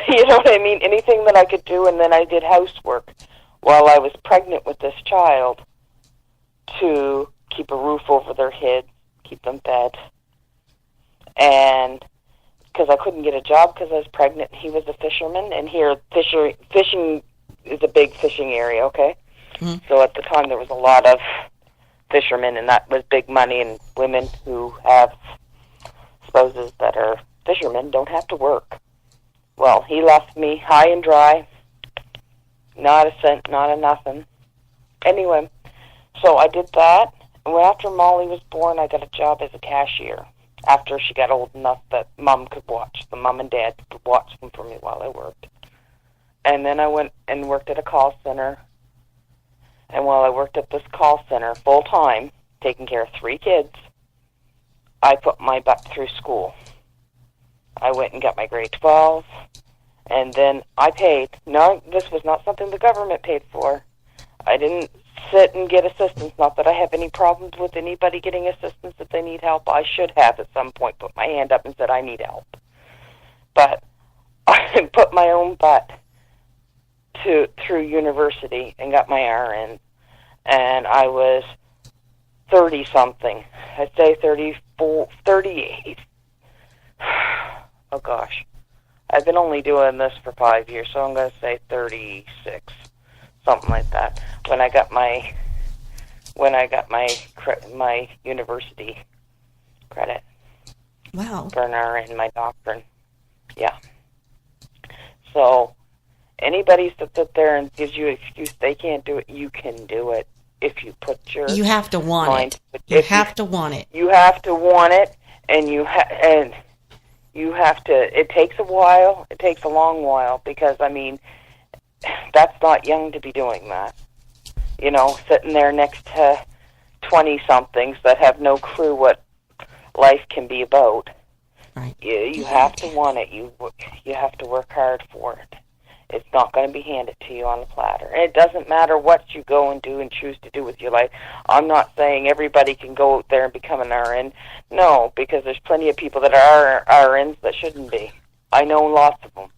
You know what I mean? Anything that I could do, and then I did housework while I was pregnant with this child to keep a roof over their heads, keep them fed. And because I couldn't get a job because I was pregnant, he was a fisherman, and here fishing is a big fishing area, okay? Mm-hmm. So at the time there was a lot of fishermen, and that was big money, and women who have spouses that are fishermen don't have to work. Well, he left me high and dry, not a cent, not a nothing. Anyway, so I did that, and after Molly was born, I got a job as a cashier. After she got old enough that Mom and Dad could watch them for me while I worked. And then I went and worked at a call center. And while I worked at this call center full-time, taking care of 3 kids, I put my butt through school. I went and got my grade 12, and then I paid. No, this was not something the government paid for. I didn't sit and get assistance. Not that I have any problems with anybody getting assistance if they need help. I should have at some point put my hand up and said I need help. But I put my own butt through university and got my RN. And I was 30-something. I'd say 34, 38. Oh, gosh. I've been only doing this for 5 years, so I'm going to say 36. Something like that. When I got my university credit. Wow. For an RN, my doctrine. Yeah. So anybody that sits there and gives you an excuse they can't do it, you can do it if you put your You have to want mind. it. You have to want it. You have to want it, and you have to. It takes a while. It takes a long while because I mean, that's not young to be doing that. You know, sitting there next to 20-somethings that have no clue what life can be about. Right. You have to want it. You have to work hard for it. It's not going to be handed to you on a platter. And it doesn't matter what you go and do and choose to do with your life. I'm not saying everybody can go out there and become an RN. No, because there's plenty of people that are RNs that shouldn't be. I know lots of them.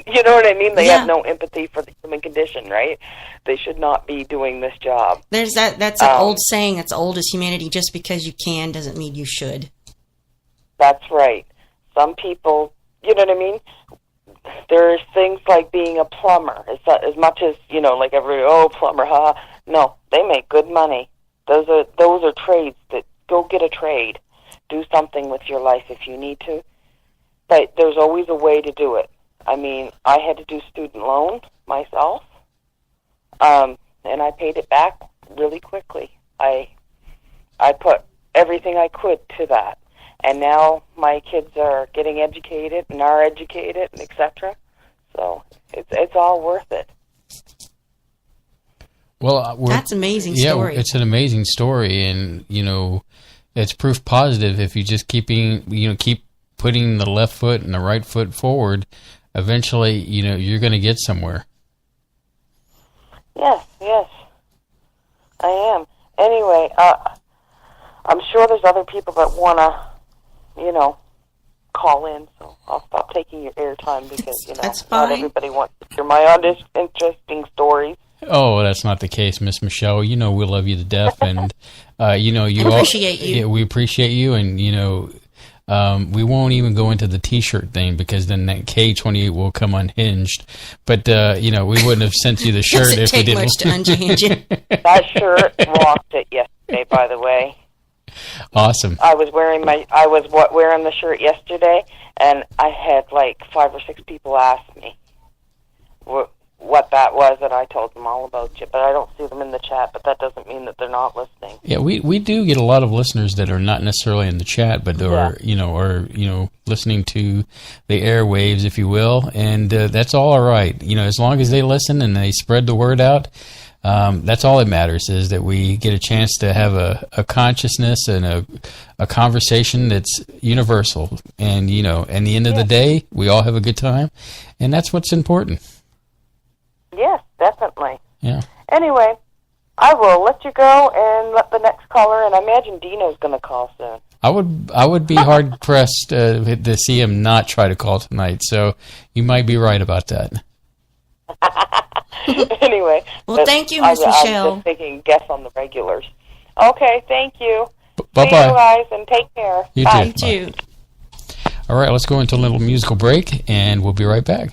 You know what I mean? They have no empathy for the human condition, right? They should not be doing this job. There's that's an old saying that's old as humanity. Just because you can doesn't mean you should. That's right. Some people, you know what I mean? There's things like being a plumber. It's not as much as, you know, like plumber, ha. No, they make good money. Those are trades that go get a trade. Do something with your life if you need to. But there's always a way to do it. I mean, I had to do student loan myself, and I paid it back really quickly. I put everything I could to that. And now my kids are getting educated and are educated and etc. So it's all worth it. Well, that's an amazing story. Yeah, it's an amazing story, and you know, it's proof positive if you just keep putting the left foot and the right foot forward. Eventually, you know, you're going to get somewhere. Yes, I am. Anyway, I'm sure there's other people that want to, you know, call in, so I'll stop taking your airtime because, you know, not everybody wants to hear my interesting stories. Oh, that's not the case, Miss Michelle. You know we love you to death, and you know you appreciate you. Yeah, we appreciate you, and you know we won't even go into the T-shirt thing because then that K28 will come unhinged. But you know we wouldn't have sent you the shirt if we didn't. Much to unhinge it. That shirt rocked it yesterday, by the way. Awesome. I was wearing the shirt yesterday, and I had like 5 or 6 people ask me what that was, and I told them all about you. But I don't see them in the chat, but that doesn't mean that they're not listening. Yeah, we do get a lot of listeners that are not necessarily in the chat, but are listening to the airwaves, if you will, and that's all right. You know, as long as they listen and they spread the word out. That's all that matters, is that we get a chance to have a consciousness and a conversation that's universal. And, you know, at the end of the day, we all have a good time. And that's what's important. Yes, definitely. Yeah. Anyway, I will let you go and let the next caller, and I imagine Dino's going to call soon. I would be hard pressed to see him not try to call tonight. So you might be right about that. Anyway. Well, thank you, Miss Michelle. I'm just thinking guess on the regulars. Okay, thank you. Bye-bye. See you guys, and take care. You Bye. too. You too. All right, let's go into a little musical break, and we'll be right back.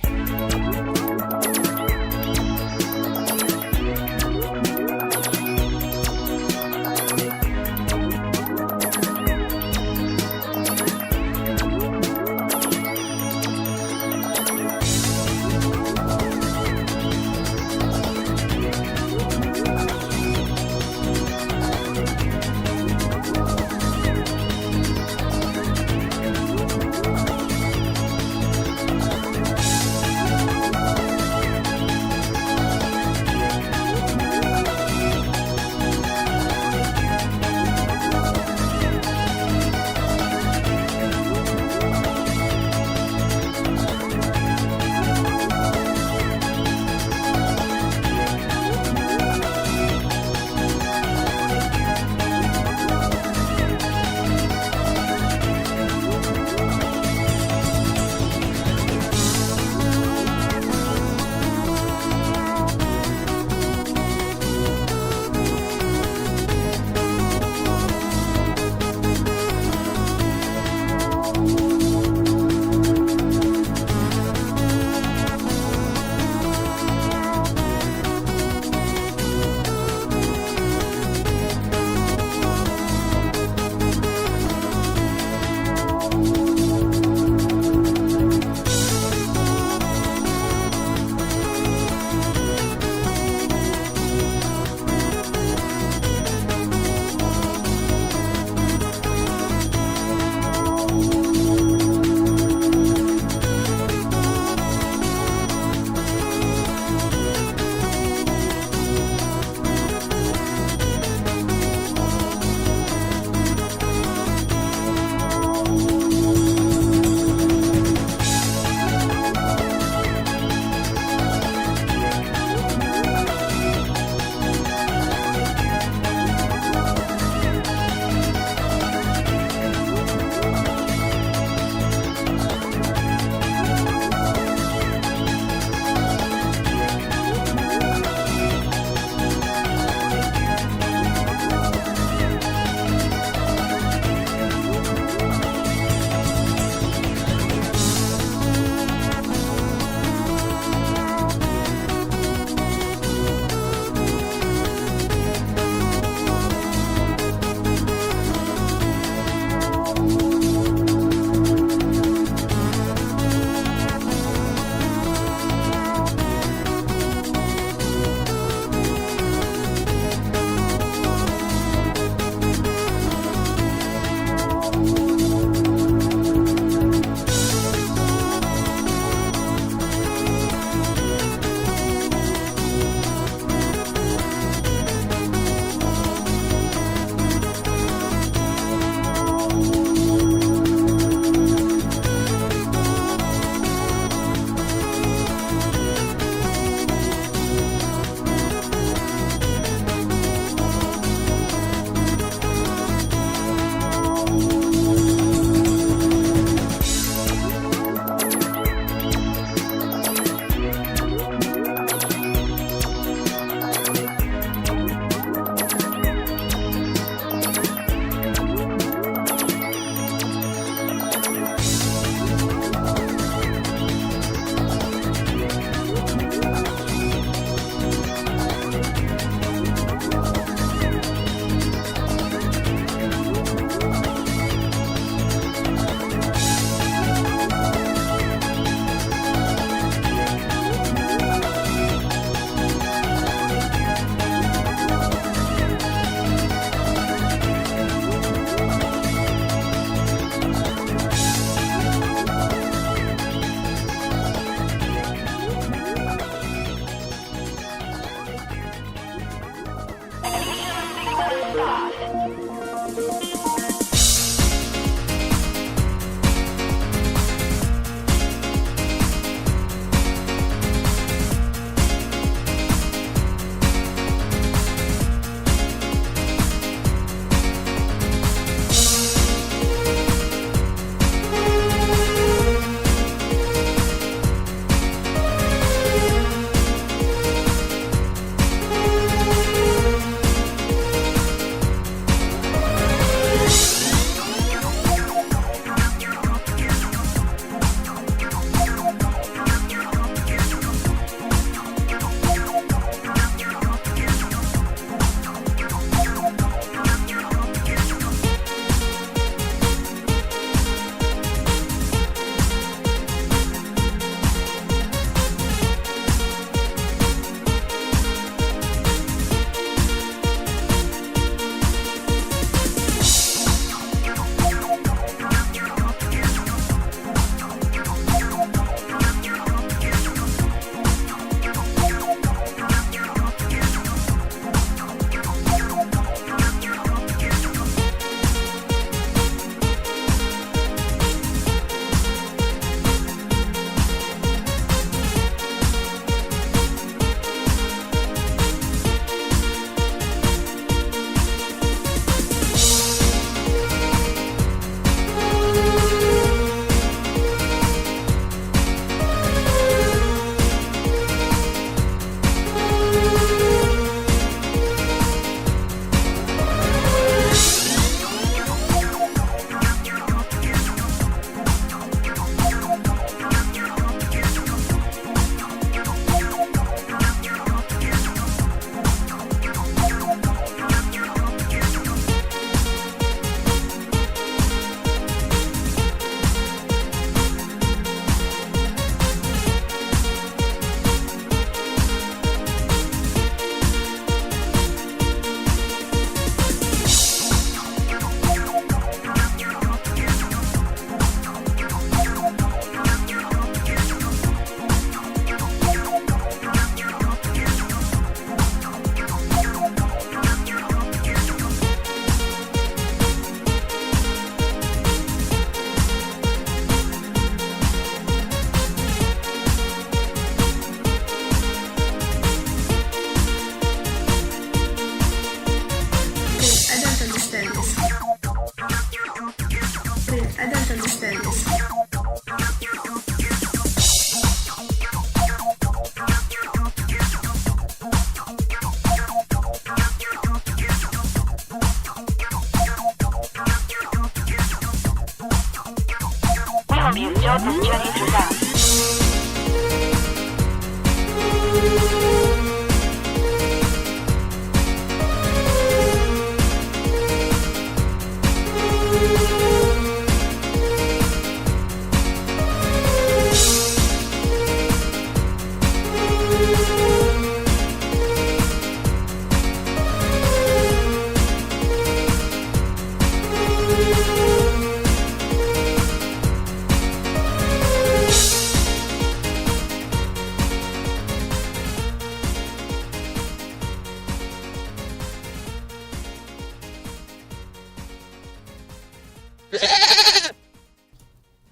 can't understand this.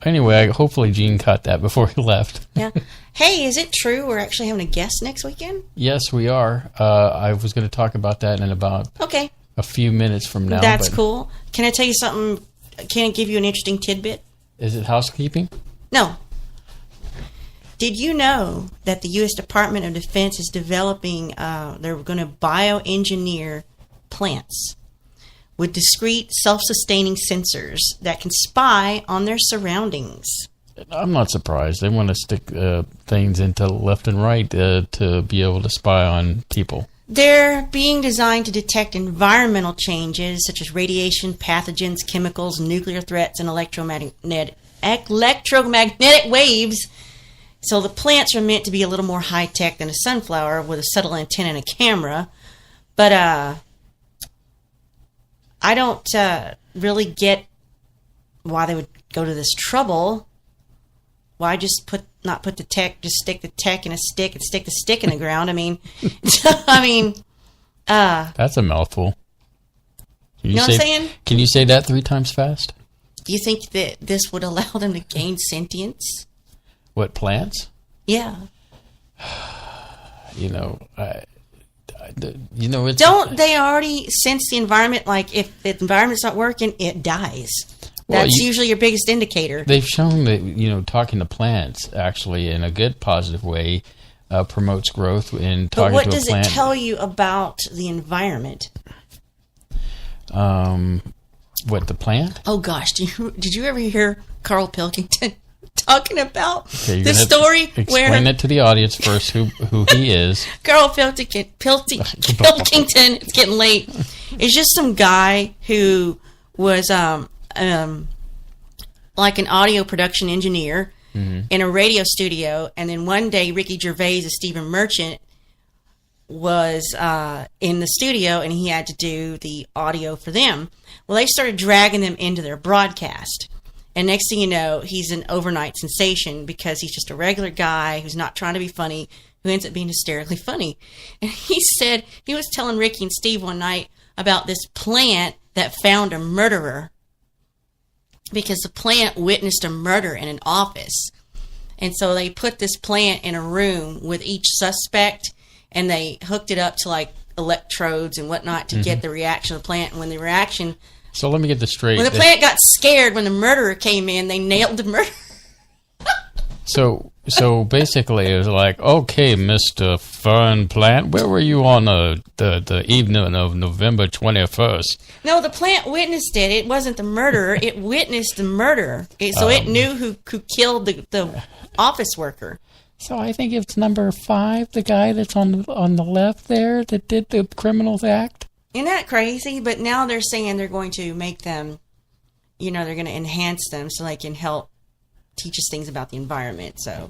Anyway, hopefully Gene caught that before he left. Yeah. Hey, is it true we're actually having a guest next weekend? Yes, we are. I was going to talk about that in about a few minutes from now. That's cool. Can I tell you something? Can I give you an interesting tidbit? Is it housekeeping? No. Did you know that the U.S. Department of Defense is developing, they're going to bioengineer plants with discrete self-sustaining sensors that can spy on their surroundings? I'm not surprised. They want to stick things into left and right to be able to spy on people. They're being designed to detect environmental changes such as radiation, pathogens, chemicals, nuclear threats, and electromagnetic waves. So the plants are meant to be a little more high-tech than a sunflower with a subtle antenna and a camera. But I don't really get why they would go to this trouble. Why just not put the tech, just stick the tech in a stick and stick the stick in the ground? I mean, that's a mouthful. You know what I'm saying? Can you say that 3 times fast? Do you think that this would allow them to gain sentience? What, plants? Yeah. It's... Don't they already sense the environment? Like, if the environment's not working, it dies. That's usually your biggest indicator. They've shown that, talking to plants, actually, in a good, positive way, promotes growth in talking to a plant. But what does it tell you about the environment? What, the plant? Oh, gosh. Did you ever hear Carl Pilkington talking about the story where... Explain it to the audience first, who he is. Carl Pilkington, it's getting late. It's just some guy who was like an audio production engineer in a radio studio, and then one day Ricky Gervais and Stephen Merchant was in the studio, and he had to do the audio for them. Well, they started dragging them into their broadcast. And next thing you know, he's an overnight sensation because he's just a regular guy who's not trying to be funny, who ends up being hysterically funny. And he said, he was telling Ricky and Steve one night about this plant that found a murderer because the plant witnessed a murder in an office. And so they put this plant in a room with each suspect, and they hooked it up to like electrodes and whatnot to get the reaction of the plant. And when the reaction... So let me get this straight. When the plant got scared when the murderer came in, they nailed the murderer. So basically it was like, okay, Mr. Fern Plant, where were you on the evening of November 21st? No, the plant witnessed it. It wasn't the murderer. It witnessed the murder. So it knew who killed the office worker. So I think it's number 5, the guy that's on the left there that did the criminal act. Isn't that crazy? But now they're saying they're going to make them, they're going to enhance them so they can help teach us things about the environment. So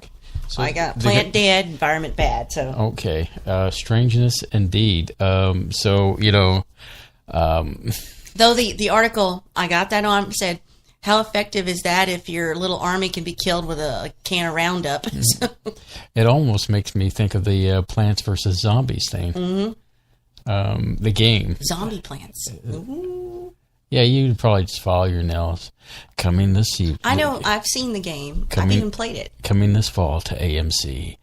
I got plant dead, environment bad. So okay, strangeness indeed. Though the article I got that on said, how effective is that if your little army can be killed with a can of Roundup? So. It almost makes me think of the Plants vs. Zombies thing. Mm-hmm. The game. Zombie plants. Ooh. Yeah, you'd probably just follow your nails. Coming this evening. I know, I've seen the game. I've even played it. Coming this fall to AMC,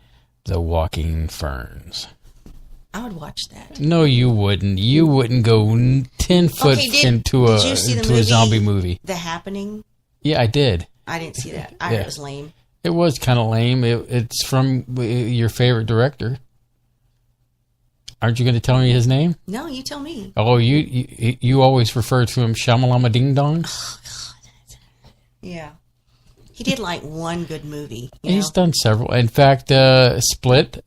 The Walking Ferns. I would watch that. No, you wouldn't. You wouldn't go 10 foot into a zombie movie. The Happening? Yeah, I did. I didn't see that. I heard it was lame. It was kind of lame. It's from your favorite director. Aren't you going to tell me his name? No, you tell me. Oh, you always refer to him Shamalama Ding Dong? Oh, God. Yeah. He did like one good movie. He's done several. In fact, Split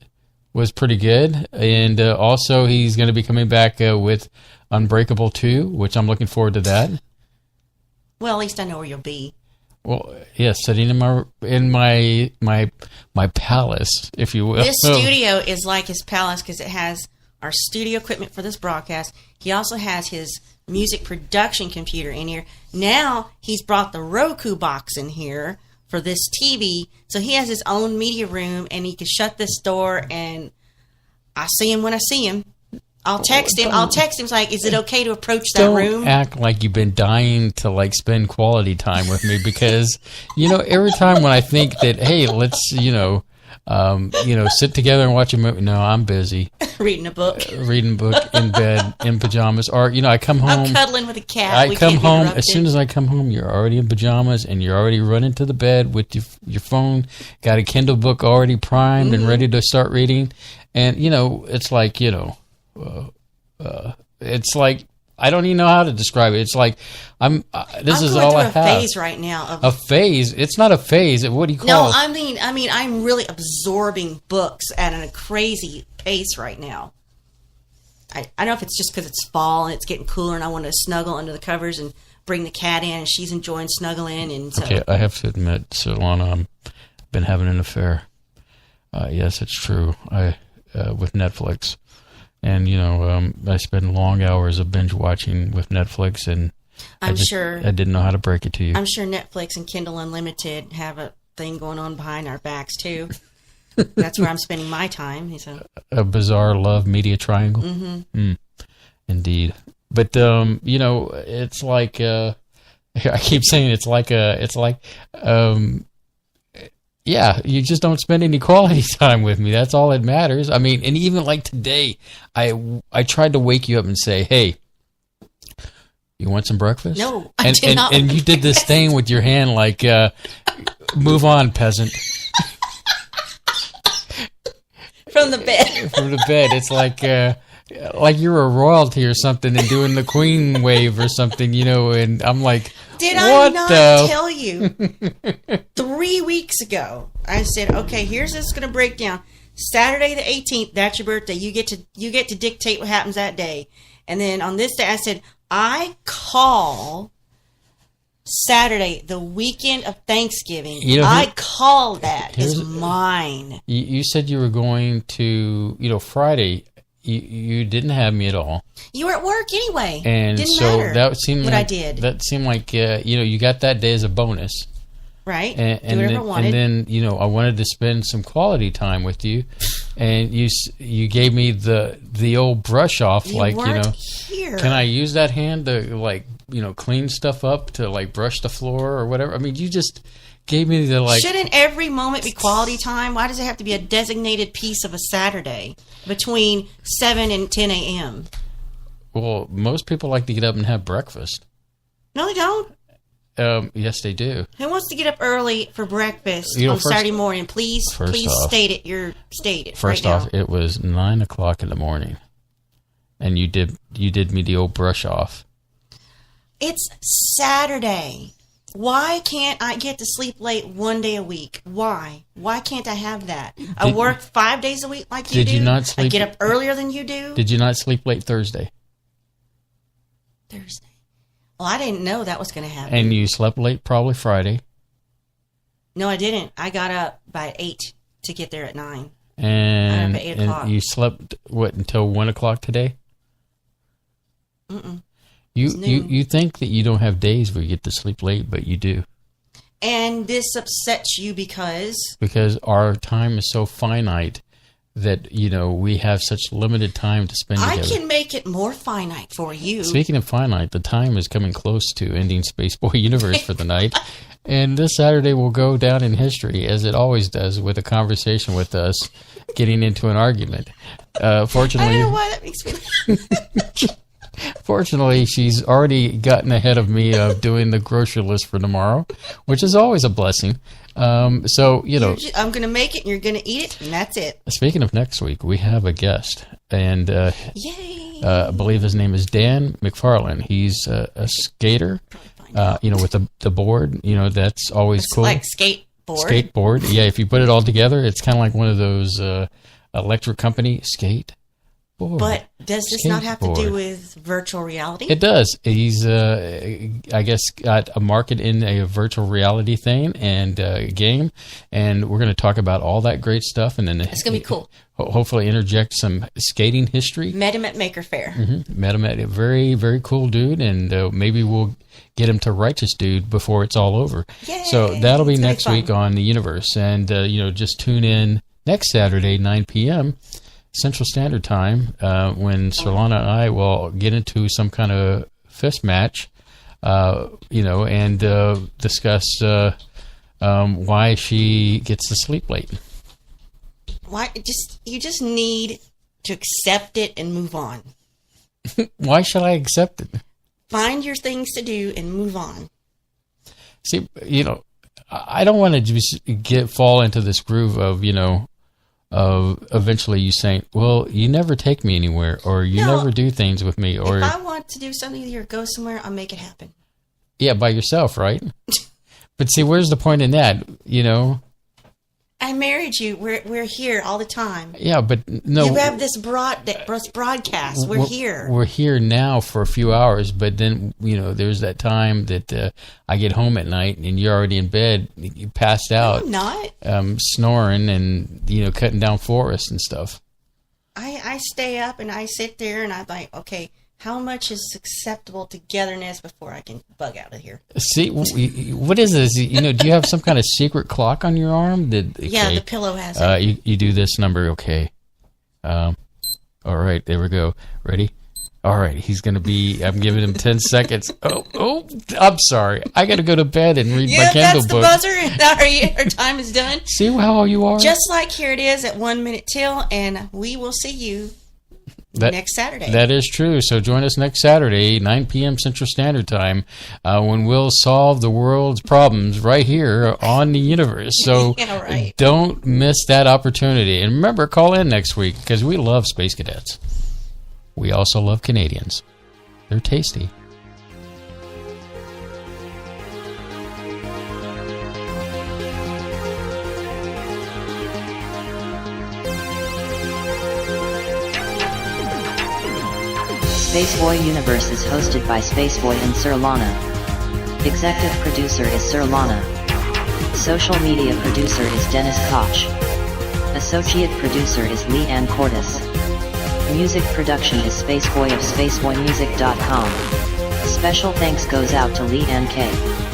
was pretty good. And also he's going to be coming back with Unbreakable 2, which I'm looking forward to that. Well, at least I know where you'll be. Well, yes, sitting in my palace, if you will. This studio is like his palace because it has our studio equipment for this broadcast. He also has his music production computer in here. Now he's brought the Roku box in here for this TV, so he has his own media room, and he can shut this door, and I see him when I see him. I'll text him. It's like, is it okay to approach that room? Don't act like you've been dying to like spend quality time with me because, every time when I think that, hey, let's, sit together and watch a movie. No, I'm busy. Reading a book. Reading a book in bed, in pajamas. Or, I come home. I'm cuddling with a cat. I come home. As soon as I come home, you're already in pajamas and you're already running to the bed with your phone. Got a Kindle book already primed and ready to start reading. And, it's like, it's like I don't even know how to describe it. It's like I'm is all I have. I'm going through a phase right now. A phase? It's not a phase. What do you call it? No, I mean, I'm really absorbing books at a crazy pace right now. I don't know if it's just because it's fall and it's getting cooler and I want to snuggle under the covers and bring the cat in and she's enjoying snuggling. And so. Okay, I have to admit, Surlana, I've been having an affair. Yes, it's true. With Netflix. And, I spend long hours of binge watching with Netflix, and I didn't know how to break it to you. I'm sure Netflix and Kindle Unlimited have a thing going on behind our backs, too. That's where I'm spending my time. So. A bizarre love media triangle? Mm-hmm. Indeed. But, it's like, I keep saying yeah, you just don't spend any quality time with me. That's all that matters. I mean, and even like today, I tried to wake you up and say, hey, you want some breakfast? No, I did not. And you did this thing with your hand like, move on, peasant. From the bed. From the bed. It's like you're a royalty or something and doing the queen wave or something, and I'm like, did I not tell you 3 weeks ago? I said, okay, here's this going to break down. Saturday the 18th, that's your birthday. You get to dictate what happens that day. And then on this day, I said, I call Saturday the weekend of Thanksgiving. I call that as mine. You said you were going to, Friday. You didn't have me at all. You were at work anyway. And didn't so matter that seemed what like, I did. That seemed like, you got that day as a bonus. Right. And then, I wanted to spend some quality time with you. And you gave me the old brush off. Here. Can I use that hand to, clean stuff up, to, brush the floor or whatever? I mean, you just gave me the, Shouldn't every moment be quality time? Why does it have to be a designated piece of a Saturday between 7 and 10 a.m.? Well, most people like to get up and have breakfast. No, they don't. Yes, they do. Who wants to get up early for breakfast on Saturday morning? Please state it. State it. First off, it was 9 o'clock in the morning, and you did me the old brush off. It's Saturday. Why can't I get to sleep late one day a week? Why? Why can't I have that? I work 5 days a week like you do. Did you not sleep? I get up earlier than you do. Did you not sleep late Thursday? Thursday. Well, I didn't know that was going to happen. And you slept late probably Friday. No, I didn't. I got up by 8 to get there at 9. And, at 8 o'clock. And you slept, until 1 o'clock today? Mm-mm. You think that you don't have days where you get to sleep late, but you do. And this upsets you because our time is so finite that we have such limited time to spend together. I can make it more finite for you. Speaking of finite, the time is coming close to ending Spaceboy Universe for the night, and this Saturday will go down in history as it always does with a conversation with us getting into an argument. Fortunately, I don't know why that makes me. Fortunately, she's already gotten ahead of me of doing the grocery list for tomorrow, which is always a blessing. So, I'm going to make it, and you're going to eat it, and that's it. Speaking of next week, we have a guest, and Yay! I believe his name is Dan McFarland. He's a skater, with the board. That's always It's cool. like skateboard. Skateboard. Yeah, if you put it all together, it's kind of like one of those electric company skate. But does this not have to do with virtual reality? It does. He's, I guess, got a market in a virtual reality thing and game, and we're going to talk about all that great stuff. And then It's going to be cool. Hopefully, interject some skating history. Met him at Maker Faire. Mm-hmm. Met him at a very, very cool dude, and maybe we'll get him to Righteous Dude before it's all over. Yay! So that'll be It's gonna next be fun. week on the Universe, and just tune in next Saturday, 9 p.m. Central Standard Time, when Surlana and I will get into some kind of fist match, and discuss why she gets to sleep late. Why? You just need to accept it and move on. Why should I accept it? Find your things to do and move on. See, I don't want to just fall into this groove of eventually you saying, well, you never take me anywhere, or you never do things with me, or if I want to do something or go somewhere, I'll make it happen. Yeah, by yourself, right? But see, where's the point in that? I married you. We're here all the time. Yeah, but no. You have this broadcast. We're here. We're here now for a few hours, but then there's that time that I get home at night and you're already in bed. You passed out. No, I'm not. Snoring and cutting down forests and stuff. I stay up and I sit there and I'm like, okay, how much is acceptable togetherness before I can bug out of here? See, what is this? Do you have some kind of secret clock on your arm? Yeah, the pillow has it. You do this number, okay. All right, there we go. Ready? All right, he's going to be, I'm giving him 10 seconds. Oh, I'm sorry. I got to go to bed and read my Kindle book. That's the buzzer, and our time is done. See how you are? Just like here it is at 1 minute till, and we will see you next Saturday. That is true. So join us next Saturday, 9 p.m. Central Standard Time, when we'll solve the world's problems right here on the Universe. So don't miss that opportunity. And remember, call in next week because we love Space Cadets. We also love Canadians. They're tasty. Spaceboy Universe is hosted by Spaceboy and Surlana. Executive producer is Surlana. Social media producer is Dennis Koch. Associate producer is Lee Ann Cordes. Music production is Spaceboy of SpaceboyMusic.com. Special thanks goes out to Lee Ann K,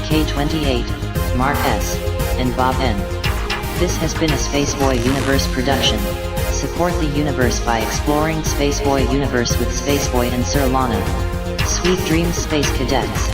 K28, Mark S, and Bob N. This has been a Spaceboy Universe production. Support the universe by exploring Spaceboy Universe with Spaceboy and Surlana. Sweet dreams, Space Cadets.